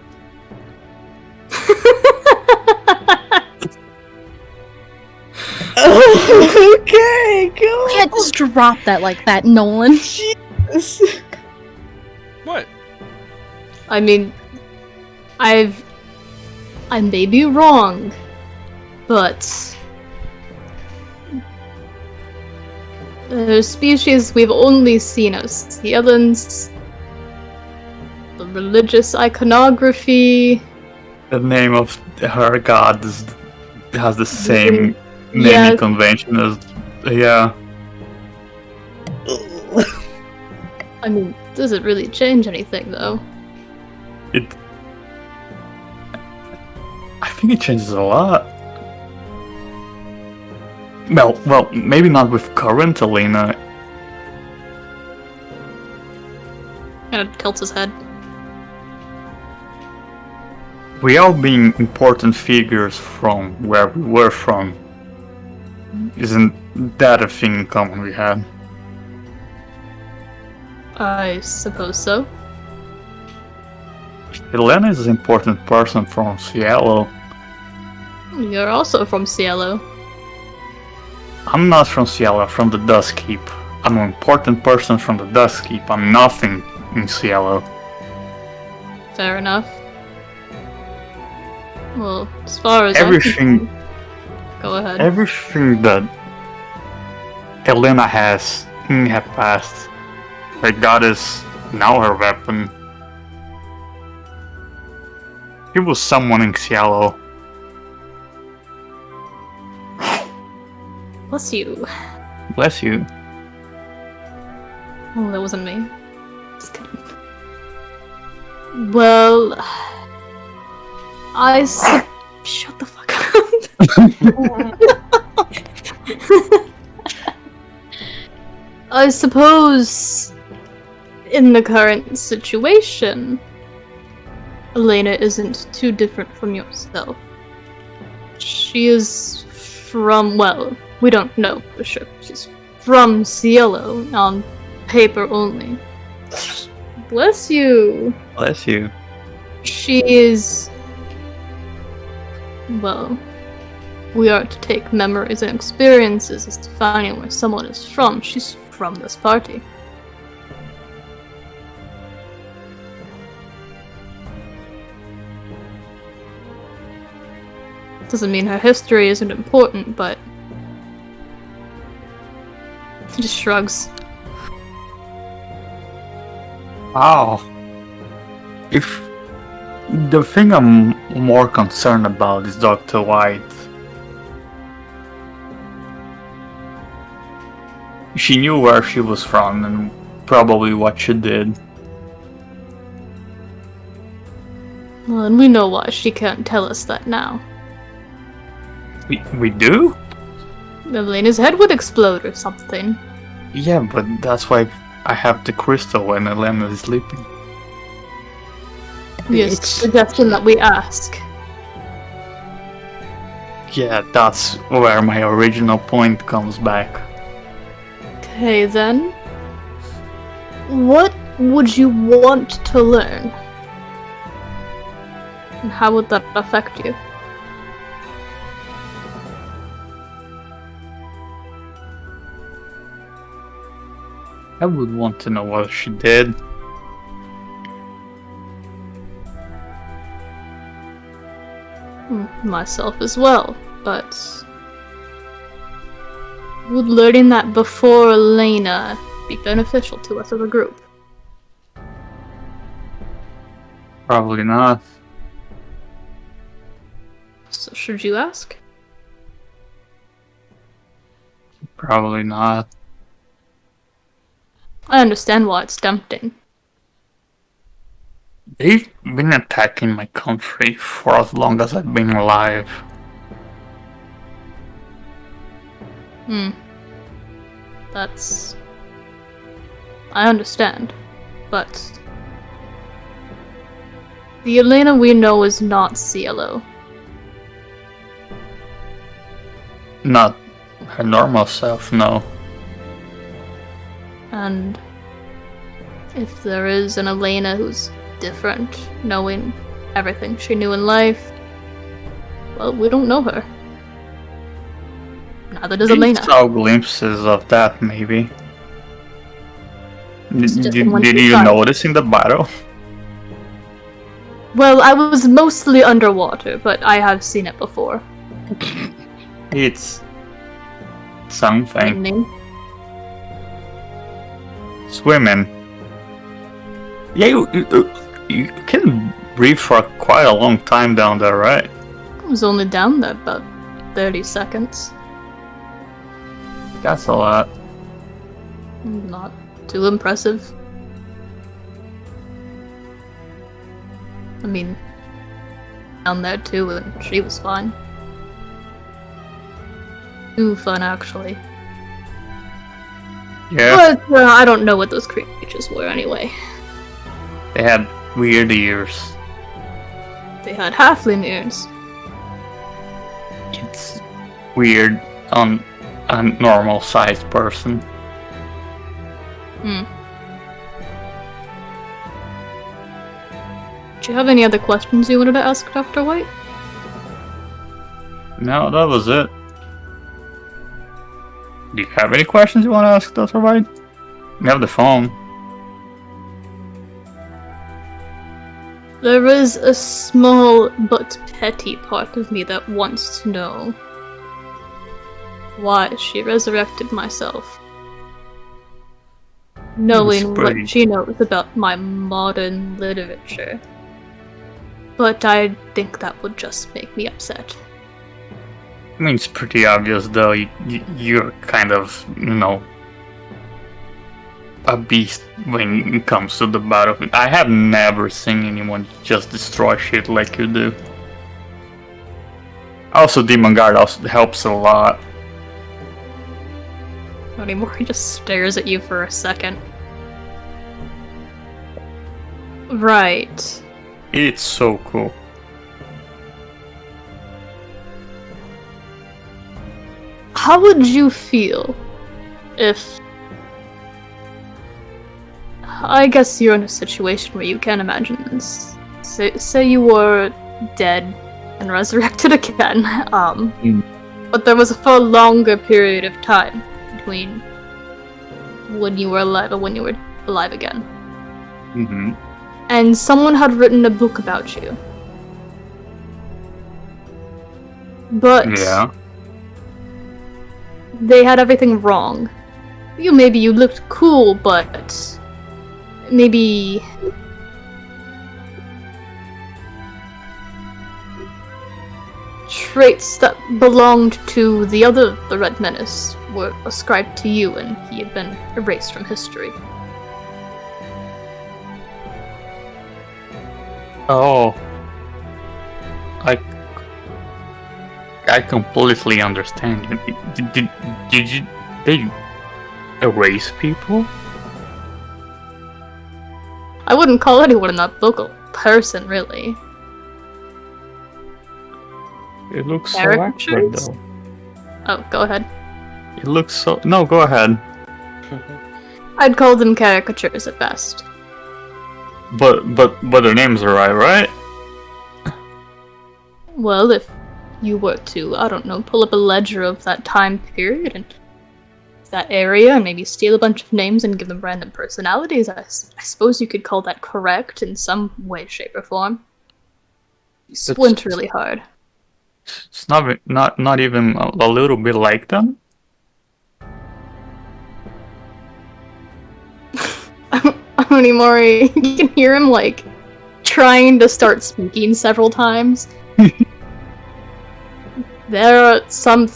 Okay, go. You can't just drop that like that, Nolan. Jesus. What? I mean, I may be wrong, but the species we've only seen as Cielans, the religious iconography. the name of her god has the same naming Yeah. convention as. Yeah. I mean, does it really change anything, though? I think it changes a lot. Well, maybe not with current Elena. Kind of tilts his head. We all being important figures from where we were from. Isn't that a thing in common we had? I suppose so. Elena is an important person from Cielo. You're also from Cielo. I'm not from Cielo, I'm from the Dusk Keep. I'm an important person from the Dusk Keep. I'm nothing in Cielo. Fair enough. Well, as far as Everything- Go ahead. Everything that Elena has in her past, her goddess, now her weapon. He was summoning Cielo. Bless you. Bless you. Oh, that wasn't me. Just kidding. Well, shut the fuck up. I suppose, in the current situation, Elena isn't too different from yourself. She is from, well, we don't know for sure. She's from Cielo, on paper only. Bless you. Bless you. She is... well, we are to take memories and experiences as defining where someone is from. She's from this party. Doesn't mean her history isn't important, but... He just shrugs. Wow. If the thing I'm more concerned about is Dr. White. She knew where she was from and probably what she did. Well, and we know why she can't tell us that now. We do? Elena's head would explode or something. Yeah, but that's why I have the crystal when Elena is sleeping. Yes, suggestion that we ask. Yeah, that's where my original point comes back. Okay then. What would you want to learn? And how would that affect you? I would want to know what she did. Myself as well, but... would learning that before Elena be beneficial to us as a group? Probably not. So should you ask? Probably not. I understand why it's tempting. They've been attacking my country for as long as I've been alive. That's... I understand, but... the Elena we know is not Cielo. Not her normal self, no. And... if there is an Elena who's different, knowing everything she knew in life, well, we don't know her. Neither does I Elena. saw glimpses of that, maybe. Just Did in one you time. notice in the battle? Well, I was mostly underwater, but I have seen it before. It's something. Meaning? Swimming. Yeah, you can breathe for quite a long time down there, right? I was only down there about 30 seconds. That's a lot. Not too impressive. I mean, down there too, and she was fine. Too fun, actually. Yeah, But I don't know what those creatures were anyway. they had weird ears. They had halfling ears. It's weird on a normal sized person. Do you have any other questions you wanted to ask Dr. White? No, that was it. Do you have any questions you want to ask Dr. White? You have the phone. There is a small but petty part of me that wants to know. why she resurrected myself. Knowing what she knows about my modern literature. But I think that would just make me upset. I mean, it's pretty obvious, though. You're kind of, a beast when it comes to the battlefield. I have never seen anyone just destroy shit like you do. Also, Demon Guard also helps a lot. Anymore, he just stares at you for a second. Right. It's so cool. How would you feel if... I guess you're in a situation where you can't imagine this. Say you were dead and resurrected again, but there was a far longer period of time between when you were alive and when you were alive again. Mm-hmm. And someone had written a book about you. But yeah. They had everything wrong. Maybe you looked cool, but maybe traits that belonged to the Red Menace were ascribed to you, and he had been erased from history. Oh. I completely understand. Did they erase people? I wouldn't call anyone in that book a person, really. It looks so awkward, though. Oh, go ahead. It looks so... No, go ahead. I'd call them caricatures at best. But their names are right? Well, if you were to, I don't know, pull up a ledger of that time period and that area and maybe steal a bunch of names and give them random personalities, I suppose you could call that correct in some way, shape, or form. You squint really hard. It's not even a little bit like them? Onimori, you can hear him, like, trying to start speaking several times. There are some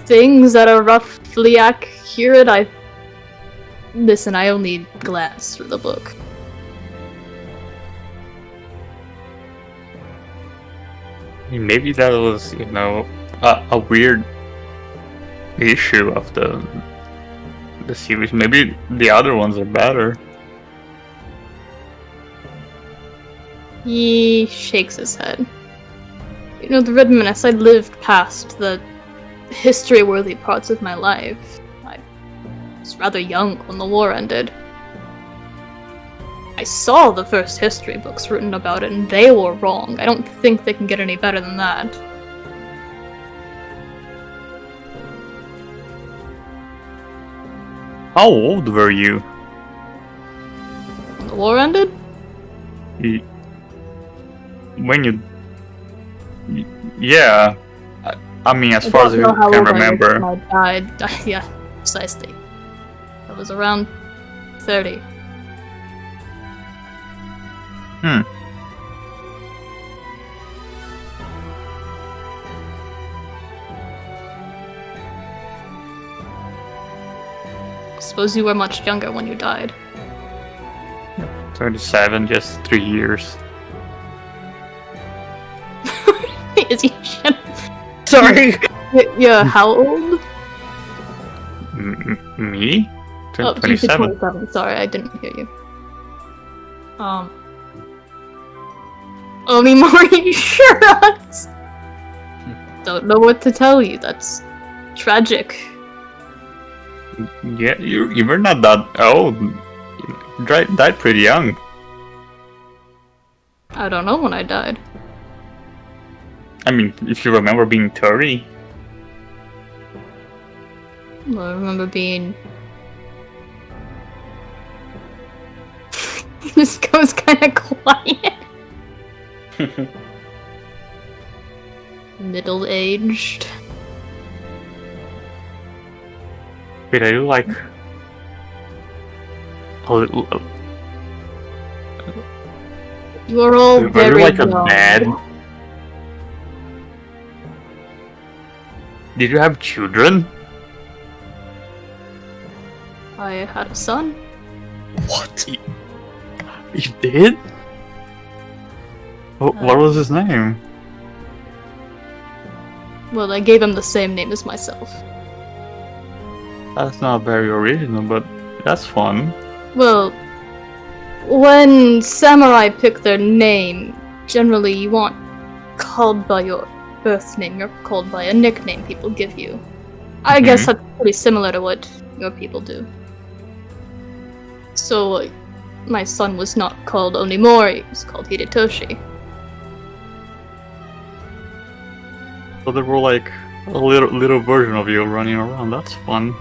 things that are roughly accurate. Listen, I only glanced through the book. Maybe that was, a weird issue of the series. Maybe the other ones are better. He shakes his head. The Red Menace, I lived past the history-worthy parts of my life. I was rather young when the war ended. I saw the first history books written about it, and they were wrong. I don't think they can get any better than that. How old were you? When the war ended? When you... Yeah. I mean, as far as you can remember. I died. Yeah, precisely. I was around 30. Suppose you were much younger when you died. 37, just 3 years. Is he shit? Sorry. Yeah, how old? Me? Oh, 27. 27. Sorry, I didn't hear you. Onimori shrugs. Don't know what to tell you. That's tragic. Yeah, you were not that old. You died pretty young. I don't know when I died. I mean, if you remember being 30. Well, I remember being... He just goes kind of quiet. Middle-aged. Wait, are you like a little? You are all Are you very like a young. dad? Did you have children? I had a son. What? You did? What was his name? Well, I gave him the same name as myself. That's not very original, but that's fun. Well, when samurai pick their name, generally you aren't called by your birth name, you're called by a nickname people give you. I guess that's pretty similar to what your people do. So, my son was not called Onimori, he was called Hidetoshi. So there were like a little version of you running around. That's fun.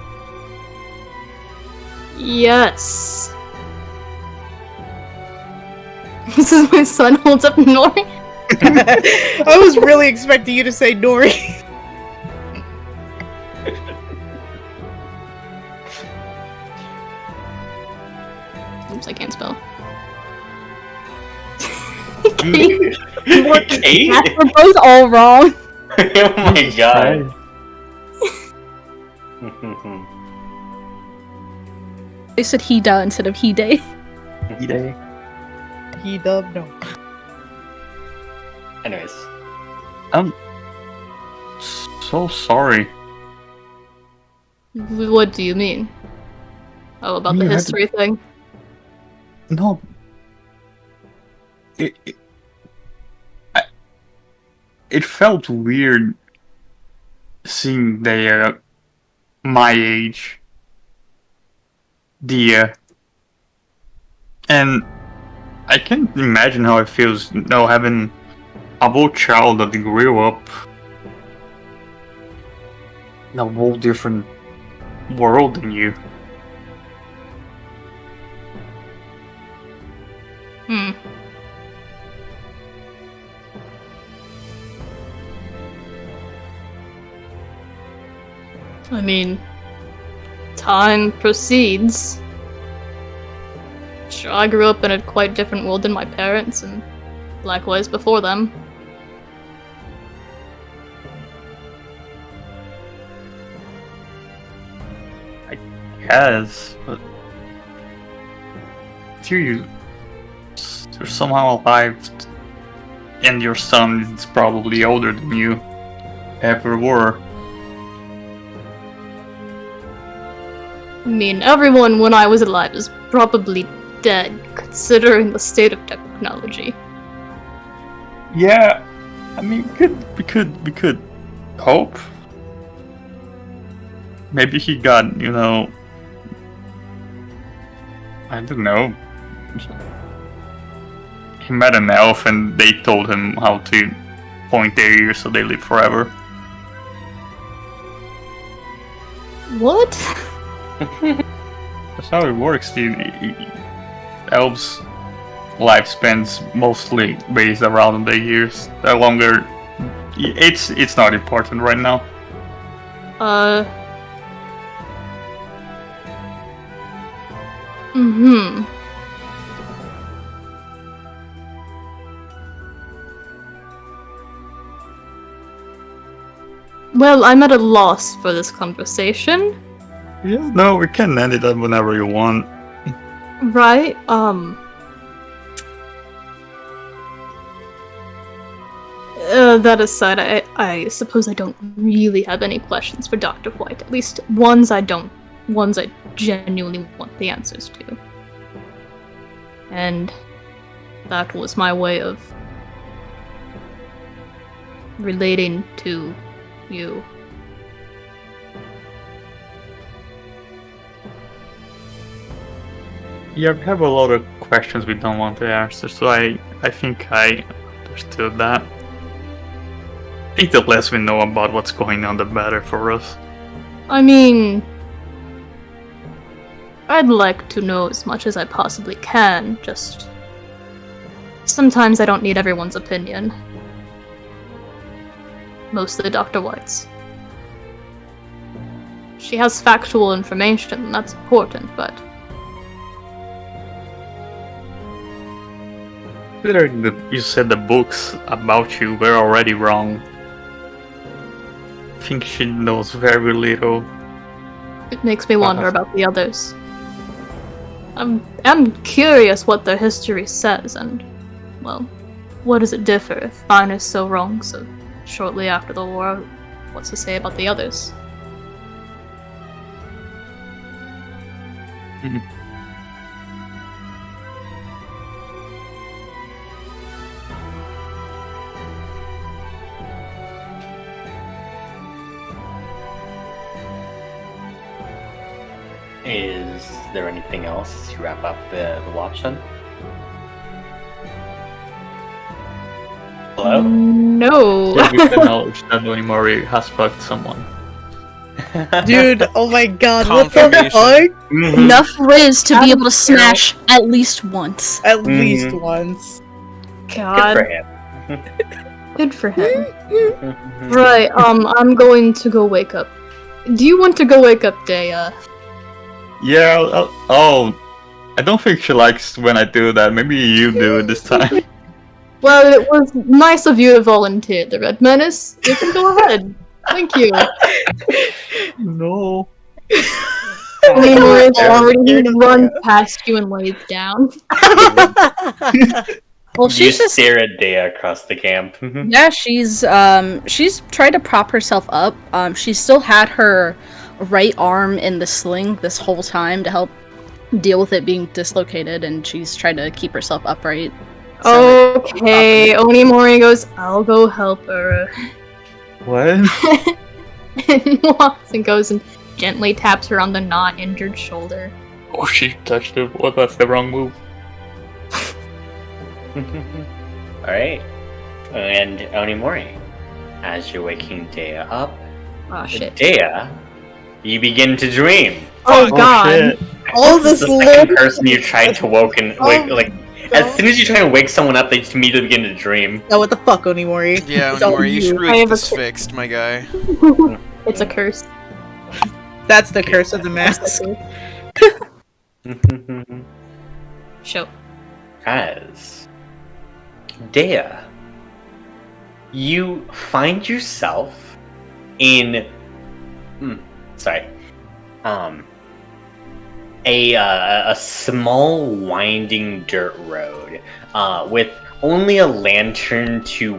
Yes. This is my son holds up Nori. I was really expecting you to say Nori. Oops, I can't spell. Kate? We're both all wrong. Oh my god. They said Hida instead of Hide. He dubbed no. Anyways, I'm so sorry. What do you mean? Oh, about the You had to- history thing? No. It felt weird seeing they my age. And I can't imagine how it feels, having a whole child that grew up in a whole different world than you. I mean, time proceeds. Sure, I grew up in a quite different world than my parents, and likewise before them. Yes, but you're somehow alive, and your son is probably older than you ever were. I mean, everyone when I was alive is probably dead, considering the state of technology. Yeah, I mean, we could hope. Maybe he got, I don't know. He met an elf and they told him how to point their ears so they live forever. What? That's how it works. The elves' lifespan's mostly based around the years. The longer, it's not important right now. Well, I'm at a loss for this conversation. Yeah, no, we can end it whenever you want. Right, that aside, I suppose I don't really have any questions for Dr. White. At least ones I genuinely want the answers to. And that was my way of relating to you. Yeah, we have a lot of questions we don't want to answer, so I think I understood that. I think the less we know about what's going on, the better for us. I mean, I'd like to know as much as I possibly can, just sometimes I don't need everyone's opinion. Mostly Dr. White's. She has factual information, and that's important, but... Considering that you said the books about you were already wrong, I think she knows very little. It makes me wonder about the others. I'm curious what their history says, and, well, what does it differ if Fine is so wrong so shortly after the war? What's to say about the others? Is there anything else to wrap up the watch then? Hello? No. Yeah, we can acknowledge that Onimori has fucked someone. Dude, oh my god, what the Confirmation. fuck? Enough Riz to be able to Adam smash at least once. At least once. God. Good for him. Good for him. Right, I'm going to go wake up. Do you want to go wake up, Dea? Yeah, oh, I don't think she likes when I do that. Maybe you do it this time. Well, it was nice of you to volunteer, the Red Menace. You can go ahead. Thank you. No. Anyways, already run past you and laid down. Well, You she's just stare at Dea across the camp. yeah. She's tried to prop herself up. She still had her right arm in the sling this whole time to help deal with it being dislocated, and she's tried to keep herself upright. Okay, Onimori goes, I'll go help her. What? And walks and goes and gently taps her on the not injured shoulder. Oh, she touched it. Well, that's the wrong move. Alright. And Onimori, as you're waking Dea up, Oh shit. Dea, you begin to dream. Oh god. Shit. All This is this the second lore. person you tried to wake. As soon as you try to wake someone up, they just immediately begin to dream. Oh, what the fuck, Onimori? Yeah, It's all Onimori, you should I really have get a this fixed, my guy. It's a curse. That's the curse of the mask. Show. As Dea, you find yourself in a small winding dirt road with only a lantern to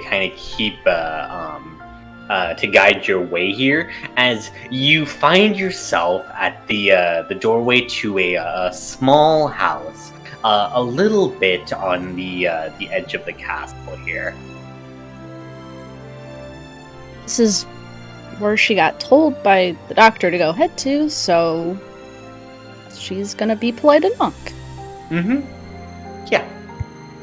kind of keep to guide your way here, as you find yourself at the doorway to a small house, a little bit on the edge of the castle here. This is where she got told by the doctor to go head to, so she's gonna be polite and knock. Yeah.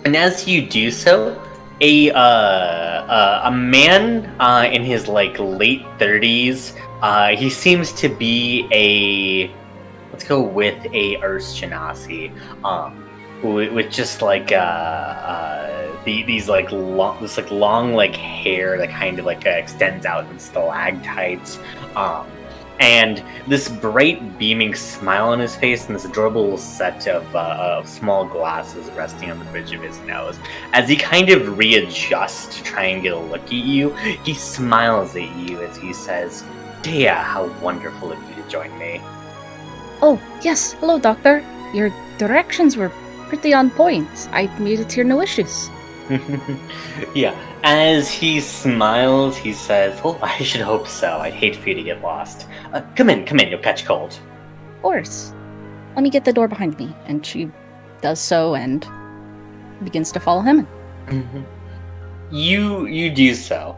And as you do so, a man in his late 30s. He seems to be let's go with a Urs Genasi, with just these long hair that kind of extends out in stalactites, and this bright beaming smile on his face, and this adorable set of small glasses resting on the bridge of his nose. As he kind of readjusts to try and get a look at you, he smiles at you as he says, "Dea, how wonderful of you to join me." Oh, yes, hello, doctor. Your directions were pretty on point. I made it here no issues. Yeah, as he smiles, he says, "Well, I should hope so. I'd hate for you to get lost. Come in, you'll catch cold." Of course. Let me get the door behind me. And she does so and begins to follow him. You do so.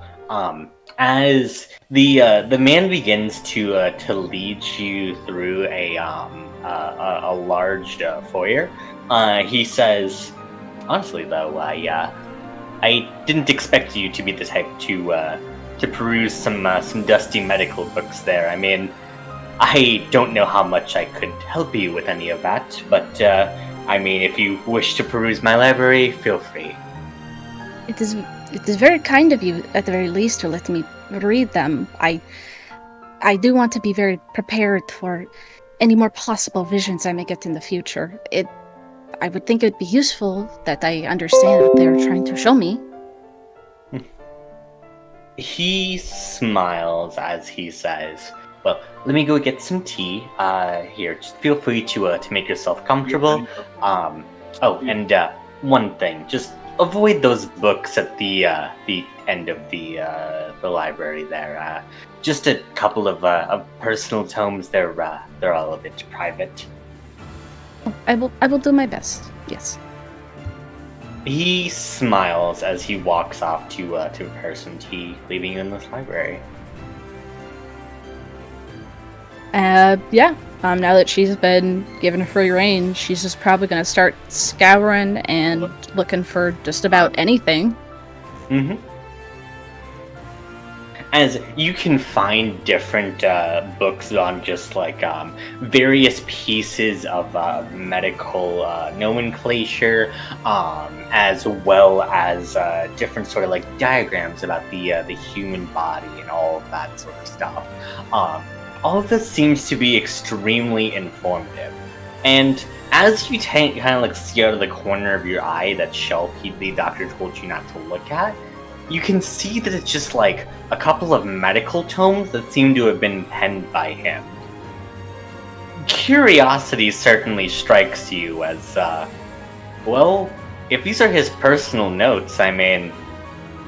As the man begins to lead you through a large foyer, he says, "Honestly, though, I didn't expect you to be the type to peruse some dusty medical books there. I mean, I don't know how much I could help you with any of that, but I mean, if you wish to peruse my library, feel free." It is very kind of you, at the very least, to let me read them. I I do want to be very prepared for any more possible visions I may get in the future. I would think it'd be useful that I understand what they're trying to show me. He smiles as he says, "Well, let me go get some tea. Here, just feel free to make yourself comfortable. One thing, just avoid those books at the end of the library there. Just a couple of personal tomes. They're all a bit private." I will do my best. Yes. He smiles as he walks off to prepare some tea, leaving you in this library. Yeah. Now that she's been given free reign, she's just probably gonna start scouring and looking for just about anything. Mm-hmm. As you can find different books on just like various pieces of medical nomenclature, as well as different sort of like diagrams about the human body and all of that sort of stuff. All of this seems to be extremely informative, and as you kind of like see out of the corner of your eye that shelf the doctor told you not to look at, you can see that it's just like a couple of medical tomes that seem to have been penned by him. Curiosity certainly strikes you as, well, if these are his personal notes, I mean,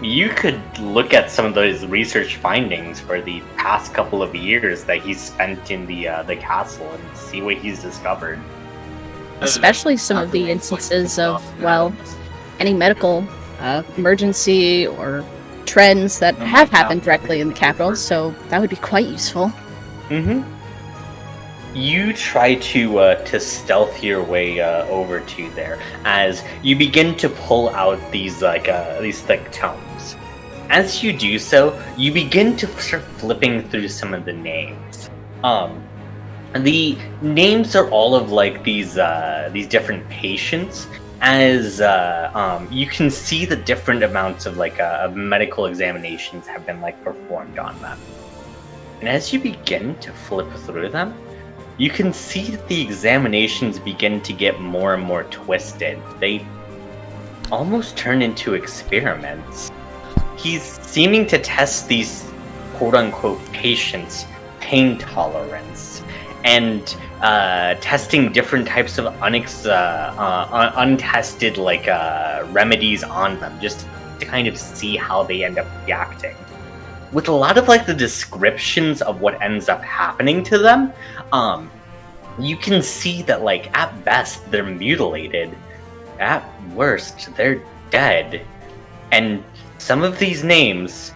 you could look at some of those research findings for the past couple of years that he's spent in the castle and see what he's discovered. Especially some of the instances of, well, any medical emergency or trends that have happened directly in the capital, so that would be quite useful. Mm-hmm. You try to stealth your way over to there as you begin to pull out these thick tomes. As you do so, you begin to start flipping through some of the names. The names are all of like these different patients. As you can see the different amounts of of medical examinations have been performed on them. And as you begin to flip through them, you can see that the examinations begin to get more and more twisted. They almost turn into experiments. He's seeming to test these quote-unquote patients' pain tolerance and testing different types of untested remedies on them, just to kind of see how they end up reacting. With a lot of the descriptions of what ends up happening to them, you can see that at best they're mutilated, at worst they're dead, and some of these names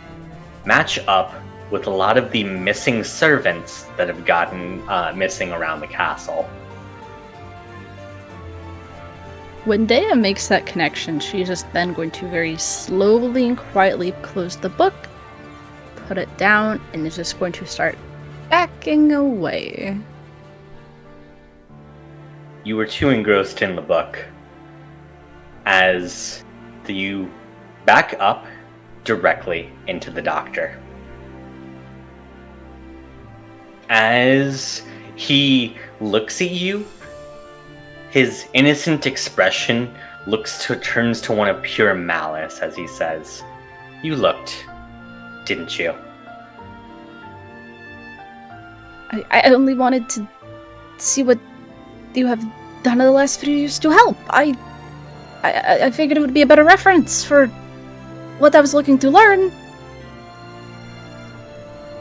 match up with a lot of the missing servants that have gotten missing around the castle. When Dea makes that connection, she's just then going to very slowly and quietly close the book, put it down, and is just going to start backing away. You were too engrossed in the book as you back up directly into the doctor. As he looks at you, his innocent expression turns to one of pure malice as he says, "You looked, didn't you?" I only wanted to see what you have done in the last few years to help. I figured it would be a better reference for what I was looking to learn.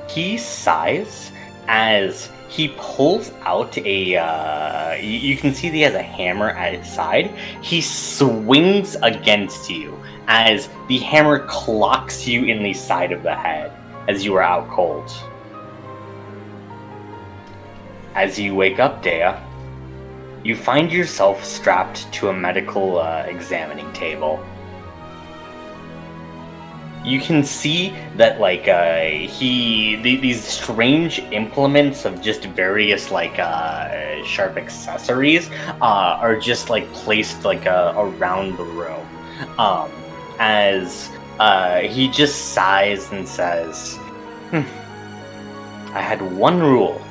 He sighs as he pulls out you can see that he has a hammer at his side. He swings against you as the hammer clocks you in the side of the head as you are out cold. As you wake up, Dea, you find yourself strapped to a medical examining table. You can see that these strange implements of just various sharp accessories are just placed around the room. As he just sighs and says, I had one rule.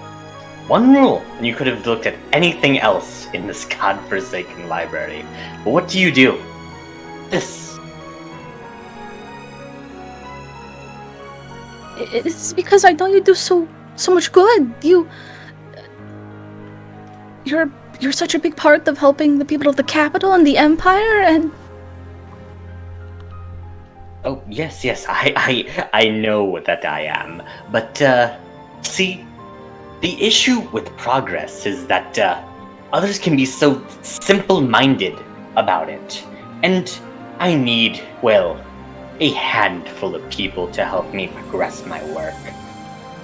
One rule, and you could have looked at anything else in this godforsaken library. But what do? This. It's because I know you do so much good. You're such a big part of helping the people of the capital and the empire, and Oh, yes, I know that I am. But, see, the issue with progress is that, others can be so simple-minded about it. And I need, well, a handful of people to help me progress my work.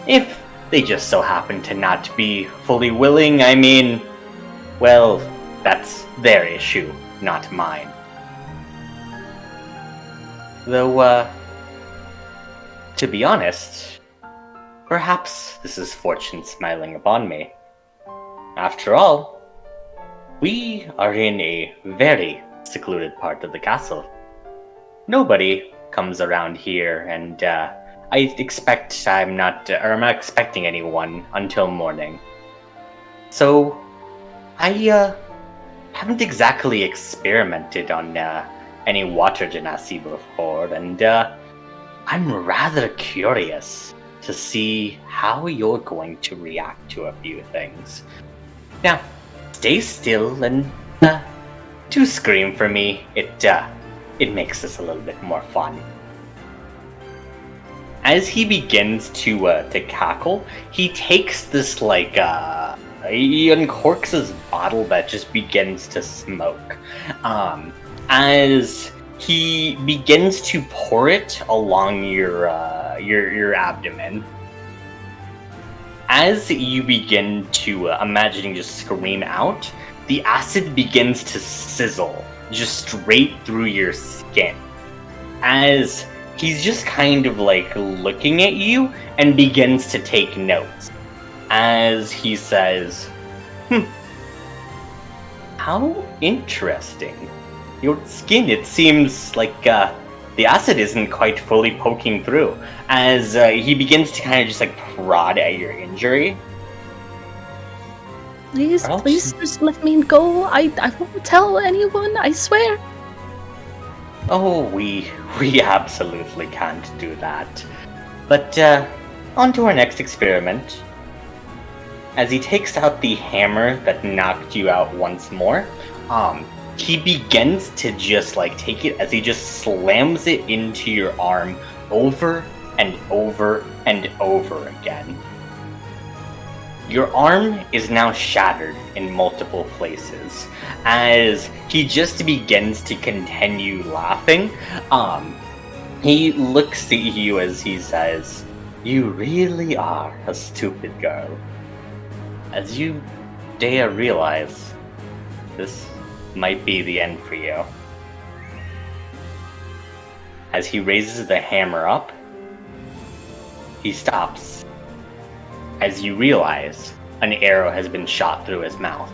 If they just so happen to not be fully willing, I mean, well, that's their issue, not mine. Though, to be honest, perhaps this is fortune smiling upon me. After all, we are in a very secluded part of the castle. Nobody comes around here, and I'm not expecting anyone until morning. So, I haven't exactly experimented on any water genasi before, and I'm rather curious to see how you're going to react to a few things. Now, stay still and do scream for me. It makes this a little bit more fun. As he begins to cackle, he takes this he uncorks his bottle that just begins to smoke. As he begins to pour it along your abdomen. As you begin to imagining just scream out, the acid begins to sizzle just straight through your skin. As he's just kind of looking at you and begins to take notes. As he says, how interesting. Your skin, it seems like the acid isn't quite fully poking through. As he begins to kind of just prod at your injury. Please just let me go. I won't tell anyone, I swear. Oh, we absolutely can't do that. But on to our next experiment. As he takes out the hammer that knocked you out once more, he begins to just take it as he just slams it into your arm over and over and over again. Your arm is now shattered in multiple places. As he just begins to continue laughing, he looks at you as he says, "You really are a stupid girl." As you dare realize, this might be the end for you. As he raises the hammer up, he stops. As you realize, an arrow has been shot through his mouth.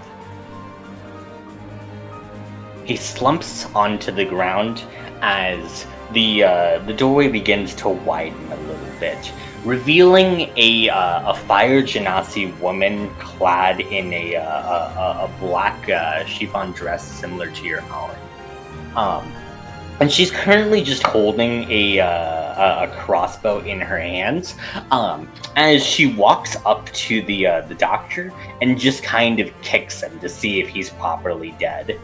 He slumps onto the ground as the doorway begins to widen a little bit, revealing a fire genasi woman clad in a black chiffon dress similar to your own. And she's currently just holding a crossbow in her hands, as she walks up to the doctor and just kind of kicks him to see if he's properly dead.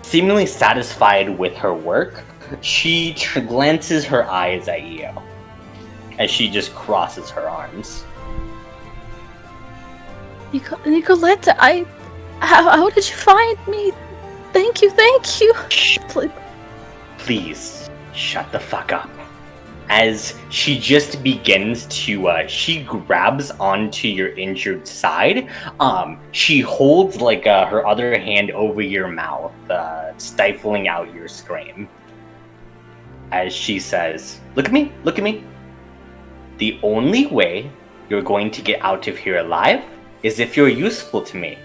Seemingly satisfied with her work, she glances her eyes at you as she just crosses her arms. Nicoletta, how did you find me? Thank you. Please, shut the fuck up. As she just begins to, she grabs onto your injured side. She holds her other hand over your mouth, stifling out your scream. As she says, look at me. The only way you're going to get out of here alive is if you're useful to me.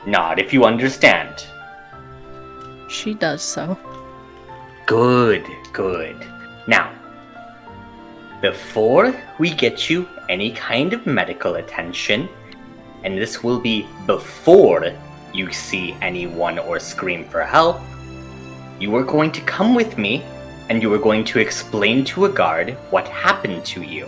Not if you understand. She does so. Good. Now, before we get you any kind of medical attention, and this will be before you see anyone or scream for help, you are going to come with me, and you are going to explain to a guard what happened to you.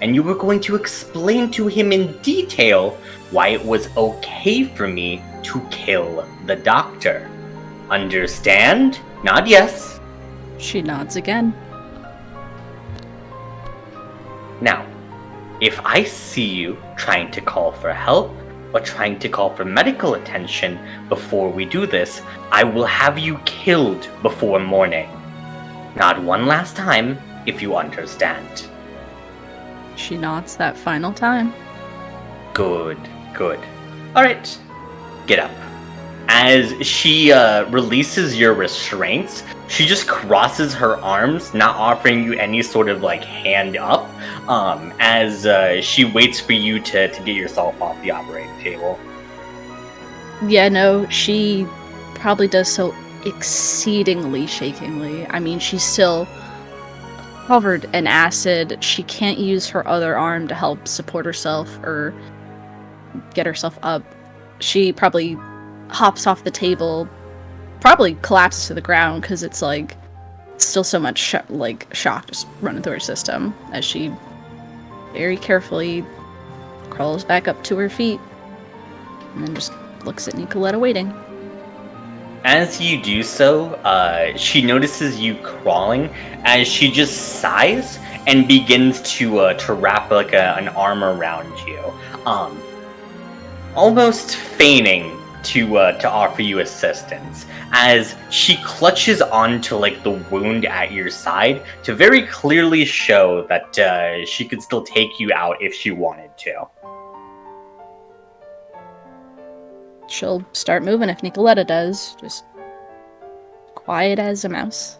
And you are going to explain to him in detail why it was okay for me to kill the doctor. Understand? Nod yes. She nods again. Now, if I see you trying to call for help or trying to call for medical attention before we do this, I will have you killed before morning. Not one last time, if you understand. She nods that final time. Good, good. Alright, get up. As she releases your restraints, she just crosses her arms, not offering you any sort of like hand up, as she waits for you to get yourself off the operating table. Yeah, no, she probably does so exceedingly shakingly. I mean, she's still covered in acid. She can't use her other arm to help support herself or get herself up. She probably hops off the table, probably collapses to the ground because it's like still so much shock just running through her system as she very carefully crawls back up to her feet and then just looks at Nicoletta waiting. As you do so, she notices you crawling as she just sighs and begins to wrap like an arm around you, almost feigning to offer you assistance, as she clutches onto like the wound at your side to very clearly show that she could still take you out if she wanted to. She'll start moving if Nicoletta does, just quiet as a mouse.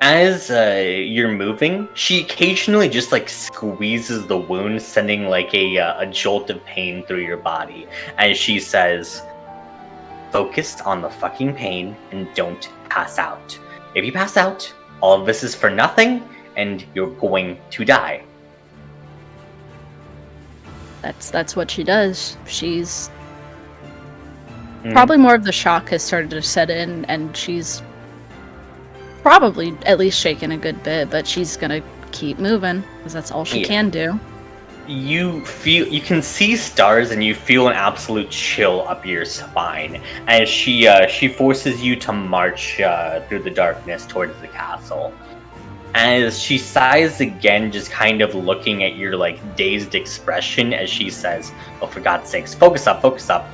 As you're moving, she occasionally just like squeezes the wound, sending like a jolt of pain through your body. As she says, "Focus on the fucking pain and don't pass out. If you pass out, all of this is for nothing, and you're going to die." That's what she does. She's probably more of the shock has started to set in, and she's probably at least shaken a good bit, but she's gonna keep moving because that's all she can do. You can see stars, and you feel an absolute chill up your spine as she forces you to march through the darkness towards the castle. As she sighs again, just kind of looking at your like dazed expression, as she says, "Oh, for God's sakes, focus up, focus up.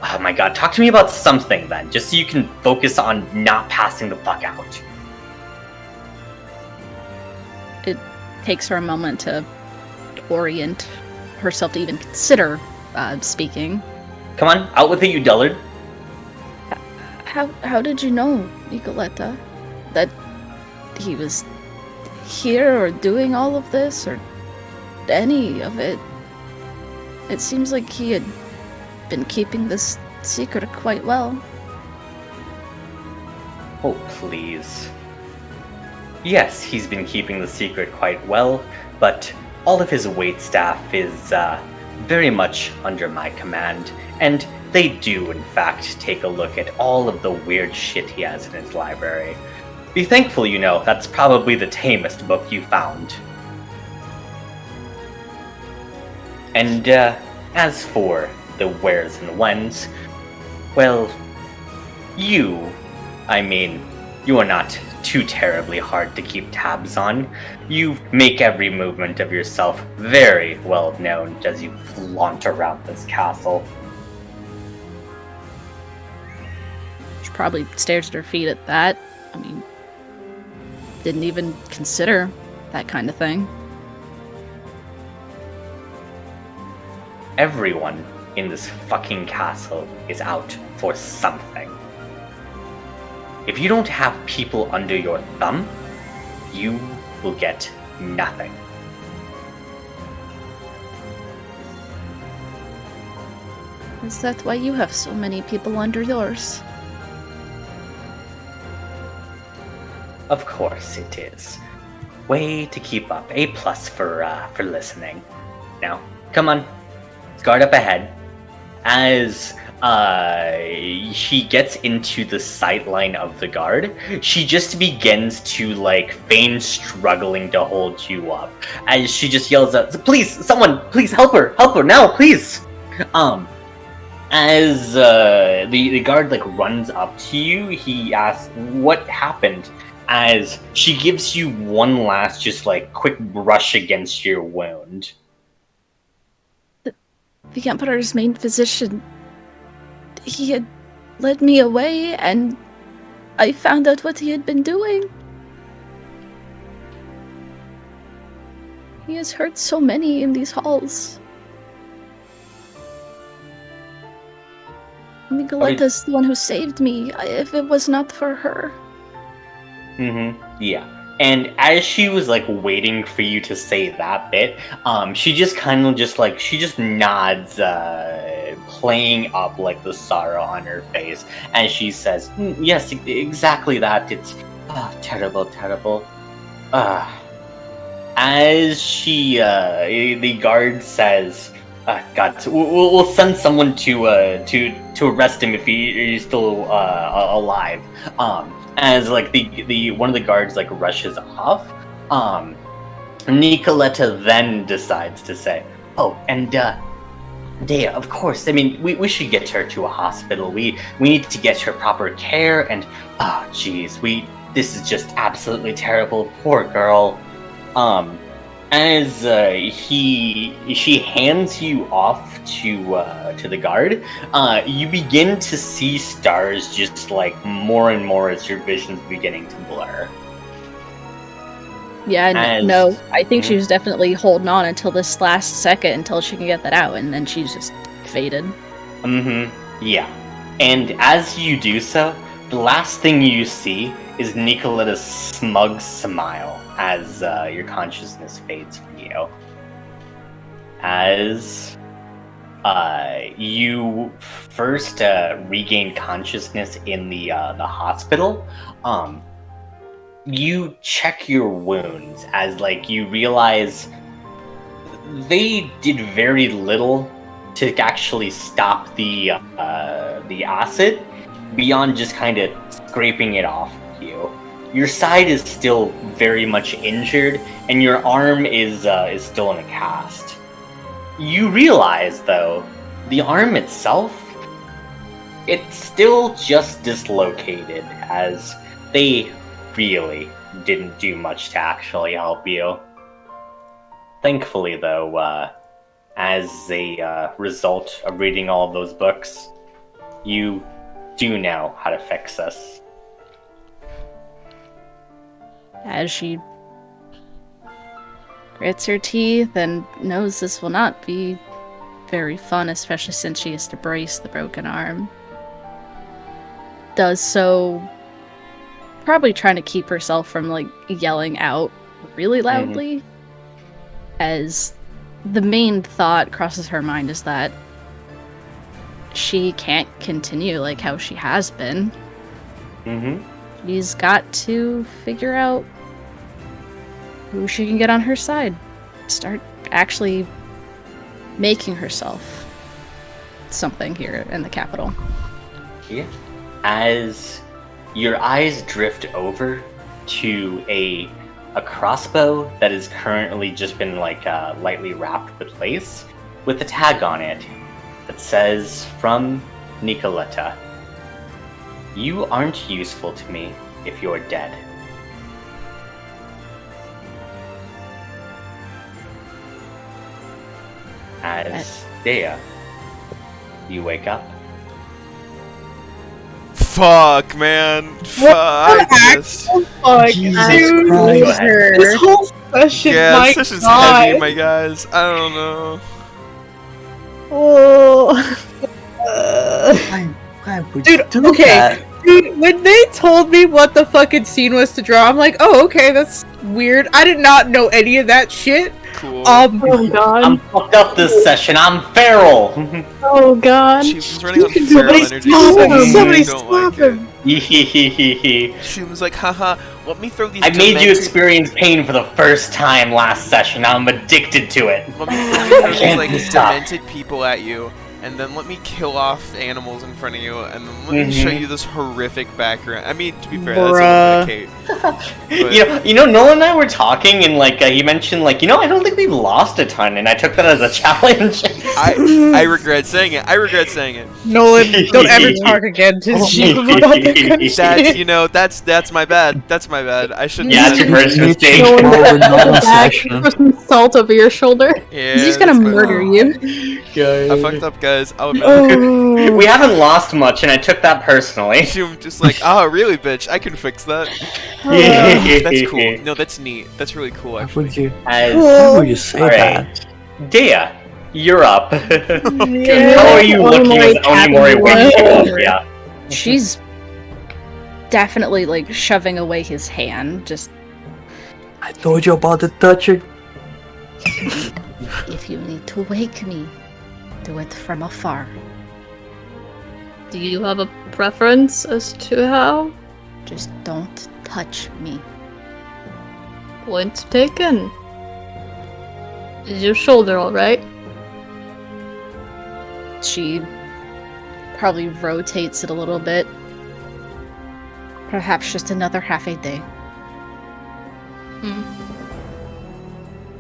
Oh my God, talk to me about something then, just so you can focus on not passing the fuck out." It takes her a moment to orient herself to even consider speaking. Come on, out with it, you dullard. How did you know, Nicoletta, that he was here or doing all of this or any of it? It seems like he had been keeping this secret quite well. Oh, please. Yes, he's been keeping the secret quite well, but all of his waitstaff is very much under my command, and they do, in fact, take a look at all of the weird shit he has in his library. Be thankful, you know, that's probably the tamest book you found. And as for the wheres and whens, well, you are not too terribly hard to keep tabs on. You make every movement of yourself very well known as you flaunt around this castle. She probably stares at her feet at that. I mean, didn't even consider that kind of thing. Everyone in this fucking castle is out for something. If you don't have people under your thumb, you will get nothing. Is that why you have so many people under yours? Of course it is. way to keep up. A+ for listening. Now, come on, guard up ahead. As she gets into the sight line of the guard, she just begins to like feign struggling to hold you up. As she just yells out, "Please, someone, please help her now, please!" As the guard like runs up to you, he asks, "What happened?" As she gives you one last just like quick brush against your wound. The Emperor's main physician, he had led me away, and I found out what he had been doing. He has hurt so many in these halls. Nicoletta's the one who saved me, if it was not for her. Yeah. And as she was like waiting for you to say that bit, she just kind of just like she just nods, playing up like the sorrow on her face, and she says, "Yes, exactly that. It's terrible, terrible." As she, the guard says, "God, we'll send someone to arrest him if he's still alive." As like the one of the guards like rushes off, Nicoletta then decides to say, "Oh, and Dea, of course. I mean, we should get her to a hospital. We need to get her proper care. And jeez, this is just absolutely terrible. Poor girl." As she hands you off to the guard, you begin to see stars just like more and more as your vision's beginning to blur. Yeah, no, I think she was definitely holding on until this last second until she can get that out, and then she's just faded. Yeah. And as you do so, the last thing you see is Nicoletta's smug smile as your consciousness fades from you. As you first regain consciousness in the hospital, you check your wounds as like you realize they did very little to actually stop the acid beyond just kind of scraping it off of you. Your side is still very much injured, and your arm is still in a cast. You realize, though, the arm itself, it's still just dislocated, as they really didn't do much to actually help you. Thankfully, though, as a result of reading all of those books, you do know how to fix this. As she grits her teeth and knows this will not be very fun, especially since she has to brace the broken arm. Does so probably trying to keep herself from like yelling out really loudly. As the main thought crosses her mind is that she can't continue like how she has been. She's got to figure out who she can get on her side. Start actually making herself something here in the capital. Yeah. As your eyes drift over to a crossbow that has currently just been like lightly wrapped with lace, with a tag on it that says, "From Nicoletta. You aren't useful to me if you're dead." As Dea, you wake up. Fuck, man. Fuck. Fuck, dude. Go ahead. This whole session, Yeah, my this session's God. heavy, my guys. I don't know. Oh. Why would Dude, you do okay. that? Dude, when they told me what the fucking scene was to draw, I'm like, oh, okay, that's weird. I did not know any of that shit. Cool. Oh god. I'm fucked up this session. I'm feral. Oh god. She was running on feral Somebody energy. stop him! so Somebody I don't stop like it. him! Hehehehe. She was like, haha, Let me throw these. I made you experience pain for the first time last session. Now I'm addicted to it. Let me throw these can't like stop. demented people at you, and then let me kill off animals in front of you, and then let me show you this horrific background. I mean, to be fair, that's a little bit of Kate. You know, Nolan and I were talking, and like he mentioned, like, I don't think we've lost a ton, and I took that as a challenge. I regret saying it. Nolan, don't ever talk again to Chief about that kind of shit. That's my bad. That's my bad. I shouldn't. Yeah, it's your first mistake. No one Nolan back, session. throw some salt over your shoulder. Yeah, He's just gonna that's my murder fault. you. I fucked up, guys. I'll admit. Oh. We haven't lost much, and I took that personally. I'm just like, oh, really, bitch? I can fix that. That's cool. No, that's neat. That's really cool, Why actually. would you? As, Why would you say Alright. that? Dea, you're up. Yeah. How are you looking as Onimori wakes you up? Whoa. Yeah. She's definitely like shoving away his hand. Just I told you about the touching. if you need to wake me, do it from afar. Do you have a preference as to how? Just don't touch me. Point taken. Is your shoulder alright? She probably rotates it a little bit. Perhaps just another half a day.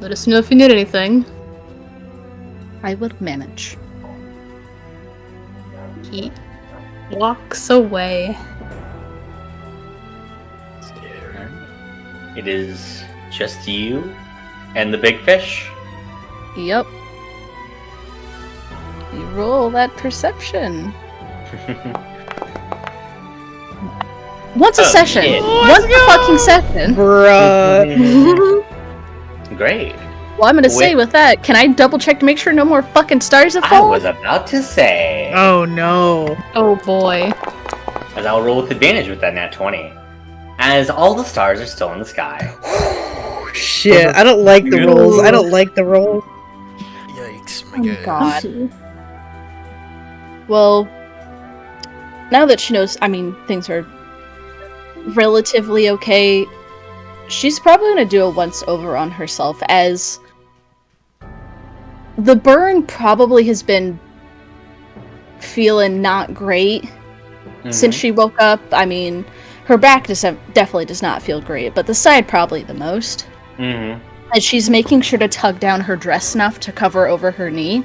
Let us know if you need anything. I will manage. He walks away. It is just you and the big fish. Yep. You roll that perception. Once a Oh, session. shit. Once a fucking session. Bruh. Great. Well, I'm gonna say with that, can I double check to make sure no more fucking stars have I fallen? was about to say. Oh no. Oh boy. As I'll roll with advantage with that nat 20. As all the stars are still in the sky. Shit, I don't like the rolls. I don't like the rolls. Yikes, Oh god. Well, now that she knows, things are relatively okay, she's probably gonna do a once over on herself, as the burn probably has been feeling not great since she woke up. Her back definitely does not feel great, but the side probably the most. And she's making sure to tug down her dress enough to cover over her knee.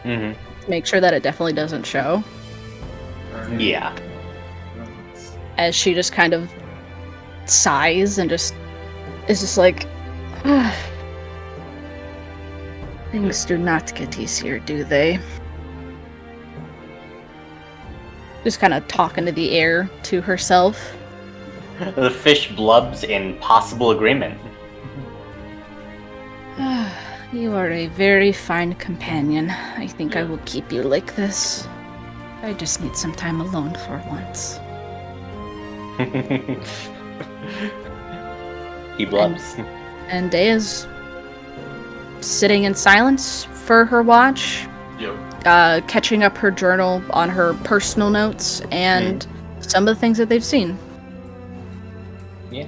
To make sure that it definitely doesn't show. Yeah. As she just kind of sighs and is just like, things do not get easier, do they? Just kind of talking to the air to herself. The fish blubs in possible agreement. You are a very fine companion. I think I will keep you like this. I just need some time alone for once. He blubs. And Dea's sitting in silence for her watch, catching up her journal on her personal notes and some of the things that they've seen. Yeah.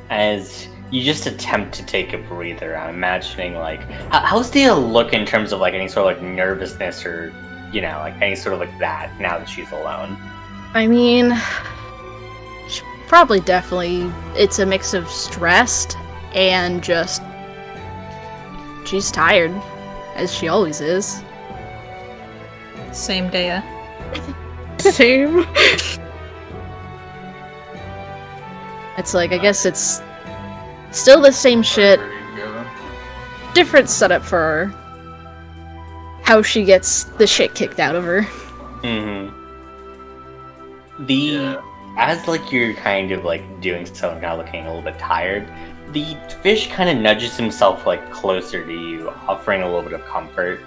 As you just attempt to take a breather, I'm imagining, like, how's Dea look in terms of, like, any sort of, like, nervousness or, like, any sort of, like, that, now that she's alone? She probably definitely, it's a mix of stressed and just, she's tired, as she always is. Same day. Same. It's like, I guess it's still the same shit, different setup for how she gets the shit kicked out of her. As, like, you're kind of, like, doing so and now looking a little bit tired, the fish kind of nudges himself, like, closer to you, offering a little bit of comfort.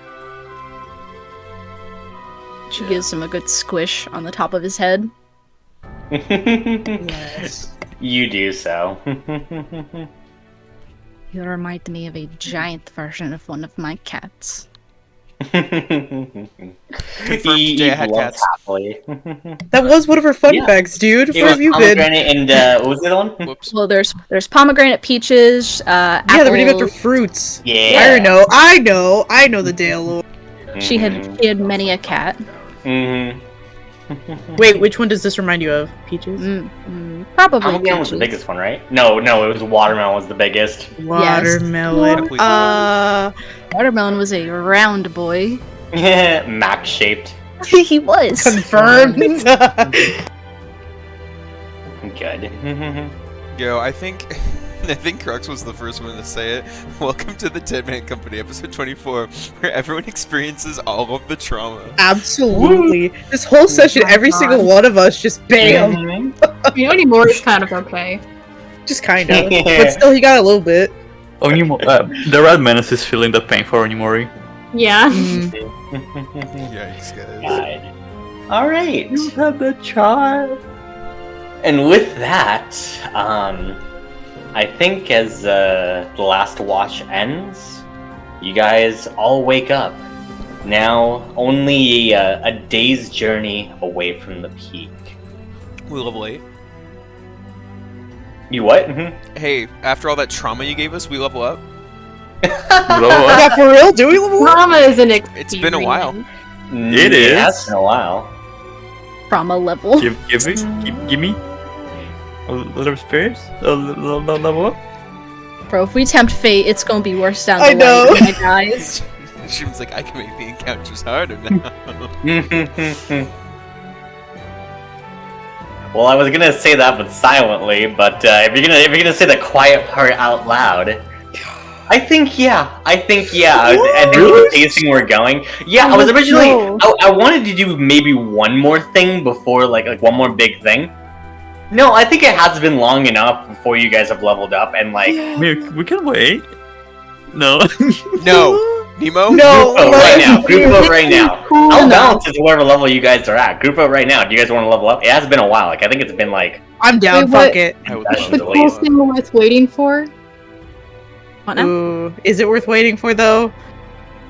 She gives him a good squish on the top of his head. Yes. You do so. You remind me of a giant version of one of my cats. Confirmed He Jaya had loves cats. happily. That was one of her fun Yeah. facts, dude. It Where was have you been? pomegranate and what was the other one? Whoops. Well, there's pomegranate, peaches, Yeah, they're named after apples. fruits. Yeah. I know the Dale lore. She had many a cat. Mm-hmm. Wait, which one does this remind you of? Peaches? Probably Pomegranate was the peaches. biggest one, right? No, it was watermelon was the biggest. Watermelon. Watermelon was a round boy. Mac shaped. He was. Confirmed. Good. Yo, I think Crux was the first one to say it. Welcome to the Deadman Company, episode 24, where everyone experiences all of the trauma. Absolutely. This whole session, every single one of us just bam. Oni Mori's kind of okay. Just kind of. But still, he got a little bit. The Red Menace is feeling the pain for Onimori. Yeah. Yikes, guys. God. All right. You have the child. And with that, I think as the last watch ends, you guys all wake up. Now, only a day's journey away from the peak. We level 8. You what? Hey, after all that trauma you gave us, we level up. Yeah, for real? Do we level up? Trauma is an It's been a while. It It is. has been a while. Trauma level. Give me a little space, a little level up. Bro, if we tempt fate, it's gonna be worse down the I line, know. my guys. She was like, I can make the encounters harder now. Well, I was gonna say that, but silently. But if you're gonna say the quiet part out loud, I think yeah. And the pacing we're going. Yeah, I was originally I wanted to do maybe one more thing before like one more big thing. No, I think it has been long enough before you guys have leveled up and like. We can wait. No. No. Nemo? No. Group vote right now. Group vote right now. Cool. I'll balance it to whatever level you guys are at. Group vote right now. Do you guys want to level up? It has been a while. Like I think it's been like. I'm down. Wait, Fuck what? it. I would That's love The the to least. cool thing worth waiting for? What now? Ooh, is it worth waiting for though?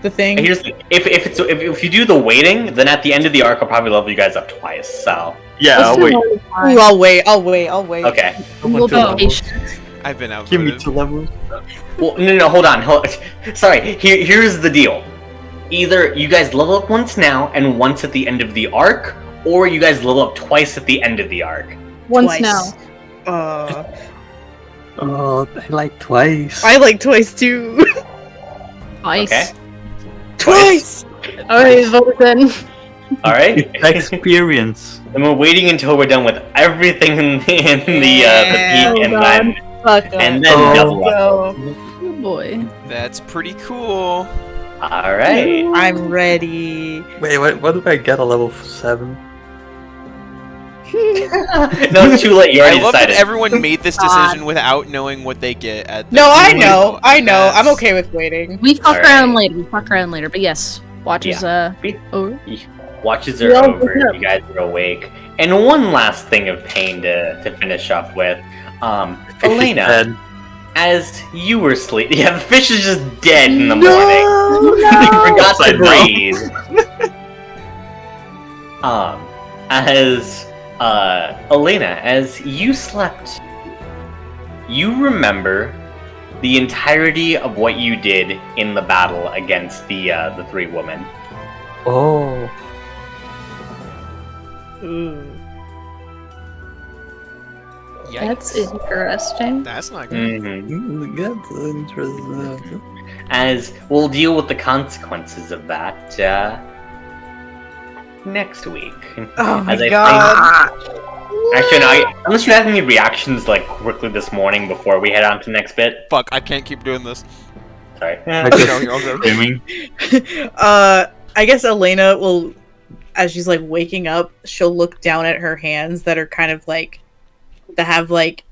The thing. Here's the, if you do the waiting, then at the end of the arc, I'll probably level you guys up twice. So Yeah, I'll wait. Ooh, I'll wait. okay. We'll be Level. patient. I've been out. Give me 2 levels. Well, no, hold on. Sorry. Here's the deal. Either you guys level up once now and once at the end of the arc, or you guys level up twice at the end of the arc. Once Twice. now. Oh, I like twice. I like twice too. Nice. Okay. Twice. Alright, vote then. All right. Experience. And we're waiting until we're done with everything in the peak, and Oh, then Fuck and then double up. go. Oh boy. That's pretty cool. All right. I'm ready. Wait, what did I get a level 7? No, it's too late. You I already love that decided. everyone made this decision without knowing what they get at the No, I beginning. know. I'm That's- okay with waiting. We fuck Alright. around later. But yes, watches over. Watches We're are all over. waking up. You guys are awake. And one last thing of pain to finish up with. Elena, Dead. as you were sleeping, yeah, the fish is just dead in the morning. No. They forgot to Upside down. breathe. As Elena, as you slept, you remember the entirety of what you did in the battle against the 3 women. Oh. Ooh. Yikes. That's interesting. That's not good. Mm-hmm. That's interesting. As we'll deal with the consequences of that next week. Oh my As I god. Actually, no, unless you have any reactions like quickly this morning before we head on to the next bit. Fuck, I can't keep doing this. Sorry. I No, just you're all good. screaming. I guess Elena will, as she's like waking up, she'll look down at her hands that are kind of like, that have like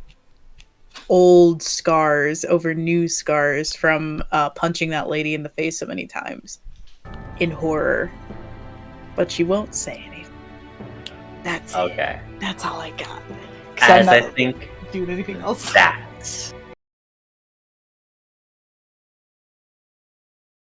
old scars over new scars from punching that lady in the face so many times in horror. But she won't say anything. That's it. Okay. That's all I got. 'Cause I'm As not I think doing anything else. that's